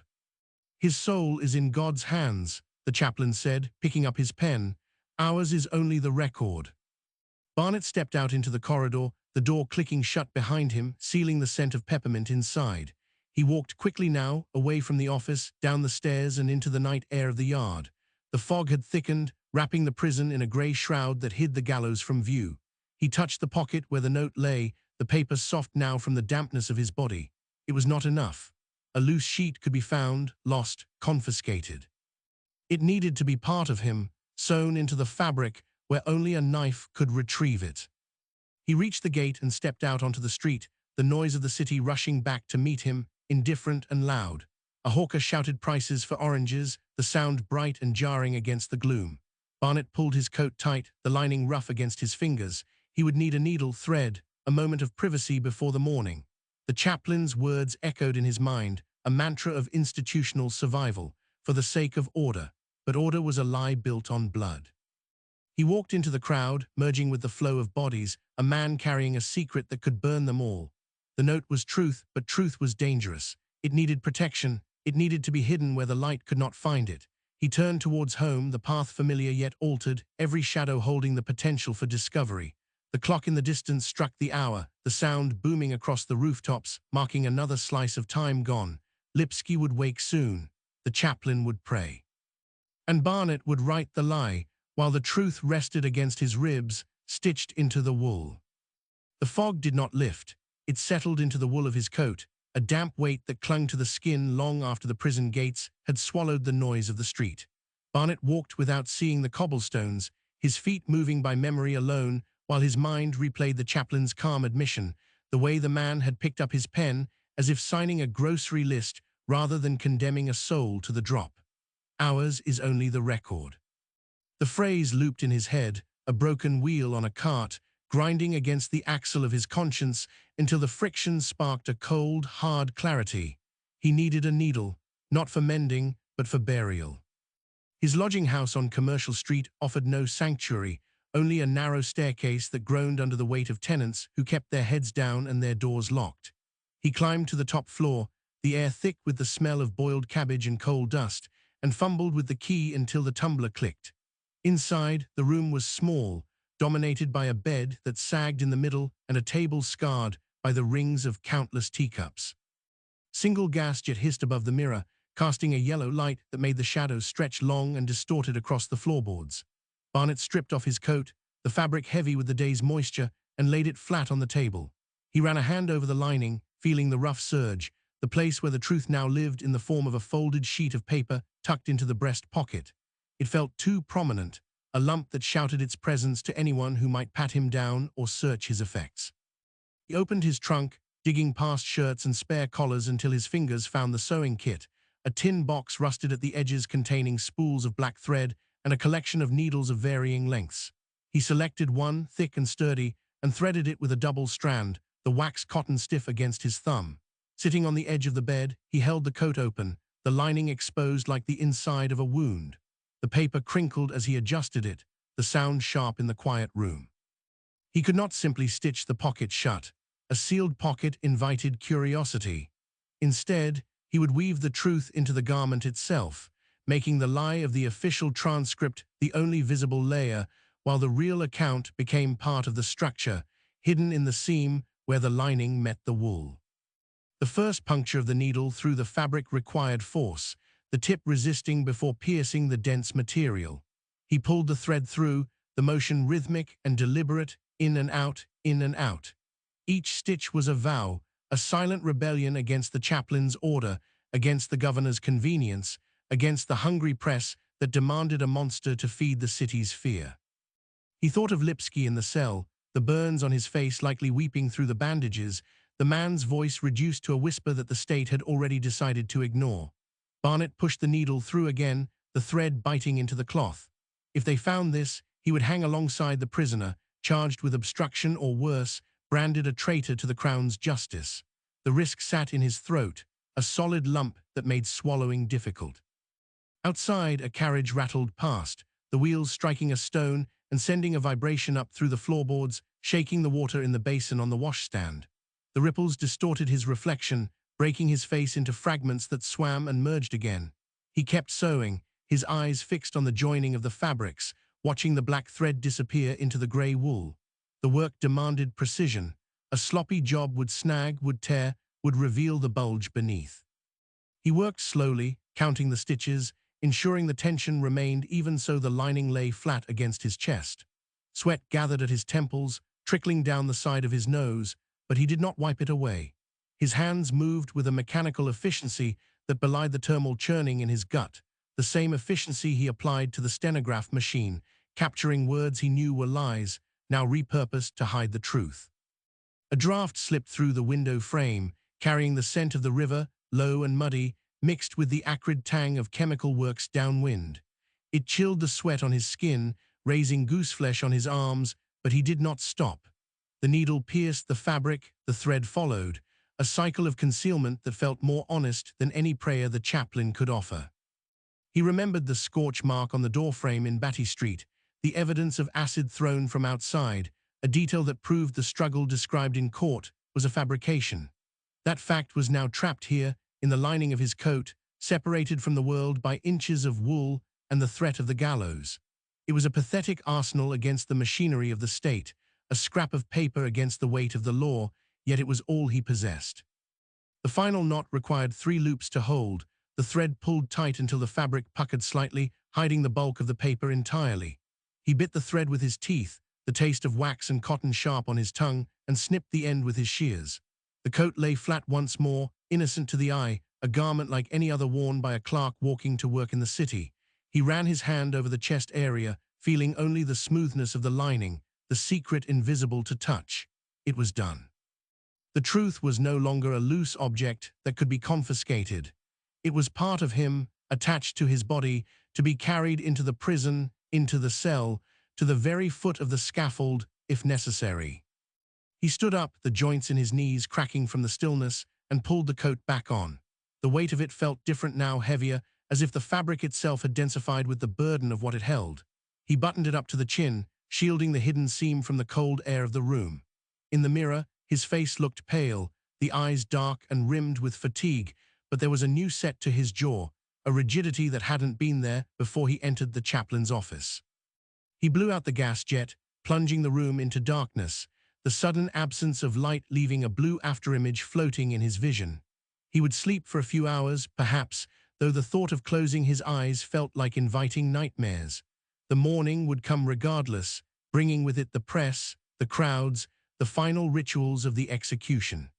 "His soul is in God's hands," the chaplain said, picking up his pen. "Ours is only the record." Barnet stepped out into the corridor, the door clicking shut behind him, sealing the scent of peppermint inside. He walked quickly now, away from the office, down the stairs and into the night air of the yard. The fog had thickened, wrapping the prison in a grey shroud that hid the gallows from view. He touched the pocket where the note lay, the paper soft now from the dampness of his body. It was not enough. A loose sheet could be found, lost, confiscated. It needed to be part of him, sewn into the fabric where only a knife could retrieve it. He reached the gate and stepped out onto the street, the noise of the city rushing back to meet him, indifferent and loud. A hawker shouted prices for oranges, the sound bright and jarring against the gloom. Barnet pulled his coat tight, the lining rough against his fingers. He would need a needle thread, a moment of privacy before the morning. The chaplain's words echoed in his mind, a mantra of institutional survival, for the sake of order. But order was a lie built on blood. He walked into the crowd, merging with the flow of bodies, a man carrying a secret that could burn them all. The note was truth, but truth was dangerous. It needed protection, It needed to be hidden where the light could not find it. He turned towards home, the path familiar yet altered, every shadow holding the potential for discovery. The clock in the distance struck the hour, the sound booming across the rooftops, marking another slice of time gone. Lipsky would wake soon. The chaplain would pray. And Barnet would write the lie, while the truth rested against his ribs, stitched into the wool. The fog did not lift. It settled into the wool of his coat, a damp weight that clung to the skin long after the prison gates had swallowed the noise of the street. Barnet walked without seeing the cobblestones, his feet moving by memory alone, while his mind replayed the chaplain's calm admission, the way the man had picked up his pen, as if signing a grocery list rather than condemning a soul to the drop. Ours is only the record. The phrase looped in his head, a broken wheel on a cart, grinding against the axle of his conscience until the friction sparked a cold, hard clarity. He needed a needle, not for mending, but for burial. His lodging house on Commercial Street offered no sanctuary, only a narrow staircase that groaned under the weight of tenants who kept their heads down and their doors locked. He climbed to the top floor, the air thick with the smell of boiled cabbage and coal dust, and fumbled with the key until the tumbler clicked. Inside, the room was small, dominated by a bed that sagged in the middle and a table scarred by the rings of countless teacups. Single gas jet hissed above the mirror, casting a yellow light that made the shadows stretch long and distorted across the floorboards. Barnet stripped off his coat, the fabric heavy with the day's moisture, and laid it flat on the table. He ran a hand over the lining, feeling the rough serge, the place where the truth now lived in the form of a folded sheet of paper tucked into the breast pocket. It felt too prominent, a lump that shouted its presence to anyone who might pat him down or search his effects. He opened his trunk, digging past shirts and spare collars until his fingers found the sewing kit, a tin box rusted at the edges containing spools of black thread and a collection of needles of varying lengths. He selected one, thick and sturdy, and threaded it with a double strand, the wax cotton stiff against his thumb. Sitting on the edge of the bed, he held the coat open, the lining exposed like the inside of a wound. The paper crinkled as he adjusted it, the sound sharp in the quiet room. He could not simply stitch the pocket shut. A sealed pocket invited curiosity. Instead, he would weave the truth into the garment itself, making the lie of the official transcript the only visible layer, while the real account became part of the structure, hidden in the seam where the lining met the wool. The first puncture of the needle through the fabric required force, the tip resisting before piercing the dense material. He pulled the thread through, the motion rhythmic and deliberate, in and out, in and out. Each stitch was a vow, a silent rebellion against the chaplain's order, against the governor's convenience, against the hungry press that demanded a monster to feed the city's fear. He thought of Lipsky in the cell, the burns on his face likely weeping through the bandages, the man's voice reduced to a whisper that the state had already decided to ignore. Barnet pushed the needle through again, the thread biting into the cloth. If they found this, he would hang alongside the prisoner, charged with obstruction or worse, branded a traitor to the Crown's justice. The risk sat in his throat, a solid lump that made swallowing difficult. Outside, a carriage rattled past, the wheels striking a stone and sending a vibration up through the floorboards, shaking the water in the basin on the washstand. The ripples distorted his reflection, breaking his face into fragments that swam and merged again. He kept sewing, his eyes fixed on the joining of the fabrics, watching the black thread disappear into the grey wool. The work demanded precision. A sloppy job would snag, would tear, would reveal the bulge beneath. He worked slowly, counting the stitches, ensuring the tension remained even so the lining lay flat against his chest. Sweat gathered at his temples, trickling down the side of his nose, but he did not wipe it away. His hands moved with a mechanical efficiency that belied the turmoil churning in his gut, the same efficiency he applied to the stenograph machine, capturing words he knew were lies, now repurposed to hide the truth. A draft slipped through the window frame, carrying the scent of the river, low and muddy, mixed with the acrid tang of chemical works downwind. It chilled the sweat on his skin, raising gooseflesh on his arms, but he did not stop. The needle pierced the fabric, the thread followed, a cycle of concealment that felt more honest than any prayer the chaplain could offer. He remembered the scorch mark on the doorframe in Batty Street, the evidence of acid thrown from outside, a detail that proved the struggle described in court was a fabrication. That fact was now trapped here, in the lining of his coat, separated from the world by inches of wool and the threat of the gallows. It was a pathetic arsenal against the machinery of the state, a scrap of paper against the weight of the law, yet it was all he possessed. The final knot required 3 loops to hold, the thread pulled tight until the fabric puckered slightly, hiding the bulk of the paper entirely. He bit the thread with his teeth, the taste of wax and cotton sharp on his tongue, and snipped the end with his shears. The coat lay flat once more, innocent to the eye, a garment like any other worn by a clerk walking to work in the city. He ran his hand over the chest area, feeling only the smoothness of the lining, the secret invisible to touch. It was done. The truth was no longer a loose object that could be confiscated. It was part of him, attached to his body, to be carried into the prison, into the cell, to the very foot of the scaffold, if necessary. He stood up, the joints in his knees cracking from the stillness, and pulled the coat back on. The weight of it felt different now, heavier, as if the fabric itself had densified with the burden of what it held. He buttoned it up to the chin, shielding the hidden seam from the cold air of the room. In the mirror, his face looked pale, the eyes dark and rimmed with fatigue, but there was a new set to his jaw, a rigidity that hadn't been there before he entered the chaplain's office. He blew out the gas jet, plunging the room into darkness, the sudden absence of light leaving a blue afterimage floating in his vision. He would sleep for a few hours, perhaps, though the thought of closing his eyes felt like inviting nightmares. The morning would come regardless, bringing with it the press, the crowds, the final rituals of the execution.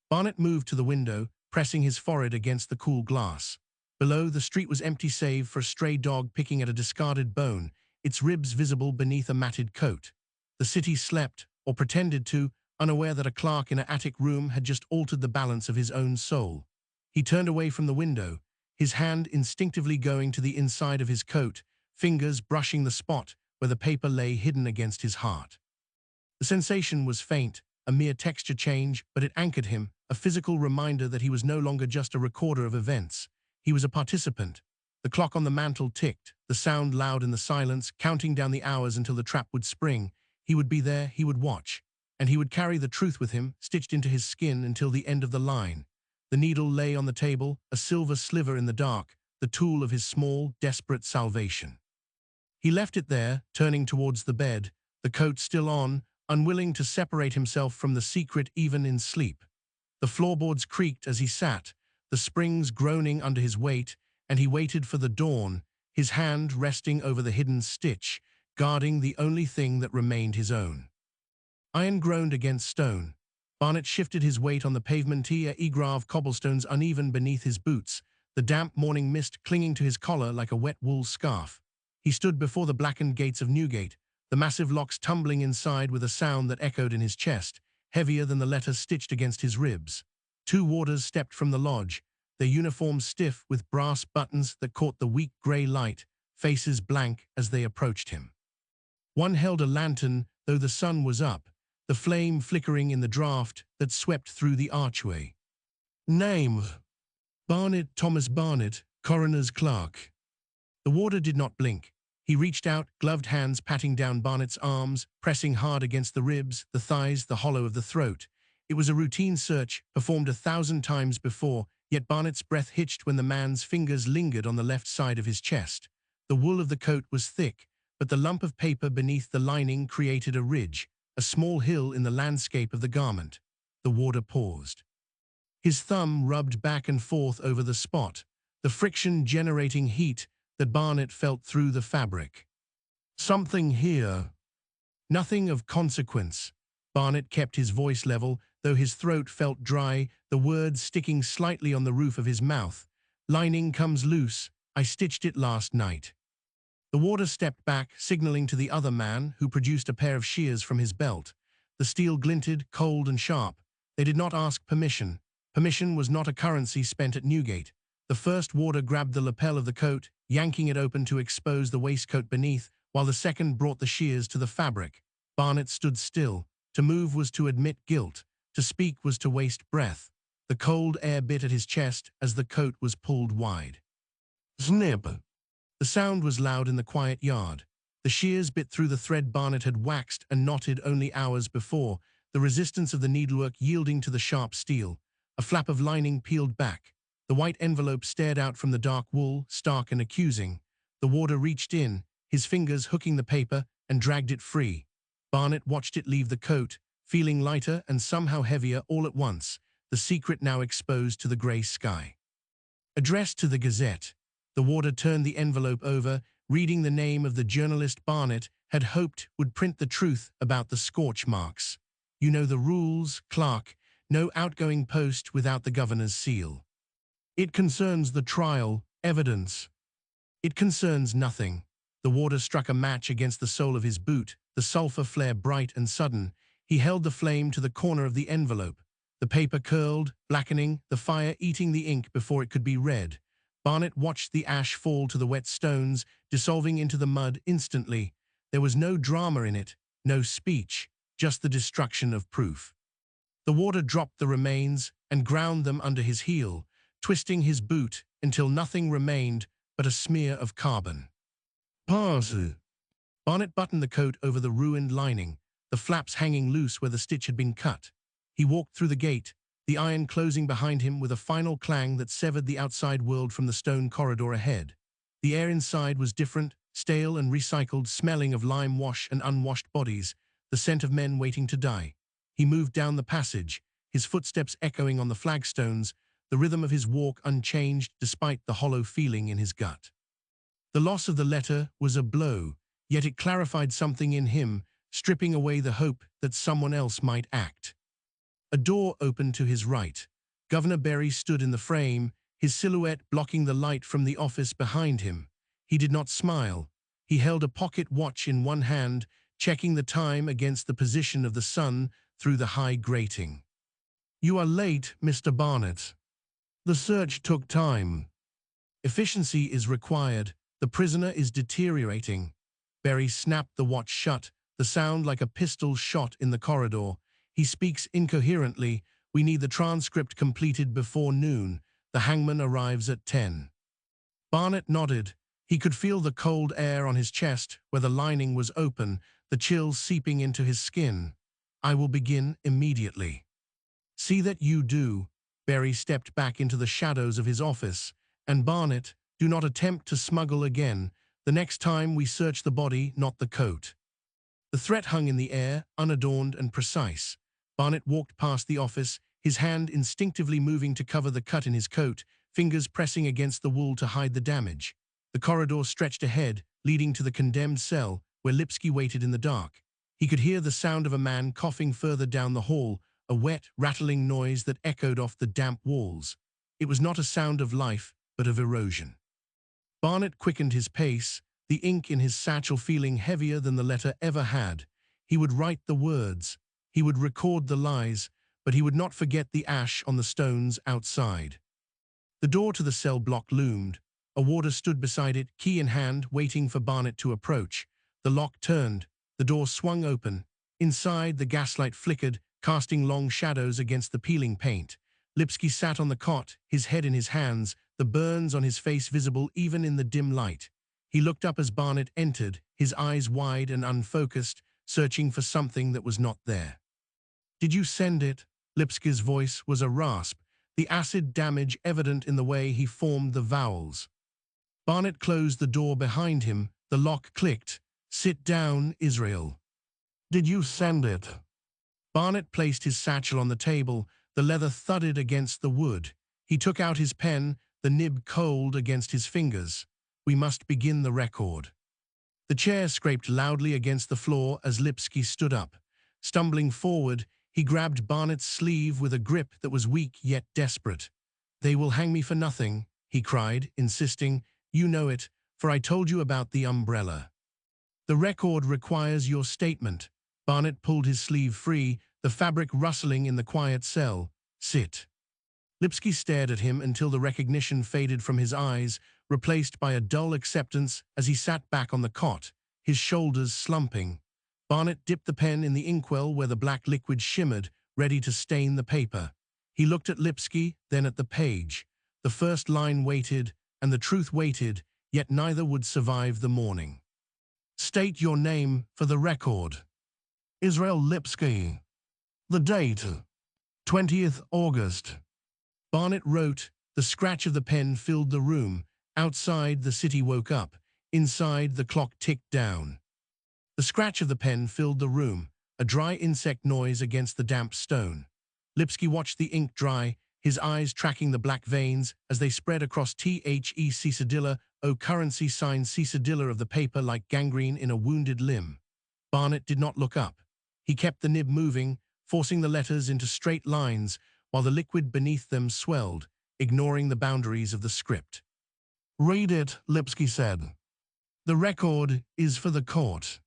Barnet moved to the window, pressing his forehead against the cool glass. Below, the street was empty save for a stray dog picking at a discarded bone, its ribs visible beneath a matted coat. The city slept, or pretended to, unaware that a clerk in an attic room had just altered the balance of his own soul. He turned away from the window, his hand instinctively going to the inside of his coat, fingers brushing the spot where the paper lay hidden against his heart. The sensation was faint, a mere texture change, but it anchored him, a physical reminder that he was no longer just a recorder of events. He was a participant. The clock on the mantel ticked, the sound loud in the silence, counting down the hours until the trap would spring. He would be there, he would watch, and he would carry the truth with him, stitched into his skin until the end of the line. The needle lay on the table, a silver sliver in the dark, the tool of his small, desperate salvation. He left it there, turning towards the bed, the coat still on, unwilling to separate himself from the secret even in sleep. The floorboards creaked as he sat, the springs groaning under his weight, and he waited for the dawn, his hand resting over the hidden stitch, guarding the only thing that remained his own. Iron groaned against stone. Barnet shifted his weight on the pavementia egrave cobblestones uneven beneath his boots, the damp morning mist clinging to his collar like a wet wool scarf. He stood before the blackened gates of Newgate, the massive locks tumbling inside with a sound that echoed in his chest, heavier than the letters stitched against his ribs. 2 warders stepped from the lodge, their uniforms stiff with brass buttons that caught the weak grey light, faces blank as they approached him. One held a lantern, though the sun was up, the flame flickering in the draught that swept through the archway. Name: Barnet, Thomas Barnet, coroner's clerk. The warder did not blink. He reached out, gloved hands patting down Barnet's arms, pressing hard against the ribs, the thighs, the hollow of the throat. It was a routine search, performed 1,000 times before, yet Barnet's breath hitched when the man's fingers lingered on the left side of his chest. The wool of the coat was thick, but the lump of paper beneath the lining created a ridge, a small hill in the landscape of the garment. The warder paused. His thumb rubbed back and forth over the spot, the friction generating heat that Barnet felt through the fabric. Something here. Nothing of consequence. Barnet kept his voice level, though his throat felt dry, the words sticking slightly on the roof of his mouth. Lining comes loose. I stitched it last night. The warder stepped back, signaling to the other man, who produced a pair of shears from his belt. The steel glinted, cold and sharp. They did not ask permission. Permission was not a currency spent at Newgate. The first warder grabbed the lapel of the coat, yanking it open to expose the waistcoat beneath, while the second brought the shears to the fabric. Barnet stood still. To move was to admit guilt. To speak was to waste breath. The cold air bit at his chest as the coat was pulled wide. Snip! The sound was loud in the quiet yard. The shears bit through the thread Barnet had waxed and knotted only hours before, the resistance of the needlework yielding to the sharp steel. A flap of lining peeled back. The white envelope stared out from the dark wool, stark and accusing. The warder reached in, his fingers hooking the paper, and dragged it free. Barnet watched it leave the coat, feeling lighter and somehow heavier all at once, the secret now exposed to the grey sky. Addressed to the Gazette, the warder turned the envelope over, reading the name of the journalist Barnet had hoped would print the truth about the scorch marks. You know the rules, clerk, no outgoing post without the governor's seal. It concerns the trial, evidence. It concerns nothing. The warder struck a match against the sole of his boot, the sulphur flare bright and sudden. He held the flame to the corner of the envelope. The paper curled, blackening, the fire eating the ink before it could be read. Barnet watched the ash fall to the wet stones, dissolving into the mud instantly. There was no drama in it, no speech, just the destruction of proof. The warder dropped the remains and ground them under his heel, twisting his boot until nothing remained but a smear of carbon. Parse. Barnet buttoned the coat over the ruined lining, the flaps hanging loose where the stitch had been cut. He walked through the gate, the iron closing behind him with a final clang that severed the outside world from the stone corridor ahead. The air inside was different, stale and recycled, smelling of lime wash and unwashed bodies, the scent of men waiting to die. He moved down the passage, his footsteps echoing on the flagstones, the rhythm of his walk unchanged despite the hollow feeling in his gut. The loss of the letter was a blow, yet it clarified something in him, stripping away the hope that someone else might act. A door opened to his right. Governor Berry stood in the frame, his silhouette blocking the light from the office behind him. He did not smile. He held a pocket watch in one hand, checking the time against the position of the sun through the high grating. "You are late, Mr. Barnet. The search took time. Efficiency is required. The prisoner is deteriorating." Berry snapped the watch shut, the sound like a pistol shot in the corridor. "He speaks incoherently. We need the transcript completed before noon. The hangman arrives at 10. Barnet nodded. He could feel the cold air on his chest where the lining was open, the chill seeping into his skin. "I will begin immediately." "See that you do." Berry stepped back into the shadows of his office. "And Barnet, do not attempt to smuggle again. The next time we search the body, not the coat." The threat hung in the air, unadorned and precise. Barnet walked past the office, his hand instinctively moving to cover the cut in his coat, fingers pressing against the wool to hide the damage. The corridor stretched ahead, leading to the condemned cell, where Lipsky waited in the dark. He could hear the sound of a man coughing further down the hall, a wet, rattling noise that echoed off the damp walls. It was not a sound of life, but of erosion. Barnet quickened his pace, the ink in his satchel feeling heavier than the letter ever had. He would write the words. He would record the lies, but he would not forget the ash on the stones outside. The door to the cell block loomed. A warder stood beside it, key in hand, waiting for Barnet to approach. The lock turned. The door swung open. Inside, the gaslight flickered, casting long shadows against the peeling paint. Lipsky sat on the cot, his head in his hands, the burns on his face visible even in the dim light. He looked up as Barnet entered, his eyes wide and unfocused, searching for something that was not there. "Did you send it?" Lipsky's voice was a rasp, the acid damage evident in the way he formed the vowels. Barnet closed the door behind him. The lock clicked. "Sit down, Israel." "Did you send it?" Barnet placed his satchel on the table. The leather thudded against the wood. He took out his pen, the nib cold against his fingers. "We must begin the record." The chair scraped loudly against the floor as Lipsky stood up. Stumbling forward, he grabbed Barnet's sleeve with a grip that was weak yet desperate. "They will hang me for nothing," he cried, insisting. "You know it, for I told you about the umbrella." "The record requires your statement." Barnet pulled his sleeve free, the fabric rustling in the quiet cell. "Sit." Lipsky stared at him until the recognition faded from his eyes, replaced by a dull acceptance as he sat back on the cot, his shoulders slumping. Barnet dipped the pen in the inkwell where the black liquid shimmered, ready to stain the paper. He looked at Lipsky, then at the page. The first line waited, and the truth waited, yet neither would survive the morning. "State your name for the record." "Israel Lipsky." "The date?" 20th August. Barnet wrote, The scratch of the pen filled the room. Outside, the city woke up. Inside, the clock ticked down. The scratch of the pen filled the room, a dry insect noise against the damp stone. Lipsky watched the ink dry, his eyes tracking the black veins as they spread across The Cicadilla, currency sign Cicadilla of the paper like gangrene in a wounded limb. Barnet did not look up. He kept the nib moving, forcing the letters into straight lines while the liquid beneath them swelled, ignoring the boundaries of the script. "Read it," Lipsky said. "The record is for the court.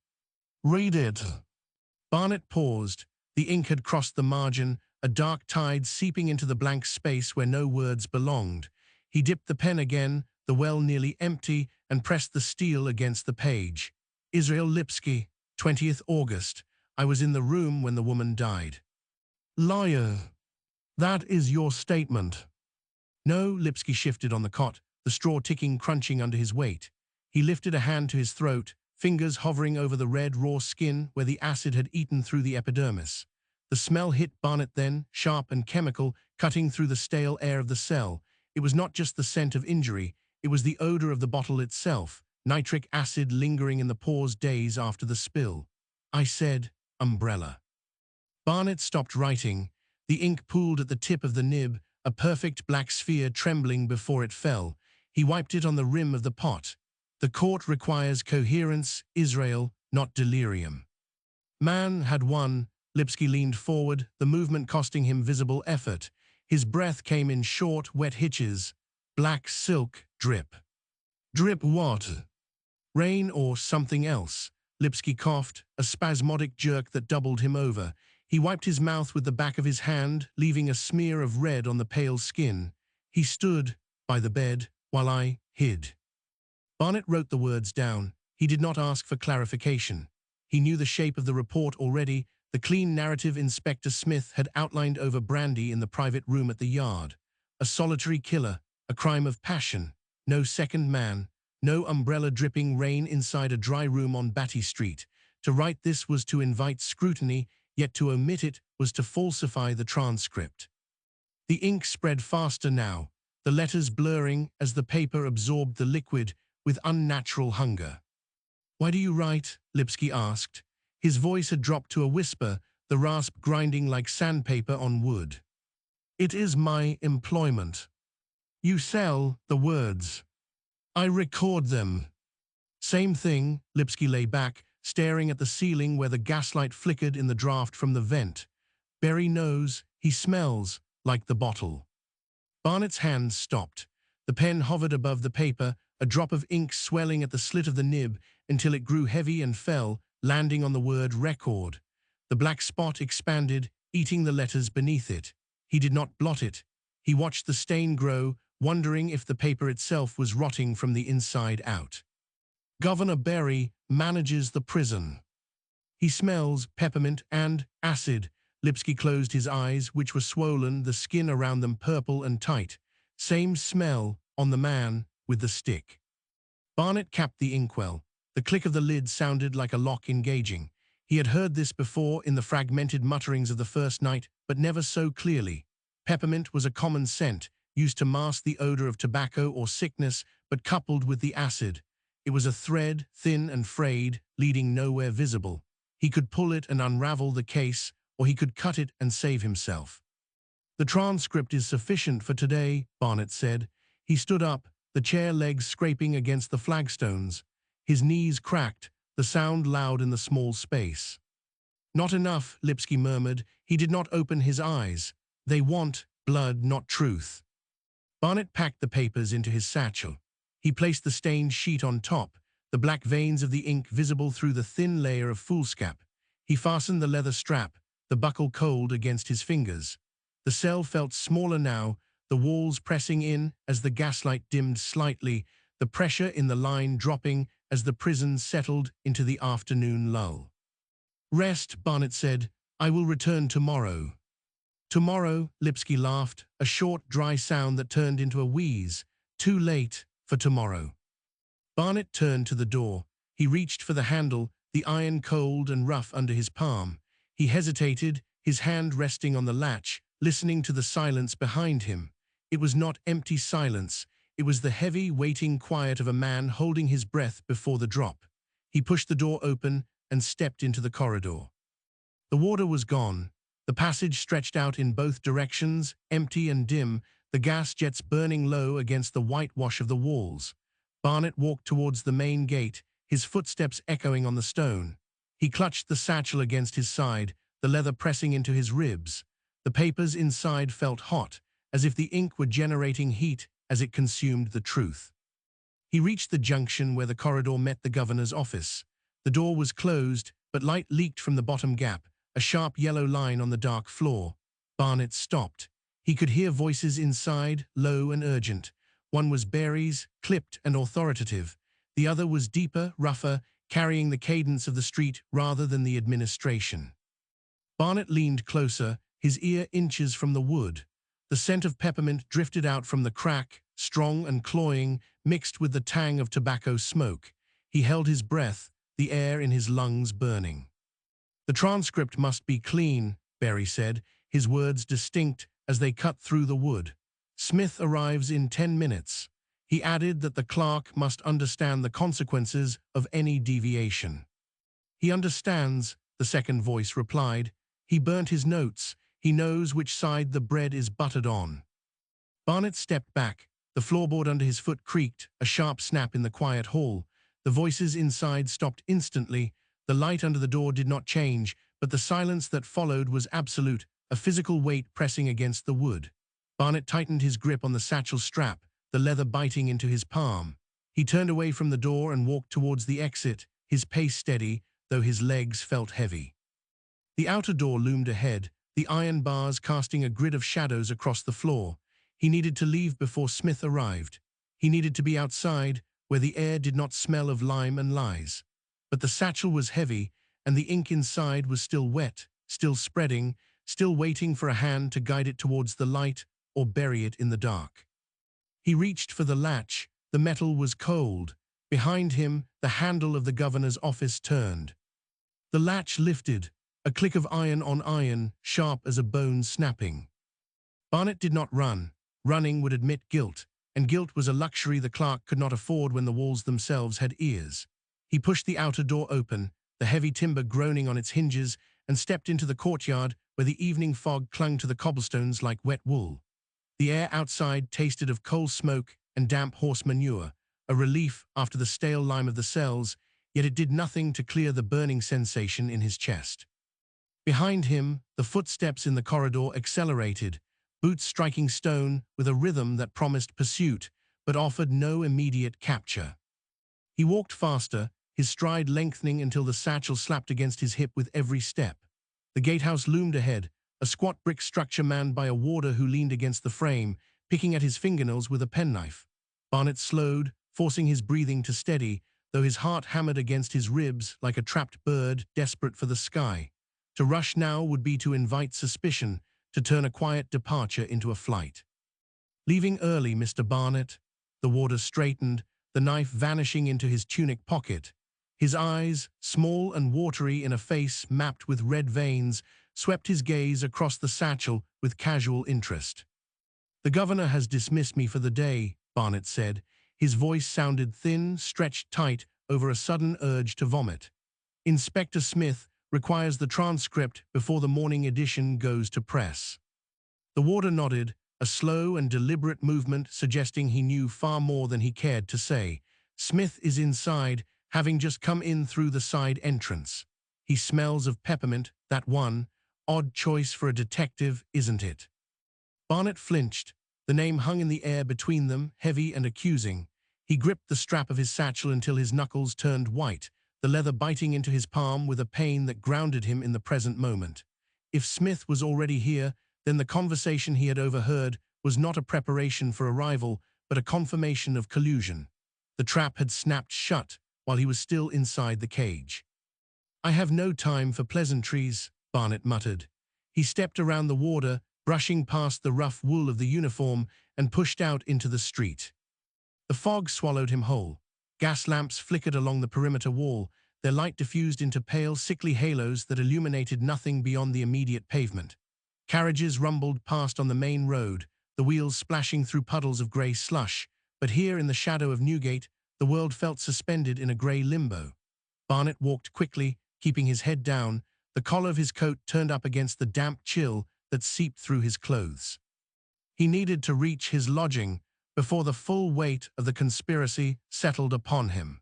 Read it." Barnet paused. The ink had crossed the margin, a dark tide seeping into the blank space where no words belonged. He dipped the pen again, the well nearly empty, and pressed the steel against the page. "Israel Lipsky, 20th August. I was in the room when the woman died." "Liar. That is your statement." "No," Lipsky shifted on the cot, the straw ticking crunching under his weight. He lifted a hand to his throat, fingers hovering over the red, raw skin where the acid had eaten through the epidermis. The smell hit Barnet then, sharp and chemical, cutting through the stale air of the cell. It was not just the scent of injury, it was the odor of the bottle itself, nitric acid lingering in the pores days after the spill. "I said, umbrella." Barnet stopped writing. The ink pooled at the tip of the nib, a perfect black sphere trembling before it fell. He wiped it on the rim of the pot. "The court requires coherence, Israel, not delirium." Man had won. Lipsky leaned forward, the movement costing him visible effort. His breath came in short, wet hitches. Black silk, drip. "Drip what? Rain or something else?" Lipsky coughed, a spasmodic jerk that doubled him over. He wiped his mouth with the back of his hand, leaving a smear of red on the pale skin. He stood by the bed while I hid. Barnet wrote the words down. He did not ask for clarification. He knew the shape of the report already. The clean narrative Inspector Smith had outlined over brandy in the private room at the yard. A solitary killer, a crime of passion. No second man, no umbrella-dripping rain inside a dry room on Batty Street. To write this was to invite scrutiny, yet to omit it was to falsify the transcript. The ink spread faster now, the letters blurring as the paper absorbed the liquid with unnatural hunger. "Why do you write?" Lipsky asked. His voice had dropped to a whisper, the rasp grinding like sandpaper on wood. "It is my employment. You sell the words. I record them." "Same thing." Lipsky lay back, staring at the ceiling where the gaslight flickered in the draft from the vent. "Barry knows, he smells like the bottle." Barnet's hands stopped. The pen hovered above the paper, a drop of ink swelling at the slit of the nib until it grew heavy and fell, landing on the word record. The black spot expanded, eating the letters beneath it. He did not blot it. He watched the stain grow, wondering if the paper itself was rotting from the inside out. "Governor Barry manages the prison. He smells peppermint and acid." Lipsky closed his eyes, which were swollen, the skin around them purple and tight. "Same smell on the man with the stick." Barnet capped the inkwell. The click of the lid sounded like a lock engaging. He had heard this before in the fragmented mutterings of the first night, but never so clearly. Peppermint was a common scent, used to mask the odor of tobacco or sickness, but coupled with the acid. It was a thread, thin and frayed, leading nowhere visible. He could pull it and unravel the case, or he could cut it and save himself. "The transcript is sufficient for today," Barnet said. He stood up, the chair legs scraping against the flagstones. His knees cracked, the sound loud in the small space. "Not enough," Lipsky murmured. He did not open his eyes. "They want blood, not truth." Barnet packed the papers into his satchel. He placed the stained sheet on top, the black veins of the ink visible through the thin layer of foolscap. He fastened the leather strap, the buckle cold against his fingers. The cell felt smaller now, the walls pressing in as the gaslight dimmed slightly, the pressure in the line dropping as the prison settled into the afternoon lull. "Rest," Barnet said. "I will return tomorrow." "Tomorrow," Lipsky laughed, a short, dry sound that turned into a wheeze. "Too late for tomorrow." Barnet turned to the door. He reached for the handle, the iron cold and rough under his palm. He hesitated, his hand resting on the latch, listening to the silence behind him. It was not empty silence. It was the heavy, waiting quiet of a man holding his breath before the drop. He pushed the door open and stepped into the corridor. The water was gone. The passage stretched out in both directions, empty and dim, the gas jets burning low against the whitewash of the walls. Barnet walked towards the main gate, his footsteps echoing on the stone. He clutched the satchel against his side, the leather pressing into his ribs. The papers inside felt hot, as if the ink were generating heat as it consumed the truth. He reached the junction where the corridor met the governor's office. The door was closed, but light leaked from the bottom gap, a sharp yellow line on the dark floor. Barnet stopped. He could hear voices inside, low and urgent. One was Barry's, clipped and authoritative. The other was deeper, rougher, carrying the cadence of the street rather than the administration. Barnet leaned closer, his ear inches from the wood. The scent of peppermint drifted out from the crack, strong and cloying, mixed with the tang of tobacco smoke. He held his breath, the air in his lungs burning. "The transcript must be clean," Barry said, his words distinct as they cut through the wood. "Smith arrives in 10 minutes. He added that the clerk must understand the consequences of any deviation." "He understands," the second voice replied. "He burnt his notes. He knows which side the bread is buttered on." Barnet stepped back. The floorboard under his foot creaked, a sharp snap in the quiet hall. The voices inside stopped instantly. The light under the door did not change, but the silence that followed was absolute, a physical weight pressing against the wood. Barnet tightened his grip on the satchel strap, the leather biting into his palm. He turned away from the door and walked towards the exit, his pace steady, though his legs felt heavy. The outer door loomed ahead, the iron bars casting a grid of shadows across the floor. He needed to leave before Smith arrived. He needed to be outside, where the air did not smell of lime and lies. But the satchel was heavy, and the ink inside was still wet, still spreading, still waiting for a hand to guide it towards the light or bury it in the dark. He reached for the latch. The metal was cold. Behind him, the handle of the governor's office turned. The latch lifted, a click of iron on iron, sharp as a bone snapping. Barnet did not run. Running would admit guilt, and guilt was a luxury the clerk could not afford when the walls themselves had ears. He pushed the outer door open, the heavy timber groaning on its hinges, and stepped into the courtyard where the evening fog clung to the cobblestones like wet wool. The air outside tasted of coal smoke and damp horse manure, a relief after the stale lime of the cells, yet it did nothing to clear the burning sensation in his chest. Behind him, the footsteps in the corridor accelerated, boots striking stone with a rhythm that promised pursuit, but offered no immediate capture. He walked faster, his stride lengthening until the satchel slapped against his hip with every step. The gatehouse loomed ahead, a squat brick structure manned by a warder who leaned against the frame, picking at his fingernails with a penknife. Barnet slowed, forcing his breathing to steady, though his heart hammered against his ribs like a trapped bird desperate for the sky. To rush now would be to invite suspicion, to turn a quiet departure into a flight. "Leaving early, Mr. Barnet." The warder straightened, the knife vanishing into his tunic pocket. His eyes, small and watery in a face mapped with red veins, swept his gaze across the satchel with casual interest. "The governor has dismissed me for the day," Barnet said. His voice sounded thin, stretched tight over a sudden urge to vomit. "Inspector Smith requires the transcript before the morning edition goes to press." The warder nodded, a slow and deliberate movement suggesting he knew far more than he cared to say. "Smith is inside, having just come in through the side entrance. He smells of peppermint, that one. Odd choice for a detective, isn't it?" Barnet flinched. The name hung in the air between them, heavy and accusing. He gripped the strap of his satchel until his knuckles turned white, the leather biting into his palm with a pain that grounded him in the present moment. If Smith was already here, then the conversation he had overheard was not a preparation for arrival, but a confirmation of collusion. The trap had snapped shut while he was still inside the cage. "I have no time for pleasantries," Barnet muttered. He stepped around the warder, brushing past the rough wool of the uniform, and pushed out into the street. The fog swallowed him whole. Gas lamps flickered along the perimeter wall, their light diffused into pale, sickly halos that illuminated nothing beyond the immediate pavement. Carriages rumbled past on the main road, the wheels splashing through puddles of grey slush, but here in the shadow of Newgate, the world felt suspended in a grey limbo. Barnet walked quickly, keeping his head down, the collar of his coat turned up against the damp chill that seeped through his clothes. He needed to reach his lodging before the full weight of the conspiracy settled upon him.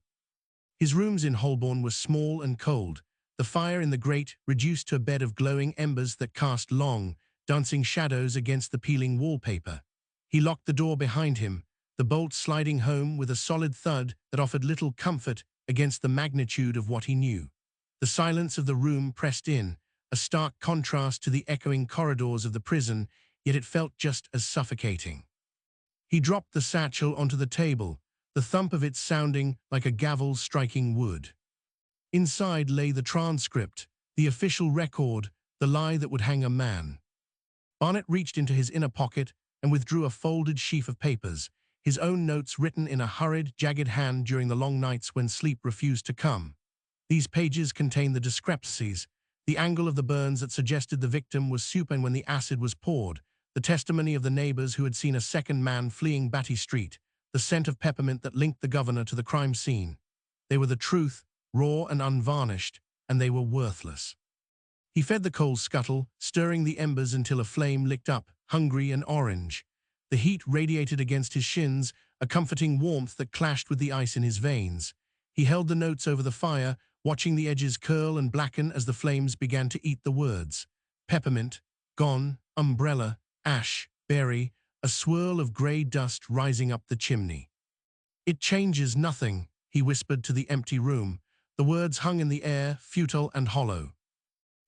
His rooms in Holborn were small and cold, the fire in the grate reduced to a bed of glowing embers that cast long, dancing shadows against the peeling wallpaper. He locked the door behind him, the bolt sliding home with a solid thud that offered little comfort against the magnitude of what he knew. The silence of the room pressed in, a stark contrast to the echoing corridors of the prison, yet it felt just as suffocating. He dropped the satchel onto the table, the thump of it sounding like a gavel striking wood. Inside lay the transcript, the official record, the lie that would hang a man. Barnet reached into his inner pocket and withdrew a folded sheaf of papers, his own notes written in a hurried, jagged hand during the long nights when sleep refused to come. These pages contained the discrepancies, the angle of the burns that suggested the victim was supine when the acid was poured, the testimony of the neighbors who had seen a second man fleeing Batty Street, the scent of peppermint that linked the governor to the crime scene. They were the truth, raw and unvarnished, and they were worthless. He fed the coal scuttle, stirring the embers until a flame licked up, hungry and orange. The heat radiated against his shins, a comforting warmth that clashed with the ice in his veins. He held the notes over the fire, watching the edges curl and blacken as the flames began to eat the words. Peppermint, gone, umbrella, ash, berry, a swirl of grey dust rising up the chimney. It changes nothing, he whispered to the empty room. The words hung in the air, futile and hollow.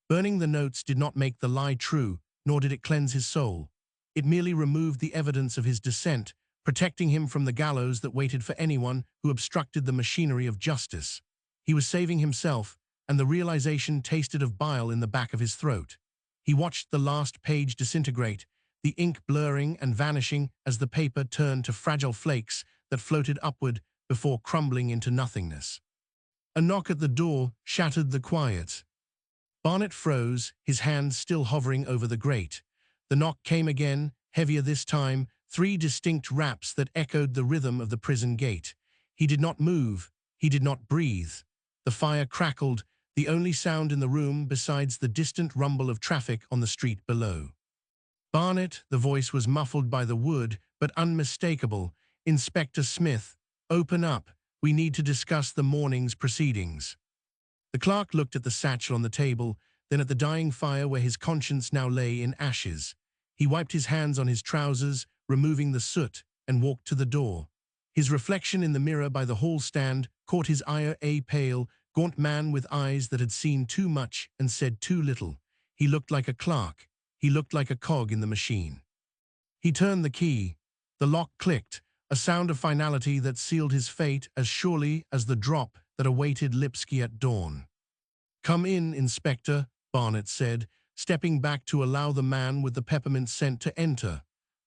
Burning the notes did not make the lie true, nor did it cleanse his soul. It merely removed the evidence of his descent, protecting him from the gallows that waited for anyone who obstructed the machinery of justice. He was saving himself, and the realization tasted of bile in the back of his throat. He watched the last page disintegrate, the ink blurring and vanishing as the paper turned to fragile flakes that floated upward before crumbling into nothingness. A knock at the door shattered the quiet. Barnet froze, his hand still hovering over the grate. The knock came again, heavier this time, 3 distinct raps that echoed the rhythm of the prison gate. He did not move, he did not breathe. The fire crackled, the only sound in the room besides the distant rumble of traffic on the street below. Barnet, the voice was muffled by the wood, but unmistakable. Inspector Smith, open up. We need to discuss the morning's proceedings. The clerk looked at the satchel on the table, then at the dying fire where his conscience now lay in ashes. He wiped his hands on his trousers, removing the soot, and walked to the door. His reflection in the mirror by the hall stand caught his eye, a pale, gaunt man with eyes that had seen too much and said too little. He looked like a clerk. He looked like a cog in the machine. He turned the key. The lock clicked, a sound of finality that sealed his fate as surely as the drop that awaited Lipsky at dawn. Come in, Inspector, Barnet said, stepping back to allow the man with the peppermint scent to enter.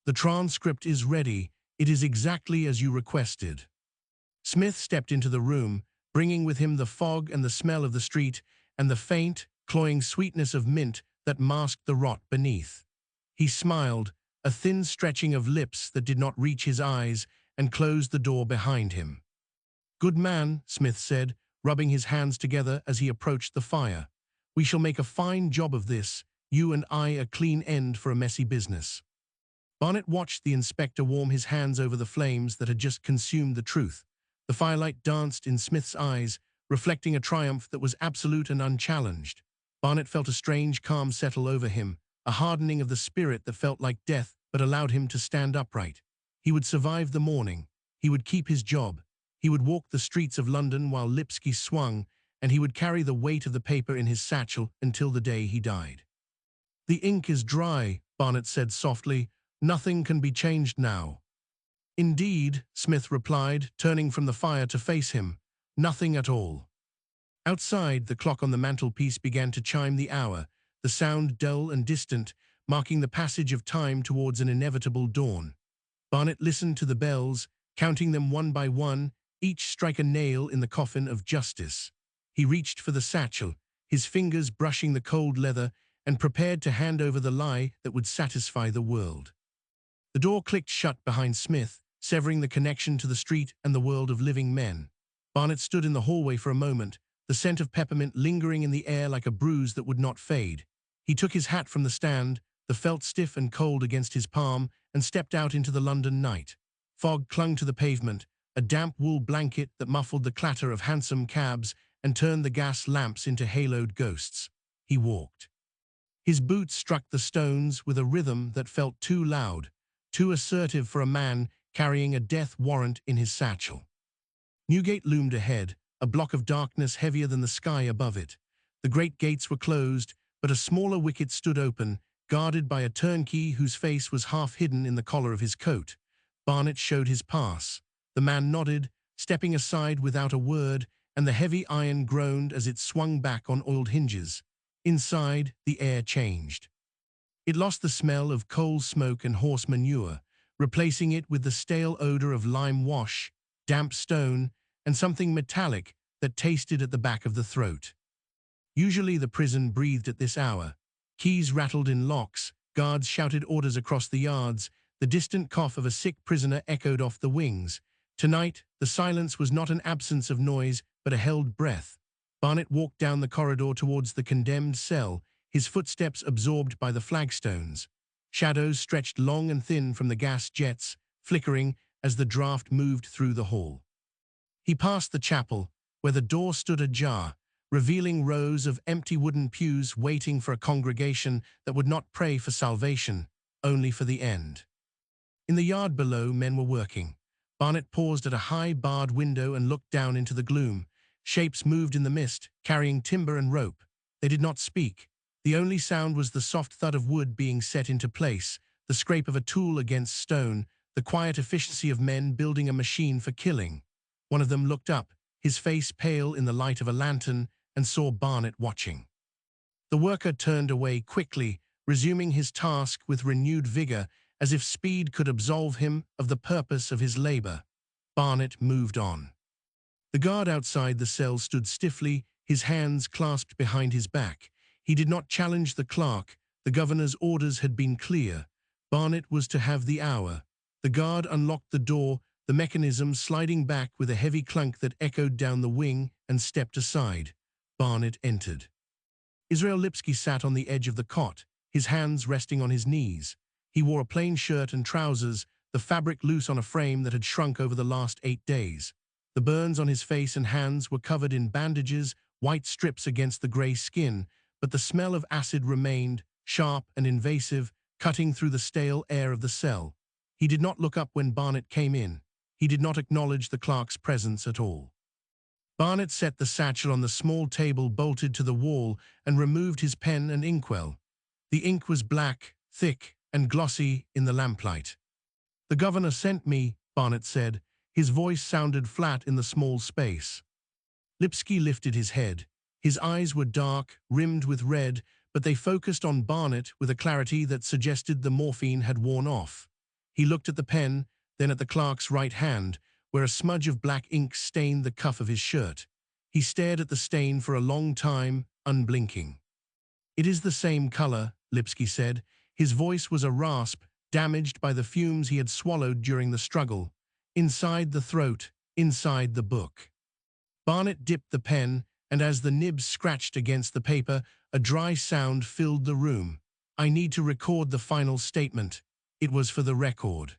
The transcript is ready. It is exactly as you requested. Smith stepped into the room, bringing with him the fog and the smell of the street and the faint, cloying sweetness of mint that masked the rot beneath. He smiled, a thin stretching of lips that did not reach his eyes, and closed the door behind him. Good man, Smith said, rubbing his hands together as he approached the fire. We shall make a fine job of this, you and I a clean end for a messy business. Barnet watched the inspector warm his hands over the flames that had just consumed the truth. The firelight danced in Smith's eyes, reflecting a triumph that was absolute and unchallenged. Barnet felt a strange calm settle over him, a hardening of the spirit that felt like death but allowed him to stand upright. He would survive the morning. He would keep his job. He would walk the streets of London while Lipsky swung, and he would carry the weight of the paper in his satchel until the day he died. The ink is dry, Barnet said softly. Nothing can be changed now. Indeed, Smith replied, turning from the fire to face him. Nothing at all. Outside, the clock on the mantelpiece began to chime the hour, the sound dull and distant, marking the passage of time towards an inevitable dawn. Barnet listened to the bells, counting them one by one, each strike a nail in the coffin of justice. He reached for the satchel, his fingers brushing the cold leather, and prepared to hand over the lie that would satisfy the world. The door clicked shut behind Smith, severing the connection to the street and the world of living men. Barnet stood in the hallway for a moment, the scent of peppermint lingering in the air like a bruise that would not fade. He took his hat from the stand, the felt stiff and cold against his palm, and stepped out into the London night. Fog clung to the pavement, a damp wool blanket that muffled the clatter of hansom cabs and turned the gas lamps into haloed ghosts. He walked. His boots struck the stones with a rhythm that felt too loud, too assertive for a man carrying a death warrant in his satchel. Newgate loomed ahead, a block of darkness heavier than the sky above it. The great gates were closed, but a smaller wicket stood open, guarded by a turnkey whose face was half hidden in the collar of his coat. Barnet showed his pass. The man nodded, stepping aside without a word, and the heavy iron groaned as it swung back on oiled hinges. Inside, the air changed. It lost the smell of coal smoke and horse manure, replacing it with the stale odor of lime wash, damp stone, and something metallic that tasted at the back of the throat. Usually the prison breathed at this hour. Keys rattled in locks, guards shouted orders across the yards, the distant cough of a sick prisoner echoed off the wings. Tonight, the silence was not an absence of noise, but a held breath. Barnet walked down the corridor towards the condemned cell, his footsteps absorbed by the flagstones. Shadows stretched long and thin from the gas jets, flickering as the draught moved through the hall. He passed the chapel, where the door stood ajar, revealing rows of empty wooden pews waiting for a congregation that would not pray for salvation, only for the end. In the yard below, men were working. Barnet paused at a high barred window and looked down into the gloom. Shapes moved in the mist, carrying timber and rope. They did not speak. The only sound was the soft thud of wood being set into place, the scrape of a tool against stone, the quiet efficiency of men building a machine for killing. One of them looked up, his face pale in the light of a lantern, and saw Barnet watching. The worker turned away quickly, resuming his task with renewed vigor, as if speed could absolve him of the purpose of his labor. Barnet moved on. The guard outside the cell stood stiffly, his hands clasped behind his back. He did not challenge the clerk. The governor's orders had been clear. Barnet was to have the hour. The guard unlocked the door, the mechanism sliding back with a heavy clunk that echoed down the wing, and stepped aside. Barnet entered. Israel Lipsky sat on the edge of the cot, his hands resting on his knees. He wore a plain shirt and trousers, the fabric loose on a frame that had shrunk over the last 8 days. The burns on his face and hands were covered in bandages, white strips against the grey skin, but the smell of acid remained, sharp and invasive, cutting through the stale air of the cell. He did not look up when Barnet came in. He did not acknowledge the clerk's presence at all. Barnet set the satchel on the small table bolted to the wall and removed his pen and inkwell. The ink was black, thick, and glossy in the lamplight. "The governor sent me," Barnet said. His voice sounded flat in the small space. Lipsky lifted his head. His eyes were dark, rimmed with red, but they focused on Barnet with a clarity that suggested the morphine had worn off. He looked at the pen, then at the clerk's right hand, where a smudge of black ink stained the cuff of his shirt. He stared at the stain for a long time, unblinking. "It is the same color," Lipsky said. His voice was a rasp, damaged by the fumes he had swallowed during the struggle. "Inside the throat, inside the book." Barnet dipped the pen, and as the nib scratched against the paper, a dry sound filled the room. "I need to record the final statement." It was for the record.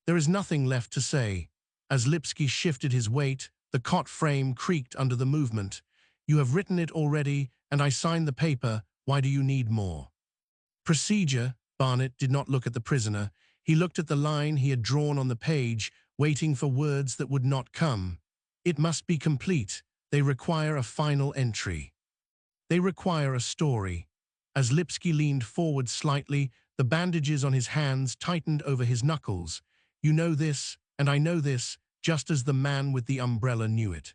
"There is nothing left to say." As Lipsky shifted his weight, the cot frame creaked under the movement. "You have written it already, and I signed the paper. Why do you need more?" "Procedure." Barnet did not look at the prisoner. He looked at the line he had drawn on the page, waiting for words that would not come. "It must be complete. They require a final entry. They require a story." As Lipsky leaned forward slightly, the bandages on his hands tightened over his knuckles. "You know this, and I know this, just as the man with the umbrella knew it."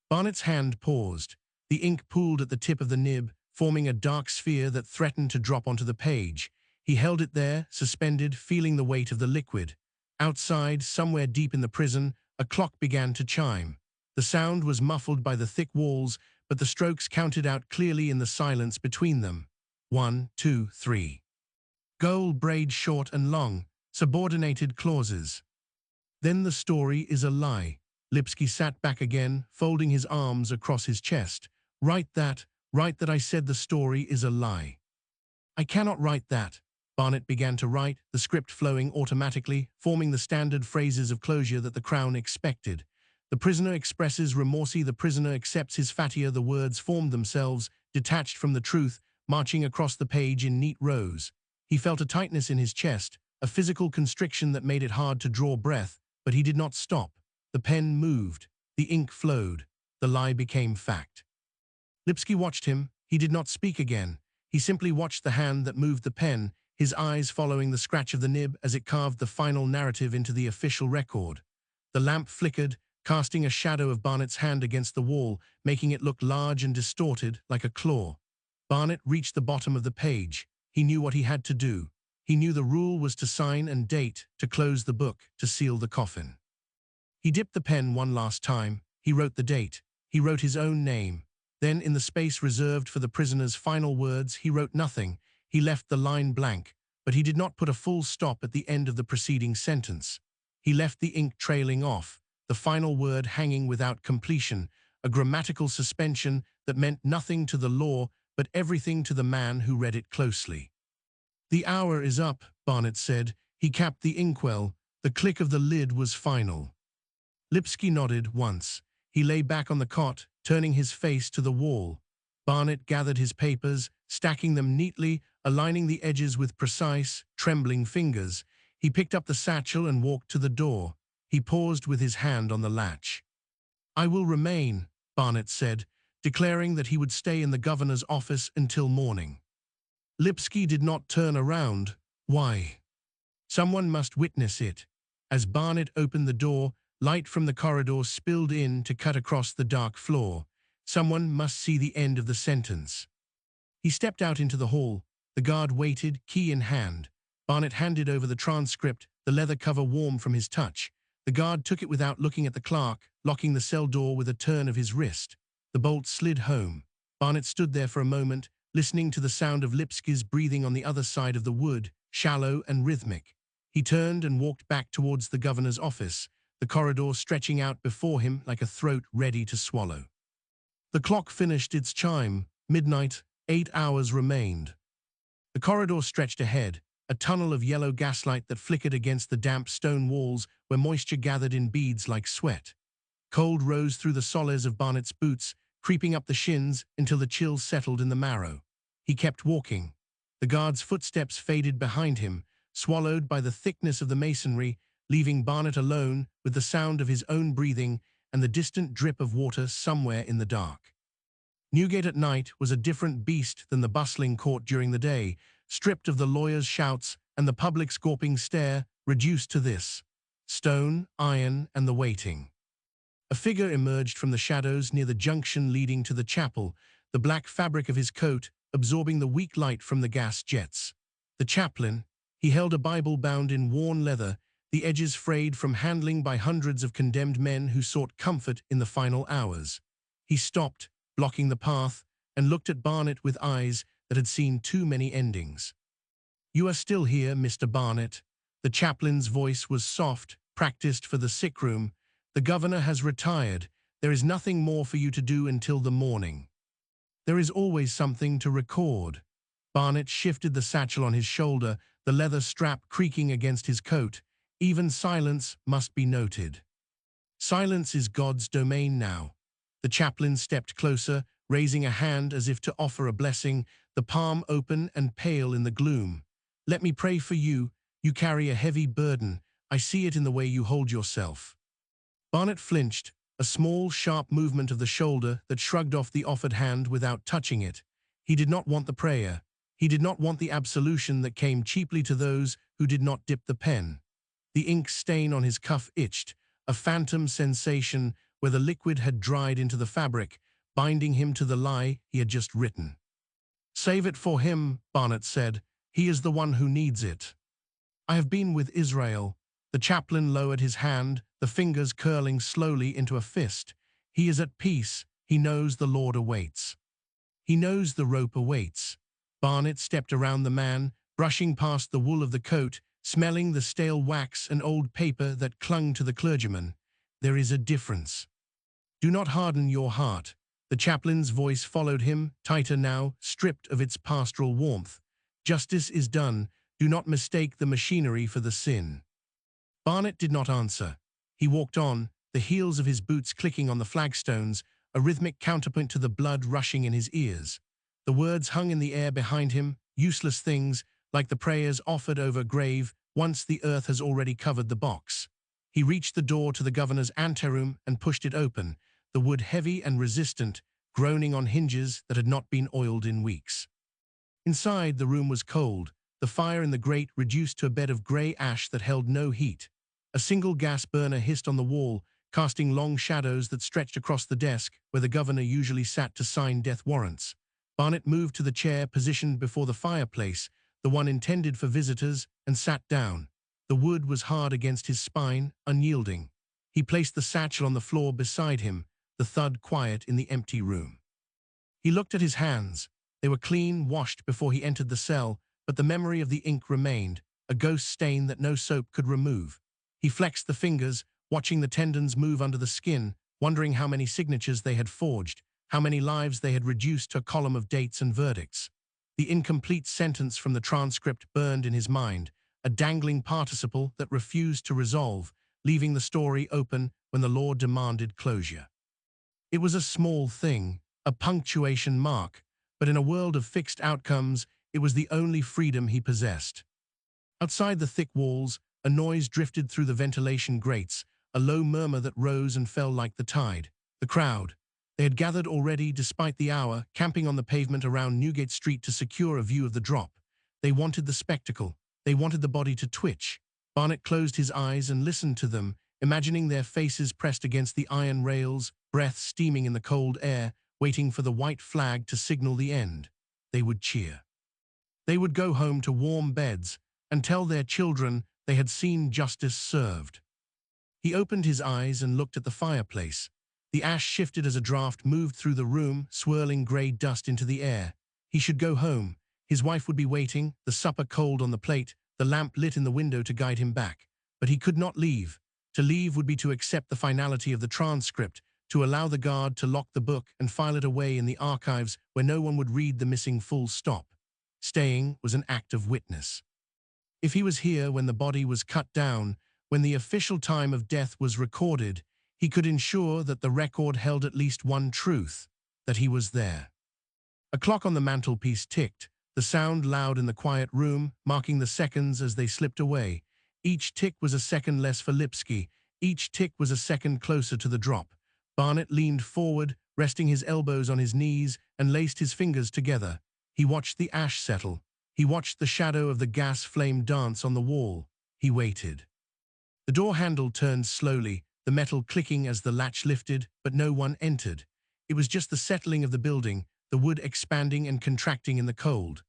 Barnet's hand paused. The ink pooled at the tip of the nib, forming a dark sphere that threatened to drop onto the page. He held it there, suspended, feeling the weight of the liquid. Outside, somewhere deep in the prison, a clock began to chime. The sound was muffled by the thick walls, but the strokes counted out clearly in the silence between them. 1, 2, 3. "Gold braid short and long," Subordinated clauses. Then the story is a lie. Lipsky sat back again, folding his arms across his chest. Write that I said the story is a lie. I cannot write that. Barnet began to write, the script flowing automatically, forming the standard phrases of closure that the Crown expected. The prisoner expresses remorse, the prisoner accepts his failure. The words formed themselves, detached from the truth, marching across the page in neat rows. He felt a tightness in his chest, a physical constriction that made it hard to draw breath, but he did not stop. The pen moved, the ink flowed, the lie became fact. Lipsky watched him. He did not speak again. He simply watched the hand that moved the pen, his eyes following the scratch of the nib as it carved the final narrative into the official record. The lamp flickered, casting a shadow of Barnet's hand against the wall, making it look large and distorted, like a claw. Barnet reached the bottom of the page. He knew what he had to do. He knew the rule was to sign and date, to close the book, to seal the coffin. He dipped the pen one last time. He wrote the date. He wrote his own name. Then, in the space reserved for the prisoner's final words, he wrote nothing. He left the line blank, but he did not put a full stop at the end of the preceding sentence. He left the ink trailing off, the final word hanging without completion, a grammatical suspension that meant nothing to the law, but everything to the man who read it closely. The hour is up, Barnet said. He capped the inkwell. The click of the lid was final. Lipsky nodded once. He lay back on the cot, turning his face to the wall. Barnet gathered his papers, stacking them neatly, aligning the edges with precise, trembling fingers. He picked up the satchel and walked to the door. He paused with his hand on the latch. I will remain, Barnet said, declaring that he would stay in the governor's office until morning. Lipsky did not turn around. Why? Someone must witness it. As Barnet opened the door, light from the corridor spilled in to cut across the dark floor. Someone must see the end of the sentence. He stepped out into the hall. The guard waited, key in hand. Barnet handed over the transcript, the leather cover warm from his touch. The guard took it without looking at the clerk, locking the cell door with a turn of his wrist. The bolt slid home. Barnet stood there for a moment, listening to the sound of Lipsky's breathing on the other side of the wood, shallow and rhythmic. He turned and walked back towards the governor's office, the corridor stretching out before him like a throat ready to swallow. The clock finished its chime. Midnight. 8 hours remained. The corridor stretched ahead, a tunnel of yellow gaslight that flickered against the damp stone walls where moisture gathered in beads like sweat. Cold rose through the soles of Barnet's boots, creeping up the shins until the chill settled in the marrow. He kept walking. The guard's footsteps faded behind him, swallowed by the thickness of the masonry, leaving Barnet alone with the sound of his own breathing and the distant drip of water somewhere in the dark. Newgate at night was a different beast than the bustling court during the day, stripped of the lawyers' shouts and the public's gawping stare, reduced to this: stone, iron, and the waiting. A figure emerged from the shadows near the junction leading to the chapel, the black fabric of his coat absorbing the weak light from the gas jets. The chaplain. He held a Bible bound in worn leather, the edges frayed from handling by hundreds of condemned men who sought comfort in the final hours. He stopped, blocking the path, and looked at Barnet with eyes that had seen too many endings. You are still here, Mr. Barnet. The chaplain's voice was soft, practiced for the sick room. The governor has retired. There is nothing more for you to do until the morning. There is always something to record. Barnet shifted the satchel on his shoulder, the leather strap creaking against his coat. Even silence must be noted. Silence is God's domain now. The chaplain stepped closer, raising a hand as if to offer a blessing, the palm open and pale in the gloom. Let me pray for you. You carry a heavy burden. I see it in the way you hold yourself. Barnet flinched, a small, sharp movement of the shoulder that shrugged off the offered hand without touching it. He did not want the prayer. He did not want the absolution that came cheaply to those who did not dip the pen. The ink stain on his cuff itched, a phantom sensation where the liquid had dried into the fabric, binding him to the lie he had just written. Save it for him, Barnet said. He is the one who needs it. I have been with Israel. The chaplain lowered his hand, the fingers curling slowly into a fist. He is at peace. He knows the Lord awaits. He knows the rope awaits. Barnet stepped around the man, brushing past the wool of the coat, smelling the stale wax and old paper that clung to the clergyman. There is a difference. Do not harden your heart. The chaplain's voice followed him, tighter now, stripped of its pastoral warmth. Justice is done. Do not mistake the machinery for the sin. Barnet did not answer. He walked on, the heels of his boots clicking on the flagstones, a rhythmic counterpoint to the blood rushing in his ears. The words hung in the air behind him, useless things, like the prayers offered over a grave once the earth has already covered the box. He reached the door to the governor's anteroom and pushed it open, the wood heavy and resistant, groaning on hinges that had not been oiled in weeks. Inside, the room was cold, the fire in the grate reduced to a bed of grey ash that held no heat. A single gas burner hissed on the wall, casting long shadows that stretched across the desk where the governor usually sat to sign death warrants. Barnet moved to the chair positioned before the fireplace, the one intended for visitors, and sat down. The wood was hard against his spine, unyielding. He placed the satchel on the floor beside him, the thud quiet in the empty room. He looked at his hands. They were clean, washed before he entered the cell, but the memory of the ink remained, a ghost stain that no soap could remove. He flexed the fingers, watching the tendons move under the skin, wondering how many signatures they had forged, how many lives they had reduced to a column of dates and verdicts. The incomplete sentence from the transcript burned in his mind, a dangling participle that refused to resolve, leaving the story open when the law demanded closure. It was a small thing, a punctuation mark, but in a world of fixed outcomes, it was the only freedom he possessed. Outside the thick walls, a noise drifted through the ventilation grates, a low murmur that rose and fell like the tide. The crowd. They had gathered already despite the hour, camping on the pavement around Newgate Street to secure a view of the drop. They wanted the spectacle. They wanted the body to twitch. Barnet closed his eyes and listened to them, imagining their faces pressed against the iron rails, breath steaming in the cold air, waiting for the white flag to signal the end. They would cheer. They would go home to warm beds and tell their children they had seen justice served. He opened his eyes and looked at the fireplace. The ash shifted as a draft moved through the room, swirling grey dust into the air. He should go home. His wife would be waiting, the supper cold on the plate, the lamp lit in the window to guide him back. But he could not leave. To leave would be to accept the finality of the transcript, to allow the guard to lock the book and file it away in the archives where no one would read the missing full stop. Staying was an act of witness. If he was here when the body was cut down, when the official time of death was recorded, he could ensure that the record held at least one truth, that he was there. A clock on the mantelpiece ticked, the sound loud in the quiet room, marking the seconds as they slipped away. Each tick was a second less for Lipsky. Each tick was a second closer to the drop. Barnet leaned forward, resting his elbows on his knees, and laced his fingers together. He watched the ash settle. He watched the shadow of the gas flame dance on the wall. He waited. The door handle turned slowly, the metal clicking as the latch lifted, but no one entered. It was just the settling of the building, the wood expanding and contracting in the cold.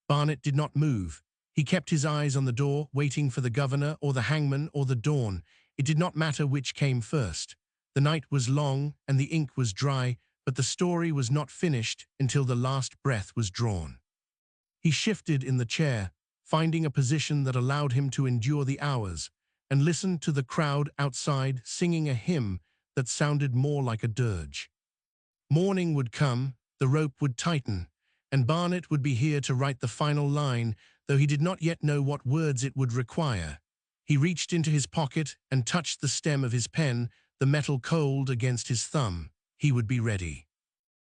Barnet did not move. He kept his eyes on the door, waiting for the governor or the hangman or the dawn. It did not matter which came first. The night was long and the ink was dry, but the story was not finished until the last breath was drawn. He shifted in the chair, finding a position that allowed him to endure the hours, and listened to the crowd outside singing a hymn that sounded more like a dirge. Morning would come, the rope would tighten, and Barnet would be here to write the final line, though he did not yet know what words it would require. He reached into his pocket and touched the stem of his pen, the metal cold against his thumb. He would be ready.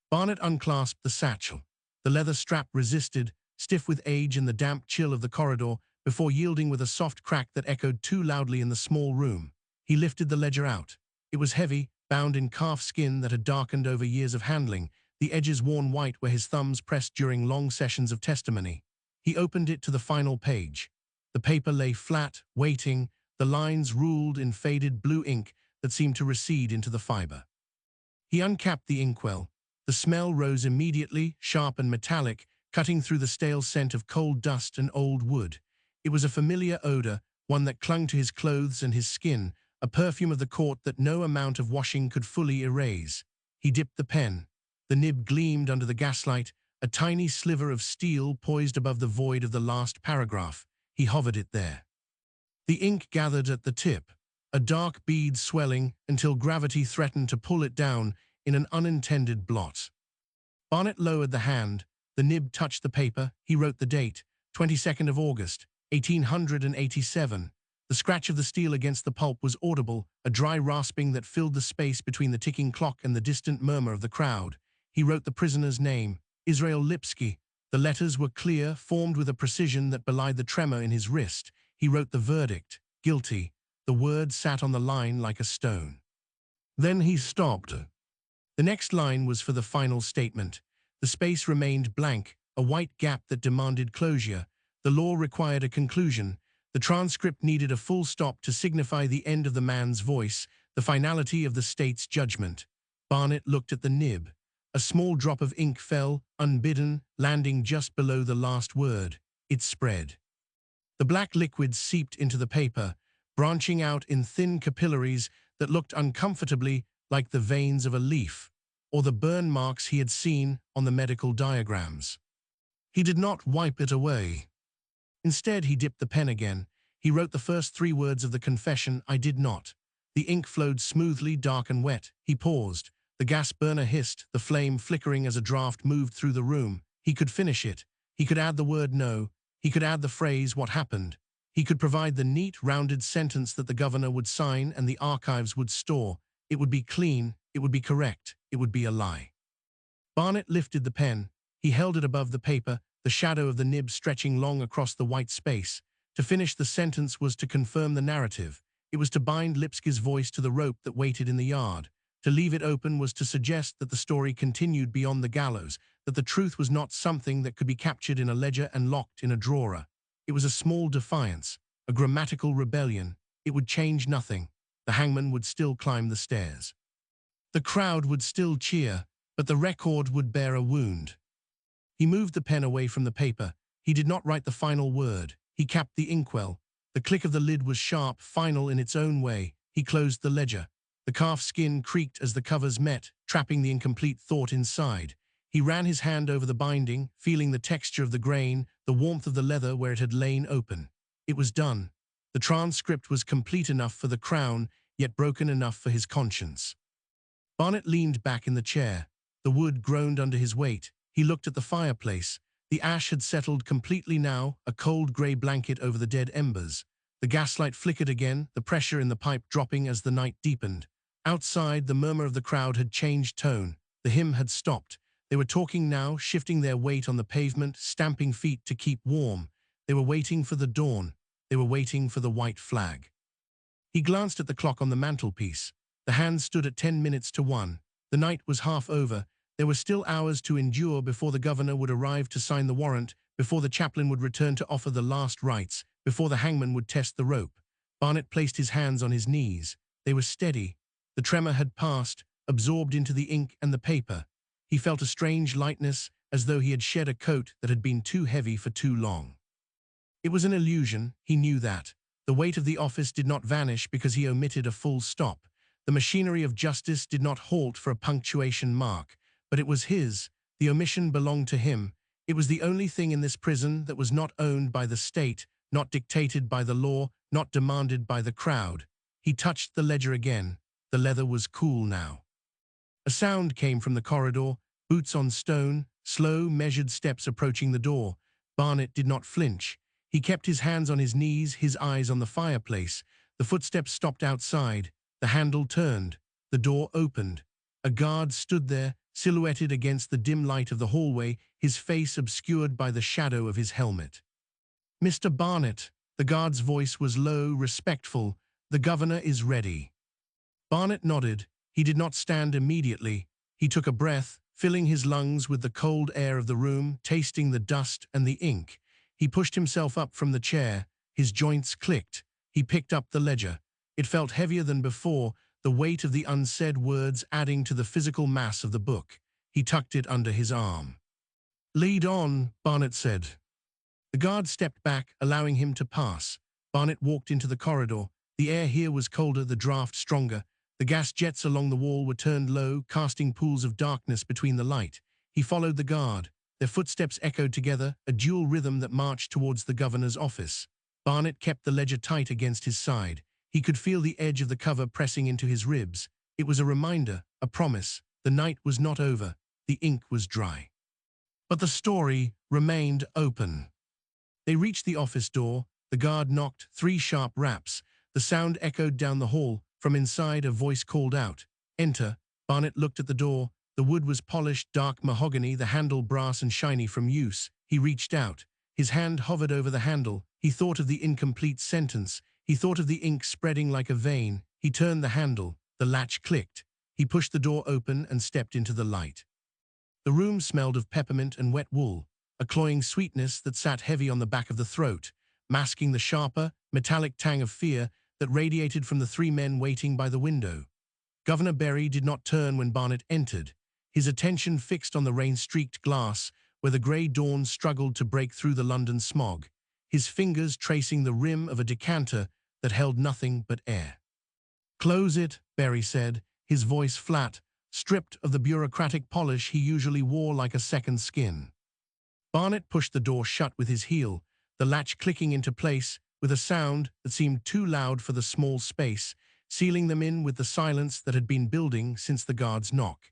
Barnet unclasped the satchel. The leather strap resisted, stiff with age and the damp chill of the corridor, before yielding with a soft crack that echoed too loudly in the small room. He lifted the ledger out. It was heavy, bound in calf skin that had darkened over years of handling, the edges worn white where his thumbs pressed during long sessions of testimony. He opened it to the final page. The paper lay flat, waiting, the lines ruled in faded blue ink that seemed to recede into the fiber. He uncapped the inkwell. The smell rose immediately, sharp and metallic, cutting through the stale scent of coal dust and old wood. It was a familiar odor, one that clung to his clothes and his skin, a perfume of the court that no amount of washing could fully erase. He dipped the pen. The nib gleamed under the gaslight, a tiny sliver of steel poised above the void of the last paragraph. He hovered it there. The ink gathered at the tip, a dark bead swelling until gravity threatened to pull it down in an unintended blot. Barnet lowered the hand. The nib touched the paper. He wrote the date, 22nd of August, 1887. The scratch of the steel against the pulp was audible, a dry rasping that filled the space between the ticking clock and the distant murmur of the crowd. He wrote the prisoner's name, Israel Lipsky. The letters were clear, formed with a precision that belied the tremor in his wrist. He wrote the verdict, guilty. The word sat on the line like a stone. Then he stopped. The next line was for the final statement. The space remained blank, a white gap that demanded closure. The law required a conclusion. The transcript needed a full stop to signify the end of the man's voice, the finality of the state's judgment. Barnet looked at the nib. A small drop of ink fell, unbidden, landing just below the last word. It spread. The black liquid seeped into the paper, branching out in thin capillaries that looked uncomfortably like the veins of a leaf, or the burn marks he had seen on the medical diagrams. He did not wipe it away. Instead, he dipped the pen again. He wrote the first 3 words of the confession, I did not. The ink flowed smoothly, dark and wet. He paused. The gas burner hissed, the flame flickering as a draft moved through the room. He could finish it. He could add the word no. He could add the phrase, what happened. He could provide the neat, rounded sentence that the governor would sign and the archives would store. It would be clean. It would be correct. It would be a lie. Barnet lifted the pen. He held it above the paper, the shadow of the nib stretching long across the white space. To finish the sentence was to confirm the narrative. It was to bind Lipsky's voice to the rope that waited in the yard. To leave it open was to suggest that the story continued beyond the gallows, that the truth was not something that could be captured in a ledger and locked in a drawer. It was a small defiance, a grammatical rebellion. It would change nothing. The hangman would still climb the stairs. The crowd would still cheer, but the record would bear a wound. He moved the pen away from the paper. He did not write the final word. He capped the inkwell. The click of the lid was sharp, final in its own way. He closed the ledger. The calf skin creaked as the covers met, trapping the incomplete thought inside. He ran his hand over the binding, feeling the texture of the grain, the warmth of the leather where it had lain open. It was done. The transcript was complete enough for the crown, yet broken enough for his conscience. Barnet leaned back in the chair. The wood groaned under his weight. He looked at the fireplace. The ash had settled completely now, a cold grey blanket over the dead embers. The gaslight flickered again, the pressure in the pipe dropping as the night deepened. Outside, the murmur of the crowd had changed tone. The hymn had stopped. They were talking now, shifting their weight on the pavement, stamping feet to keep warm. They were waiting for the dawn. They were waiting for the white flag. He glanced at the clock on the mantelpiece. The hands stood at 10 minutes to 1. The night was half over. There were still hours to endure before the governor would arrive to sign the warrant, before the chaplain would return to offer the last rites, before the hangman would test the rope. Barnet placed his hands on his knees. They were steady. The tremor had passed, absorbed into the ink and the paper. He felt a strange lightness, as though he had shed a coat that had been too heavy for too long. It was an illusion, he knew that. The weight of the office did not vanish because he omitted a full stop. The machinery of justice did not halt for a punctuation mark. But it was his. The omission belonged to him. It was the only thing in this prison that was not owned by the state, not dictated by the law, not demanded by the crowd. He touched the ledger again. The leather was cool now. A sound came from the corridor, boots on stone, slow, measured steps approaching the door. Barnet did not flinch. He kept his hands on his knees, his eyes on the fireplace. The footsteps stopped outside. The handle turned. The door opened. A guard stood there, silhouetted against the dim light of the hallway, his face obscured by the shadow of his helmet. "Mr. Barnet," the guard's voice was low, respectful. "The governor is ready." Barnet nodded. He did not stand immediately. He took a breath, filling his lungs with the cold air of the room, tasting the dust and the ink. He pushed himself up from the chair. His joints clicked. He picked up the ledger. It felt heavier than before, the weight of the unsaid words adding to the physical mass of the book. He tucked it under his arm. "Lead on," Barnet said. The guard stepped back, allowing him to pass. Barnet walked into the corridor. The air here was colder, the draft stronger. The gas jets along the wall were turned low, casting pools of darkness between the light. He followed the guard. Their footsteps echoed together, a dual rhythm that marched towards the governor's office. Barnet kept the ledger tight against his side. He could feel the edge of the cover pressing into his ribs. It was a reminder, a promise. The night was not over. The ink was dry. But the story remained open. They reached the office door. The guard knocked 3 sharp raps. The sound echoed down the hall. From inside, a voice called out, "Enter." Barnet looked at the door. The wood was polished, dark mahogany, the handle brass and shiny from use. He reached out. His hand hovered over the handle. He thought of the incomplete sentence. He thought of the ink spreading like a vein. He turned the handle. The latch clicked. He pushed the door open and stepped into the light. The room smelled of peppermint and wet wool, a cloying sweetness that sat heavy on the back of the throat, masking the sharper, metallic tang of fear that radiated from the 3 men waiting by the window. Governor Berry did not turn when Barnet entered, his attention fixed on the rain-streaked glass where the grey dawn struggled to break through the London smog, his fingers tracing the rim of a decanter that held nothing but air. "Close it," Berry said, his voice flat, stripped of the bureaucratic polish he usually wore like a second skin. Barnet pushed the door shut with his heel, the latch clicking into place with a sound that seemed too loud for the small space, sealing them in with the silence that had been building since the guard's knock.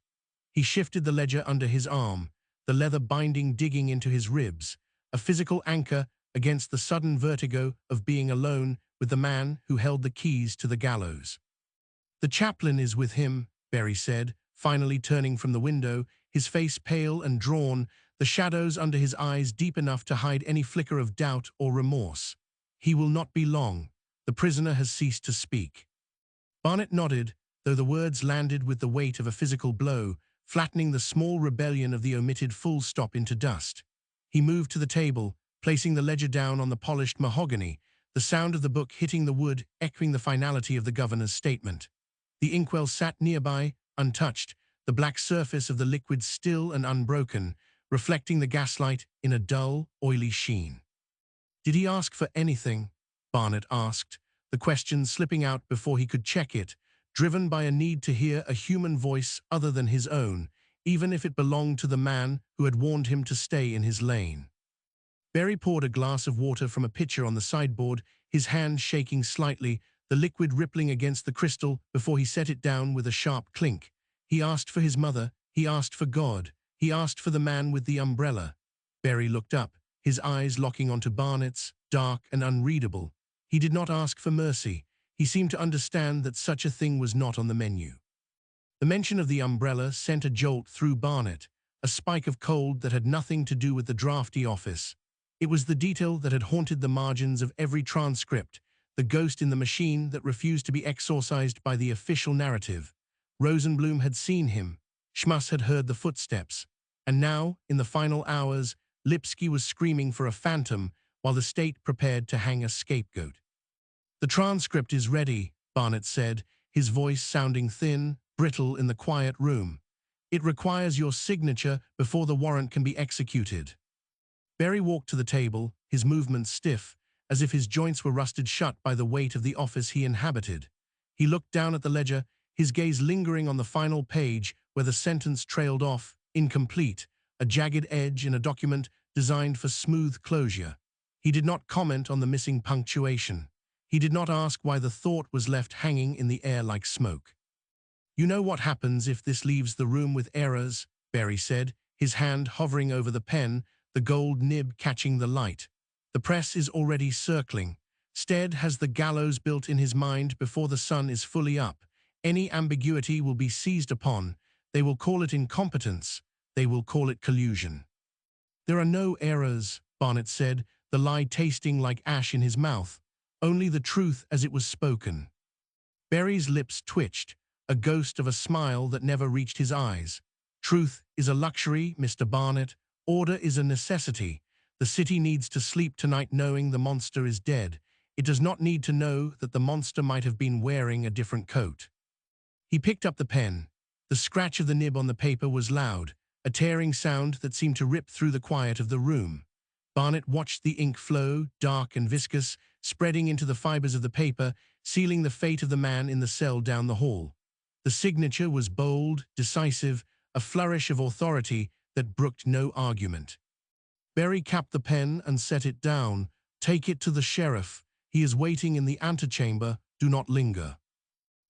He shifted the ledger under his arm, the leather binding digging into his ribs, a physical anchor against the sudden vertigo of being alone with the man who held the keys to the gallows. "The chaplain is with him," Berry said, finally turning from the window, his face pale and drawn, the shadows under his eyes deep enough to hide any flicker of doubt or remorse. "He will not be long. The prisoner has ceased to speak." Barnet nodded, though the words landed with the weight of a physical blow, flattening the small rebellion of the omitted full stop into dust. He moved to the table, placing the ledger down on the polished mahogany, the sound of the book hitting the wood echoing the finality of the governor's statement. The inkwell sat nearby, untouched, the black surface of the liquid still and unbroken, reflecting the gaslight in a dull, oily sheen. "Did he ask for anything?" Barnet asked, the question slipping out before he could check it, driven by a need to hear a human voice other than his own, even if it belonged to the man who had warned him to stay in his lane. Berry poured a glass of water from a pitcher on the sideboard, his hand shaking slightly, the liquid rippling against the crystal before he set it down with a sharp clink. He asked for his mother, he asked for God, he asked for the man with the umbrella. Berry looked up, his eyes locking onto Barnet's, dark and unreadable. He did not ask for mercy. He seemed to understand that such a thing was not on the menu. The mention of the umbrella sent a jolt through Barnet, a spike of cold that had nothing to do with the drafty office. It was the detail that had haunted the margins of every transcript, the ghost in the machine that refused to be exorcised by the official narrative. Rosenblum had seen him. Schmuss had heard the footsteps. And now, in the final hours, Lipsky was screaming for a phantom while the state prepared to hang a scapegoat. "The transcript is ready," Barnet said, his voice sounding thin, brittle in the quiet room. "It requires your signature before the warrant can be executed." Berry walked to the table, his movements stiff, as if his joints were rusted shut by the weight of the office he inhabited. He looked down at the ledger, his gaze lingering on the final page where the sentence trailed off, incomplete, a jagged edge in a document designed for smooth closure. He did not comment on the missing punctuation. He did not ask why the thought was left hanging in the air like smoke. "You know what happens if this leaves the room with errors," Berry said, his hand hovering over the pen, the gold nib catching the light. "The press is already circling. Stead has the gallows built in his mind before the sun is fully up. Any ambiguity will be seized upon. They will call it incompetence. They will call it collusion." "There are no errors," Barnet said, the lie tasting like ash in his mouth. "Only the truth as it was spoken." Berry's lips twitched, a ghost of a smile that never reached his eyes. "Truth is a luxury, Mr. Barnet. Order is a necessity. The city needs to sleep tonight knowing the monster is dead. It does not need to know that the monster might have been wearing a different coat." He picked up the pen. The scratch of the nib on the paper was loud, a tearing sound that seemed to rip through the quiet of the room. Barnet watched the ink flow, dark and viscous, spreading into the fibers of the paper, sealing the fate of the man in the cell down the hall. The signature was bold, decisive, a flourish of authority that brooked no argument. Berry capped the pen and set it down, Take it to the sheriff. He is waiting in the antechamber. Do not linger."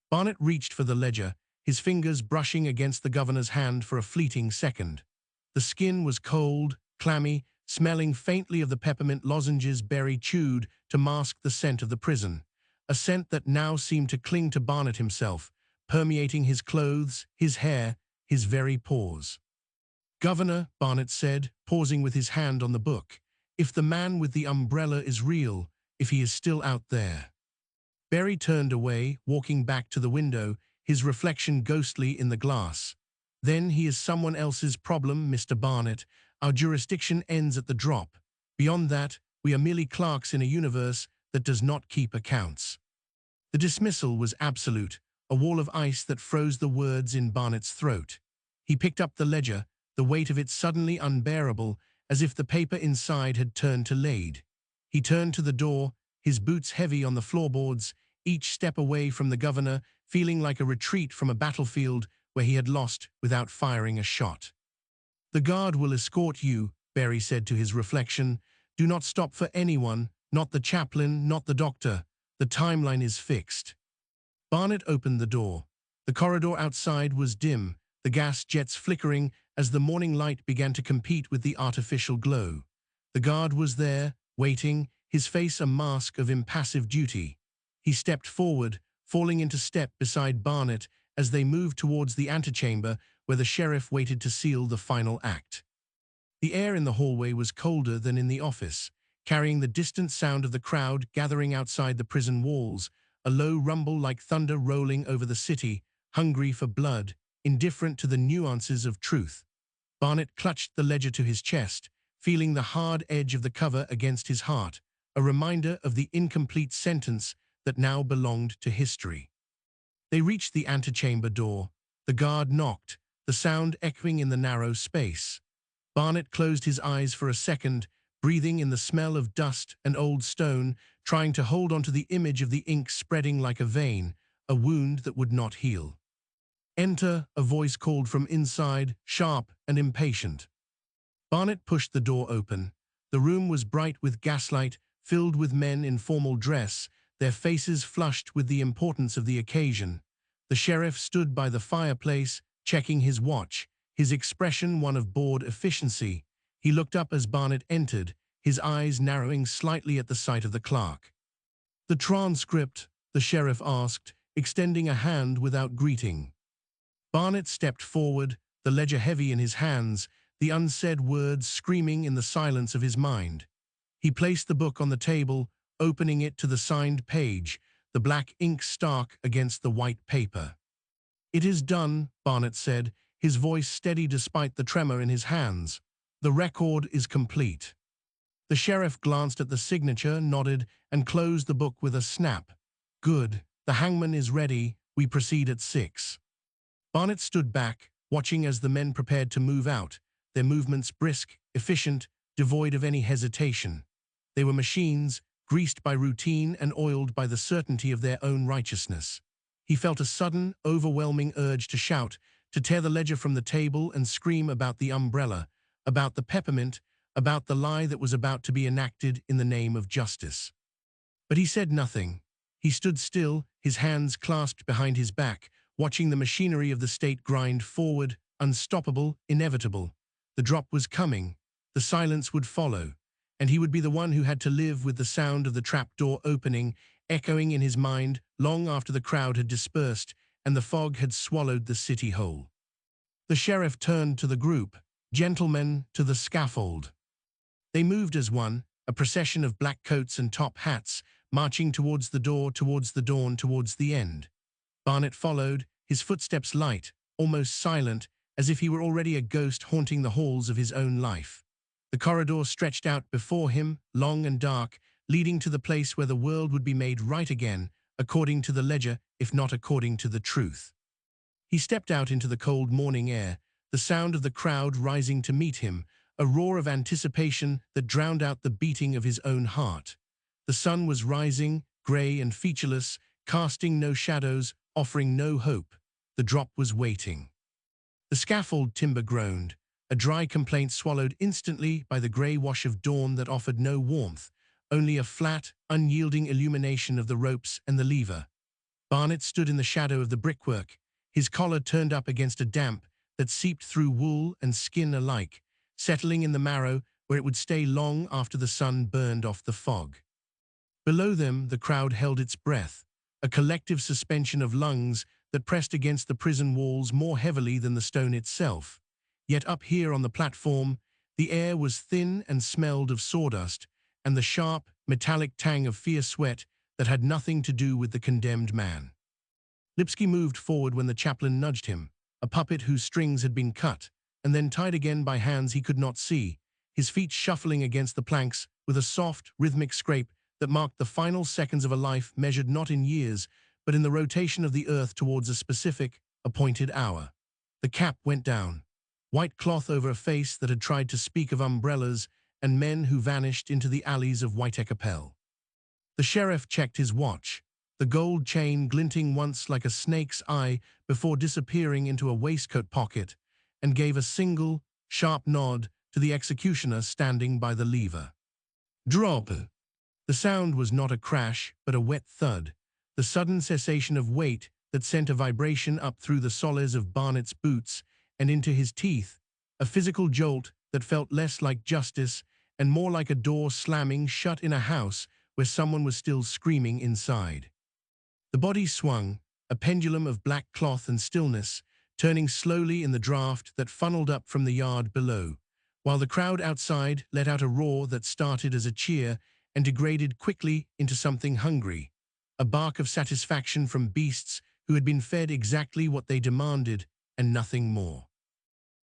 Barnet reached for the ledger, his fingers brushing against the governor's hand for a fleeting second. The skin was cold, clammy, smelling faintly of the peppermint lozenges Berry chewed to mask the scent of the prison, a scent that now seemed to cling to Barnet himself, permeating his clothes, his hair, his very pores. "Governor," Barnet said, pausing with his hand on the book, "if the man with the umbrella is real, if he is still out there." Berry turned away, walking back to the window, his reflection ghostly in the glass. "Then he is someone else's problem, Mr. Barnet. Our jurisdiction ends at the drop. Beyond that, we are merely clerks in a universe that does not keep accounts." The dismissal was absolute, a wall of ice that froze the words in Barnet's throat. He picked up the ledger, the weight of it suddenly unbearable, as if the paper inside had turned to lead. He turned to the door, his boots heavy on the floorboards, each step away from the governor, feeling like a retreat from a battlefield where he had lost without firing a shot. "The guard will escort you," Berry said to his reflection. "Do not stop for anyone, not the chaplain, not the doctor. The timeline is fixed." Barnet opened the door. The corridor outside was dim, the gas jets flickering as the morning light began to compete with the artificial glow. The guard was there, waiting, his face a mask of impassive duty. He stepped forward, falling into step beside Barnet as they moved towards the antechamber where the sheriff waited to seal the final act. The air in the hallway was colder than in the office, carrying the distant sound of the crowd gathering outside the prison walls, a low rumble like thunder rolling over the city, hungry for blood, indifferent to the nuances of truth. Barnet clutched the ledger to his chest, feeling the hard edge of the cover against his heart, a reminder of the incomplete sentence that now belonged to history. They reached the antechamber door. The guard knocked, the sound echoing in the narrow space. Barnet closed his eyes for a second, breathing in the smell of dust and old stone, trying to hold onto the image of the ink spreading like a vein, a wound that would not heal. "Enter," a voice called from inside, sharp and impatient. Barnet pushed the door open. The room was bright with gaslight, filled with men in formal dress, their faces flushed with the importance of the occasion. The sheriff stood by the fireplace, checking his watch, his expression one of bored efficiency. He looked up as Barnet entered, his eyes narrowing slightly at the sight of the clerk. "The transcript?" the sheriff asked, extending a hand without greeting. Barnet stepped forward, the ledger heavy in his hands, the unsaid words screaming in the silence of his mind. He placed the book on the table, opening it to the signed page, the black ink stark against the white paper. "It is done," Barnet said, his voice steady despite the tremor in his hands. "The record is complete." The sheriff glanced at the signature, nodded, and closed the book with a snap. "Good. The hangman is ready. We proceed at 6. Barnet stood back, watching as the men prepared to move out, their movements brisk, efficient, devoid of any hesitation. They were machines, greased by routine and oiled by the certainty of their own righteousness. He felt a sudden, overwhelming urge to shout, to tear the ledger from the table and scream about the umbrella, about the peppermint, about the lie that was about to be enacted in the name of justice. But he said nothing. He stood still, his hands clasped behind his back, watching the machinery of the state grind forward, unstoppable, inevitable. The drop was coming, the silence would follow, and he would be the one who had to live with the sound of the trapdoor opening, echoing in his mind long after the crowd had dispersed and the fog had swallowed the city whole. The sheriff turned to the group, "Gentlemen, to the scaffold." They moved as one, a procession of black coats and top hats, marching towards the door, towards the dawn, towards the end. Barnet followed, his footsteps light, almost silent, as if he were already a ghost haunting the halls of his own life. The corridor stretched out before him, long and dark, leading to the place where the world would be made right again, according to the ledger, if not according to the truth. He stepped out into the cold morning air, the sound of the crowd rising to meet him, a roar of anticipation that drowned out the beating of his own heart. The sun was rising, grey and featureless, casting no shadows, offering no hope. The drop was waiting. The scaffold timber groaned, a dry complaint swallowed instantly by the grey wash of dawn that offered no warmth, only a flat, unyielding illumination of the ropes and the lever. Barnet stood in the shadow of the brickwork, his collar turned up against a damp that seeped through wool and skin alike, settling in the marrow where it would stay long after the sun burned off the fog. Below them, the crowd held its breath, a collective suspension of lungs that pressed against the prison walls more heavily than the stone itself. Yet up here on the platform, the air was thin and smelled of sawdust, and the sharp, metallic tang of fierce sweat that had nothing to do with the condemned man. Lipsky moved forward when the chaplain nudged him, a puppet whose strings had been cut, and then tied again by hands he could not see, his feet shuffling against the planks with a soft, rhythmic scrape that marked the final seconds of a life measured not in years, but in the rotation of the earth towards a specific, appointed hour. The cap went down, white cloth over a face that had tried to speak of umbrellas and men who vanished into the alleys of Whitecapel. The sheriff checked his watch, the gold chain glinting once like a snake's eye before disappearing into a waistcoat pocket, and gave a single, sharp nod to the executioner standing by the lever. Drop! The sound was not a crash, but a wet thud, the sudden cessation of weight that sent a vibration up through the soles of Barnet's boots and into his teeth, a physical jolt that felt less like justice and more like a door slamming shut in a house where someone was still screaming inside. The body swung, a pendulum of black cloth and stillness, turning slowly in the draft that funneled up from the yard below, while the crowd outside let out a roar that started as a cheer and degraded quickly into something hungry, a bark of satisfaction from beasts who had been fed exactly what they demanded and nothing more.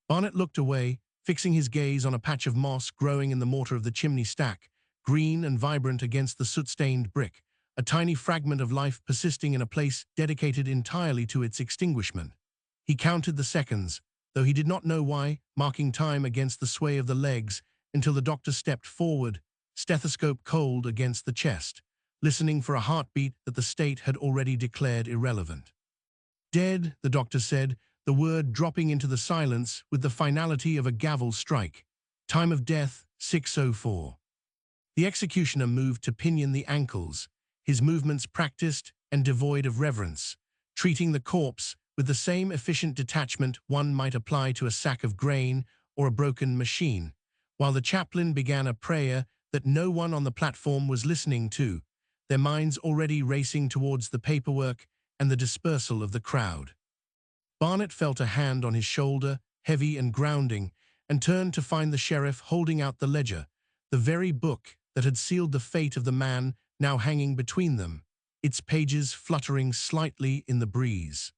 Barnet looked away, fixing his gaze on a patch of moss growing in the mortar of the chimney stack, green and vibrant against the soot-stained brick, a tiny fragment of life persisting in a place dedicated entirely to its extinguishment. He counted the seconds, though he did not know why, marking time against the sway of the legs until the doctor stepped forward, stethoscope cold against the chest, listening for a heartbeat that the state had already declared irrelevant. Dead, the doctor said, the word dropping into the silence with the finality of a gavel strike. Time of death, 6:04. The executioner moved to pinion the ankles, his movements practiced and devoid of reverence, treating the corpse with the same efficient detachment one might apply to a sack of grain or a broken machine, while the chaplain began a prayer that no one on the platform was listening to, their minds already racing towards the paperwork and the dispersal of the crowd. Barnet felt a hand on his shoulder, heavy and grounding, and turned to find the sheriff holding out the ledger, the very book that had sealed the fate of the man now hanging between them, its pages fluttering slightly in the breeze.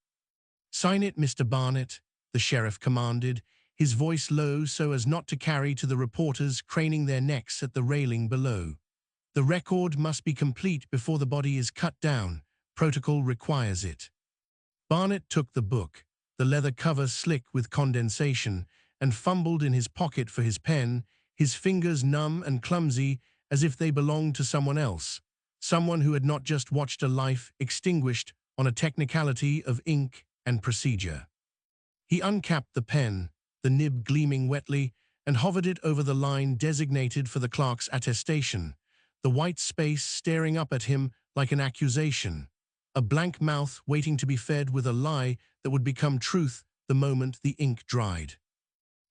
"Sign it, Mr. Barnet," the sheriff commanded, his voice low so as not to carry to the reporters craning their necks at the railing below. "The record must be complete before the body is cut down. Protocol requires it." Barnet took the book, the leather cover slick with condensation, and fumbled in his pocket for his pen, his fingers numb and clumsy as if they belonged to someone else, someone who had not just watched a life extinguished on a technicality of ink and procedure. He uncapped the pen, the nib gleaming wetly, and hovered it over the line designated for the clerk's attestation, the white space staring up at him like an accusation, a blank mouth waiting to be fed with a lie that would become truth the moment the ink dried.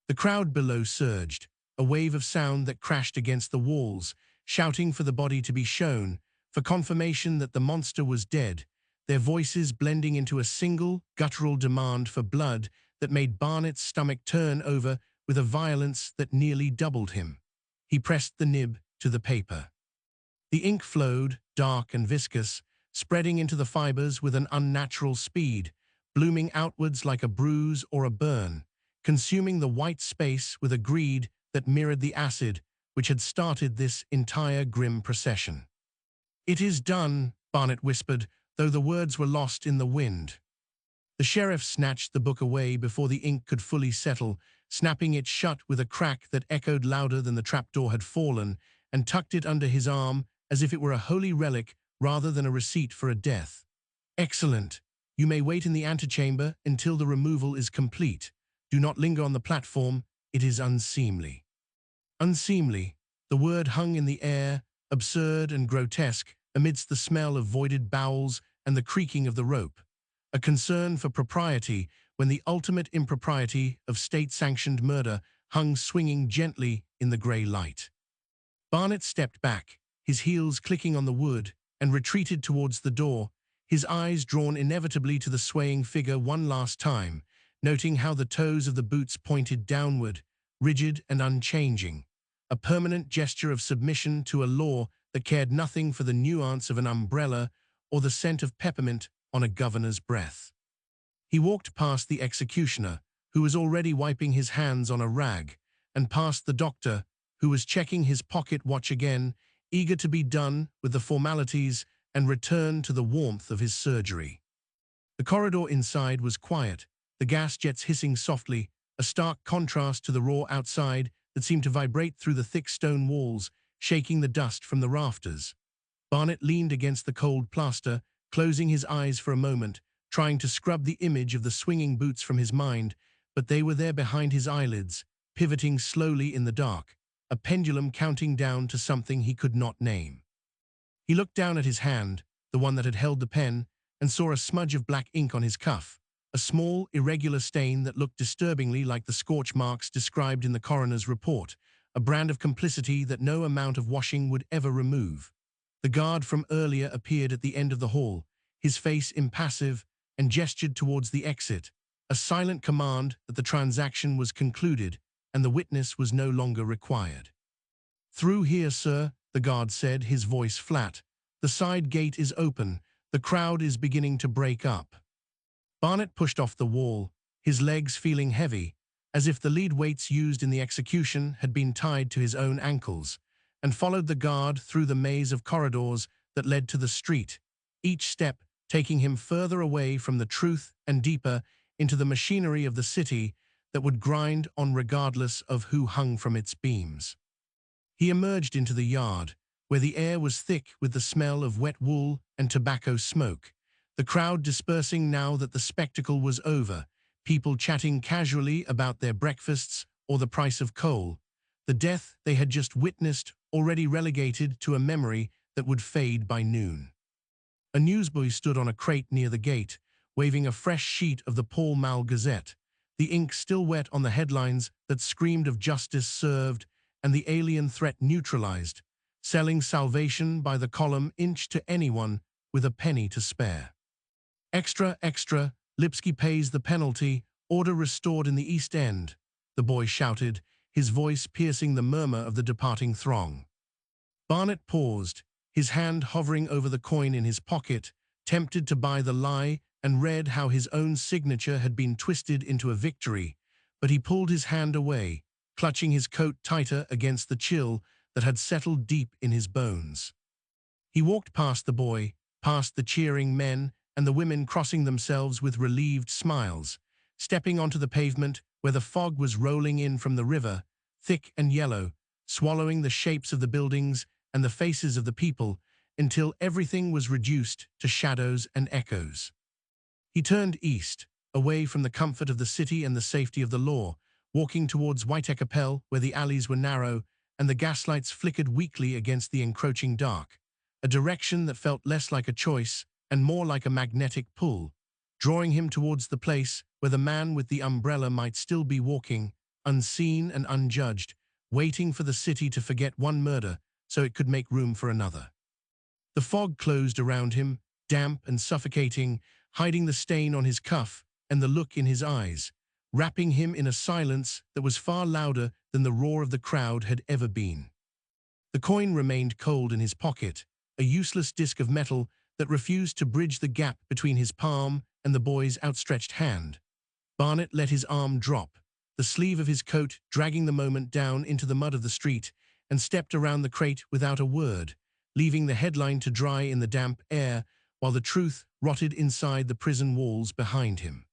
The crowd below surged, a wave of sound that crashed against the walls, shouting for the body to be shown, for confirmation that the monster was dead, their voices blending into a single, guttural demand for blood that made Barnet's stomach turn over with a violence that nearly doubled him. He pressed the nib to the paper. The ink flowed, dark and viscous, spreading into the fibers with an unnatural speed, blooming outwards like a bruise or a burn, consuming the white space with a greed that mirrored the acid which had started this entire grim procession. "It is done," Barnet whispered, though the words were lost in the wind. The sheriff snatched the book away before the ink could fully settle, snapping it shut with a crack that echoed louder than the trapdoor had fallen, and tucked it under his arm as if it were a holy relic rather than a receipt for a death. "Excellent. You may wait in the antechamber until the removal is complete. Do not linger on the platform. It is unseemly." Unseemly. The word hung in the air, absurd and grotesque, amidst the smell of voided bowels and the creaking of the rope. A concern for propriety when the ultimate impropriety of state-sanctioned murder hung swinging gently in the grey light. Barnet stepped back, his heels clicking on the wood, and retreated towards the door, his eyes drawn inevitably to the swaying figure one last time, noting how the toes of the boots pointed downward, rigid and unchanging, a permanent gesture of submission to a law that cared nothing for the nuance of an umbrella or the scent of peppermint on a governor's breath. He walked past the executioner, who was already wiping his hands on a rag, and past the doctor, who was checking his pocket watch again, eager to be done with the formalities and return to the warmth of his surgery. The corridor inside was quiet, the gas jets hissing softly, a stark contrast to the roar outside that seemed to vibrate through the thick stone walls, shaking the dust from the rafters. Barnet leaned against the cold plaster, closing his eyes for a moment, trying to scrub the image of the swinging boots from his mind, but they were there behind his eyelids, pivoting slowly in the dark, a pendulum counting down to something he could not name. He looked down at his hand, the one that had held the pen, and saw a smudge of black ink on his cuff, a small, irregular stain that looked disturbingly like the scorch marks described in the coroner's report, a brand of complicity that no amount of washing would ever remove. The guard from earlier appeared at the end of the hall, his face impassive, and gestured towards the exit, a silent command that the transaction was concluded and the witness was no longer required. "Through here, sir," the guard said, his voice flat. "The side gate is open. The crowd is beginning to break up." Barnet pushed off the wall, his legs feeling heavy, as if the lead weights used in the execution had been tied to his own ankles, and followed the guard through the maze of corridors that led to the street, each step taking him further away from the truth and deeper into the machinery of the city that would grind on regardless of who hung from its beams. He emerged into the yard, where the air was thick with the smell of wet wool and tobacco smoke, the crowd dispersing now that the spectacle was over, people chatting casually about their breakfasts or the price of coal, the death they had just witnessed already relegated to a memory that would fade by noon. A newsboy stood on a crate near the gate, waving a fresh sheet of the Pall Mall Gazette, the ink still wet on the headlines that screamed of justice served and the alien threat neutralized, selling salvation by the column inch to anyone with a penny to spare. "Extra, extra, Lipsky pays the penalty, order restored in the East End," the boy shouted, his voice piercing the murmur of the departing throng. Barnet paused, his hand hovering over the coin in his pocket, tempted to buy the lie, and read how his own signature had been twisted into a victory, but he pulled his hand away, clutching his coat tighter against the chill that had settled deep in his bones. He walked past the boy, past the cheering men and the women crossing themselves with relieved smiles, stepping onto the pavement where the fog was rolling in from the river, thick and yellow, swallowing the shapes of the buildings and the faces of the people until everything was reduced to shadows and echoes. He turned east, away from the comfort of the city and the safety of the law, walking towards Whiteacapelle where the alleys were narrow and the gaslights flickered weakly against the encroaching dark, a direction that felt less like a choice and more like a magnetic pull, drawing him towards the place where the man with the umbrella might still be walking, unseen and unjudged, waiting for the city to forget one murder so it could make room for another. The fog closed around him, damp and suffocating, hiding the stain on his cuff and the look in his eyes, wrapping him in a silence that was far louder than the roar of the crowd had ever been. The coin remained cold in his pocket, a useless disc of metal that refused to bridge the gap between his palm and the boy's outstretched hand. Barnet let his arm drop, the sleeve of his coat dragging the moment down into the mud of the street, and stepped around the crate without a word, leaving the headline to dry in the damp air while the truth rotted inside the prison walls behind him.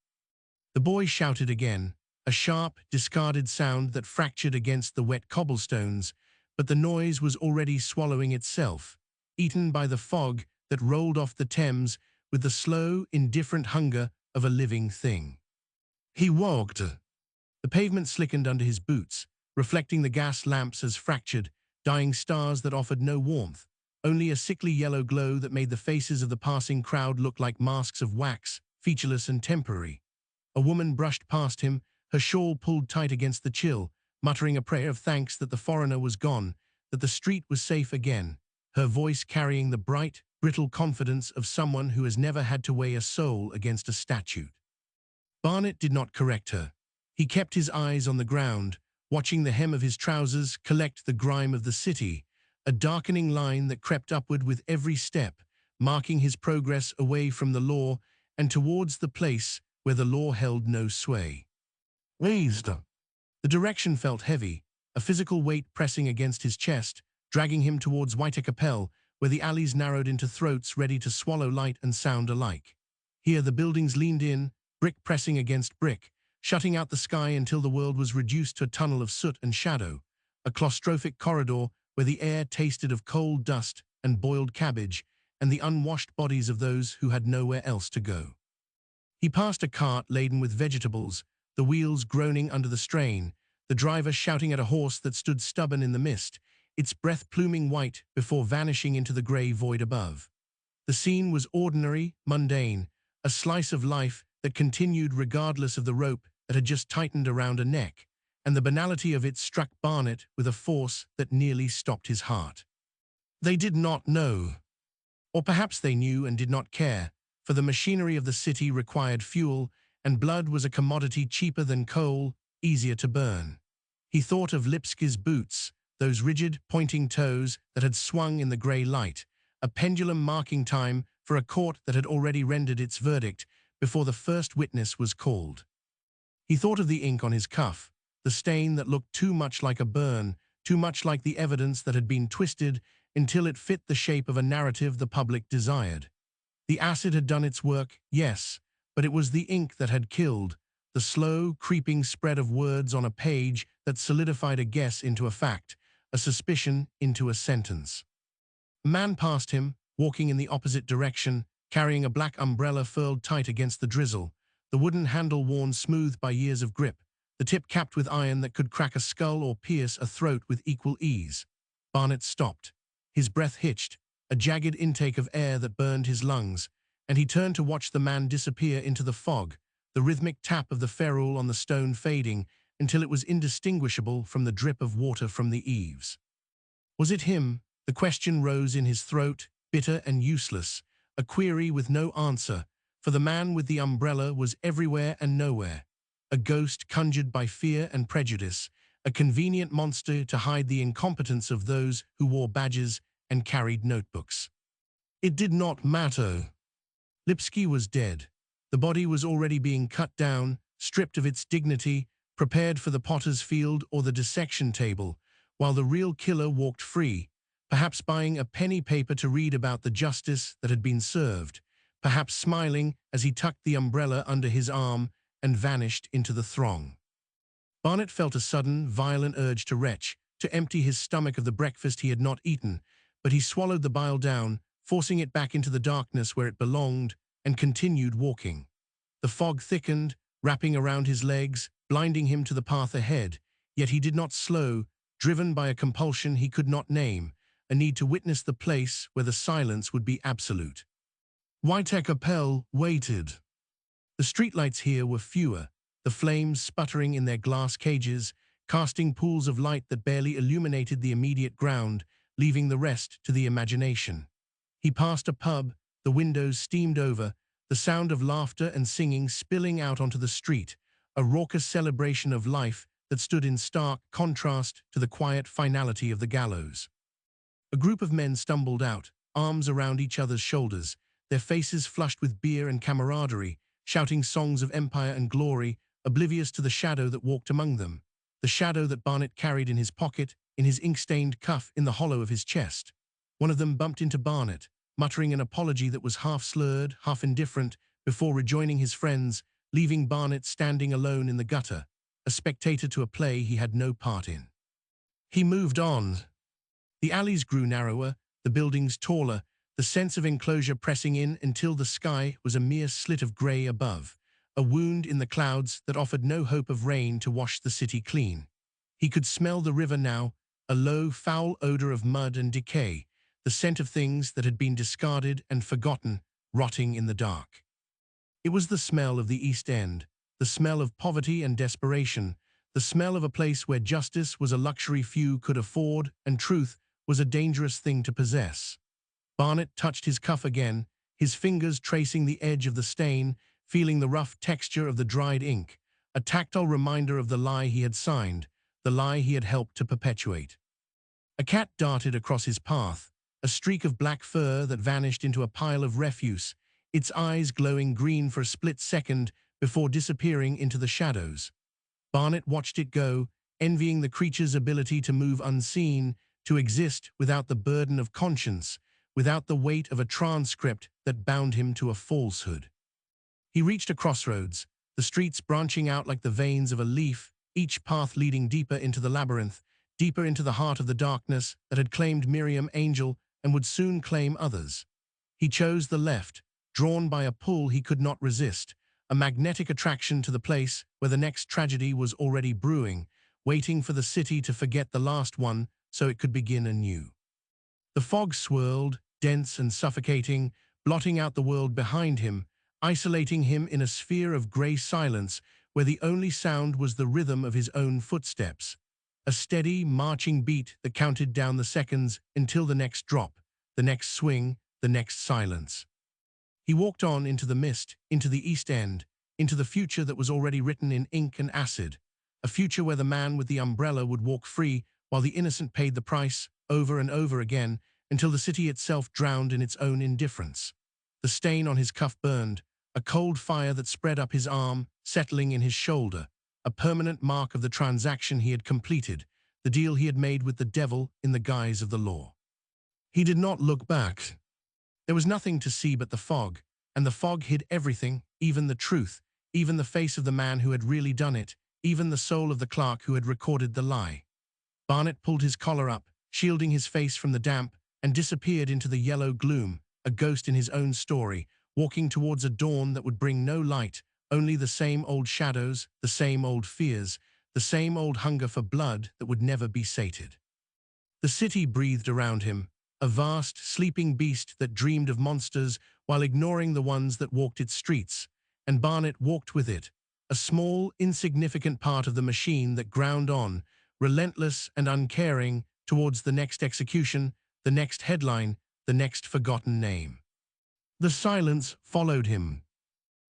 The boy shouted again, a sharp, discarded sound that fractured against the wet cobblestones, but the noise was already swallowing itself, eaten by the fog that rolled off the Thames with the slow, indifferent hunger of a living thing. He walked. The pavement slickened under his boots, reflecting the gas lamps as fractured, dying stars that offered no warmth, only a sickly yellow glow that made the faces of the passing crowd look like masks of wax, featureless and temporary. A woman brushed past him, her shawl pulled tight against the chill, muttering a prayer of thanks that the foreigner was gone, that the street was safe again, her voice carrying the bright, brittle confidence of someone who has never had to weigh a soul against a statute. Barnet did not correct her. He kept his eyes on the ground, watching the hem of his trousers collect the grime of the city, a darkening line that crept upward with every step, marking his progress away from the law and towards the place where the law held no sway. Raised. The direction felt heavy, a physical weight pressing against his chest, dragging him towards White-Capel, where the alleys narrowed into throats ready to swallow light and sound alike. Here the buildings leaned in, brick pressing against brick, shutting out the sky until the world was reduced to a tunnel of soot and shadow, a claustrophic corridor where the air tasted of coal dust and boiled cabbage and the unwashed bodies of those who had nowhere else to go. He passed a cart laden with vegetables, the wheels groaning under the strain, the driver shouting at a horse that stood stubborn in the mist, its breath pluming white before vanishing into the grey void above. The scene was ordinary, mundane, a slice of life that continued regardless of the rope that had just tightened around a neck, and the banality of it struck Barnet with a force that nearly stopped his heart. They did not know. Or perhaps they knew and did not care, for the machinery of the city required fuel, and blood was a commodity cheaper than coal, easier to burn. He thought of Lipski's boots, those rigid, pointing toes that had swung in the grey light, a pendulum marking time for a court that had already rendered its verdict before the first witness was called. He thought of the ink on his cuff, the stain that looked too much like a burn, too much like the evidence that had been twisted until it fit the shape of a narrative the public desired. The acid had done its work, yes, but it was the ink that had killed, the slow, creeping spread of words on a page that solidified a guess into a fact, a suspicion into a sentence. A man passed him, walking in the opposite direction, carrying a black umbrella furled tight against the drizzle, the wooden handle worn smooth by years of grip, the tip capped with iron that could crack a skull or pierce a throat with equal ease. Barnet stopped. His breath hitched, a jagged intake of air that burned his lungs, and he turned to watch the man disappear into the fog, the rhythmic tap of the ferrule on the stone fading until it was indistinguishable from the drip of water from the eaves. Was it him? The question rose in his throat, bitter and useless, a query with no answer, for the man with the umbrella was everywhere and nowhere, a ghost conjured by fear and prejudice, a convenient monster to hide the incompetence of those who wore badges and carried notebooks. It did not matter. Lipski was dead. The body was already being cut down, stripped of its dignity, prepared for the potter's field or the dissection table, while the real killer walked free, perhaps buying a penny paper to read about the justice that had been served, perhaps smiling as he tucked the umbrella under his arm and vanished into the throng. Barnet felt a sudden, violent urge to retch, to empty his stomach of the breakfast he had not eaten, but he swallowed the bile down, forcing it back into the darkness where it belonged, and continued walking. The fog thickened, wrapping around his legs, blinding him to the path ahead, yet he did not slow, driven by a compulsion he could not name, a need to witness the place where the silence would be absolute. White-Capel waited. The streetlights here were fewer, the flames sputtering in their glass cages, casting pools of light that barely illuminated the immediate ground, leaving the rest to the imagination. He passed a pub, the windows steamed over, the sound of laughter and singing spilling out onto the street, a raucous celebration of life that stood in stark contrast to the quiet finality of the gallows. A group of men stumbled out, arms around each other's shoulders, their faces flushed with beer and camaraderie, shouting songs of empire and glory, oblivious to the shadow that walked among them, the shadow that Barnet carried in his pocket, in his ink-stained cuff in the hollow of his chest. One of them bumped into Barnet, muttering an apology that was half slurred, half indifferent, before rejoining his friends, leaving Barnet standing alone in the gutter, a spectator to a play he had no part in. He moved on. The alleys grew narrower, the buildings taller, the sense of enclosure pressing in until the sky was a mere slit of grey above, a wound in the clouds that offered no hope of rain to wash the city clean. He could smell the river now, a low, foul odor of mud and decay, the scent of things that had been discarded and forgotten, rotting in the dark. It was the smell of the East End, the smell of poverty and desperation, the smell of a place where justice was a luxury few could afford and truth was a dangerous thing to possess. Barnet touched his cuff again, his fingers tracing the edge of the stain, feeling the rough texture of the dried ink, a tactile reminder of the lie he had signed, the lie he had helped to perpetuate. A cat darted across his path, a streak of black fur that vanished into a pile of refuse, its eyes glowing green for a split second before disappearing into the shadows. Barnet watched it go, envying the creature's ability to move unseen, to exist without the burden of conscience, without the weight of a transcript that bound him to a falsehood. He reached a crossroads, the streets branching out like the veins of a leaf, each path leading deeper into the labyrinth, deeper into the heart of the darkness that had claimed Miriam Angel and would soon claim others. He chose the left, drawn by a pull he could not resist, a magnetic attraction to the place where the next tragedy was already brewing, waiting for the city to forget the last one so it could begin anew. The fog swirled, dense and suffocating, blotting out the world behind him, isolating him in a sphere of grey silence where the only sound was the rhythm of his own footsteps, a steady, marching beat that counted down the seconds until the next drop, the next swing, the next silence. He walked on into the mist, into the East End, into the future that was already written in ink and acid, a future where the man with the umbrella would walk free while the innocent paid the price, over and over again, until the city itself drowned in its own indifference. The stain on his cuff burned, a cold fire that spread up his arm, settling in his shoulder, a permanent mark of the transaction he had completed, the deal he had made with the devil in the guise of the law. He did not look back. There was nothing to see but the fog, and the fog hid everything, even the truth, even the face of the man who had really done it, even the soul of the clerk who had recorded the lie. Barnet pulled his collar up, shielding his face from the damp, and disappeared into the yellow gloom, a ghost in his own story, walking towards a dawn that would bring no light, only the same old shadows, the same old fears, the same old hunger for blood that would never be sated. The city breathed around him, a vast, sleeping beast that dreamed of monsters while ignoring the ones that walked its streets, and Barnet walked with it, a small, insignificant part of the machine that ground on, relentless and uncaring, towards the next execution, the next headline, the next forgotten name. The silence followed him.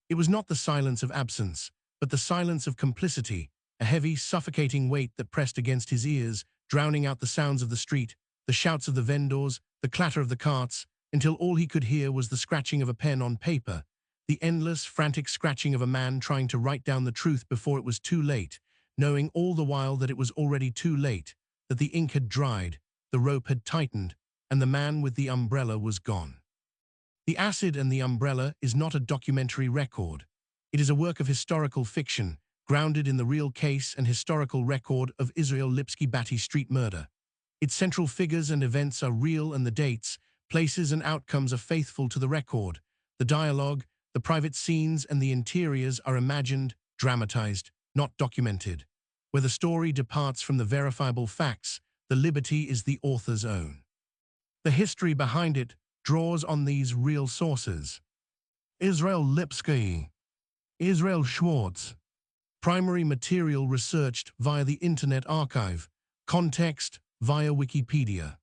It was not the silence of absence, but the silence of complicity, a heavy, suffocating weight that pressed against his ears, drowning out the sounds of the street, the shouts of the vendors, the clatter of the carts, until all he could hear was the scratching of a pen on paper, the endless, frantic scratching of a man trying to write down the truth before it was too late, knowing all the while that it was already too late, that the ink had dried, the rope had tightened, and the man with the umbrella was gone. The Acid and the Umbrella is not a documentary record. It is a work of historical fiction, grounded in the real case and historical record of Israel Lipsky Batty street murder. Its central figures and events are real and the dates, places and outcomes are faithful to the record. The dialogue, the private scenes and the interiors are imagined, dramatized, not documented. Where the story departs from the verifiable facts, the liberty is the author's own. The history behind it draws on these real sources. Israel Lipsky, Israel Schwartz. Primary material researched via the Internet Archive. Context via Wikipedia.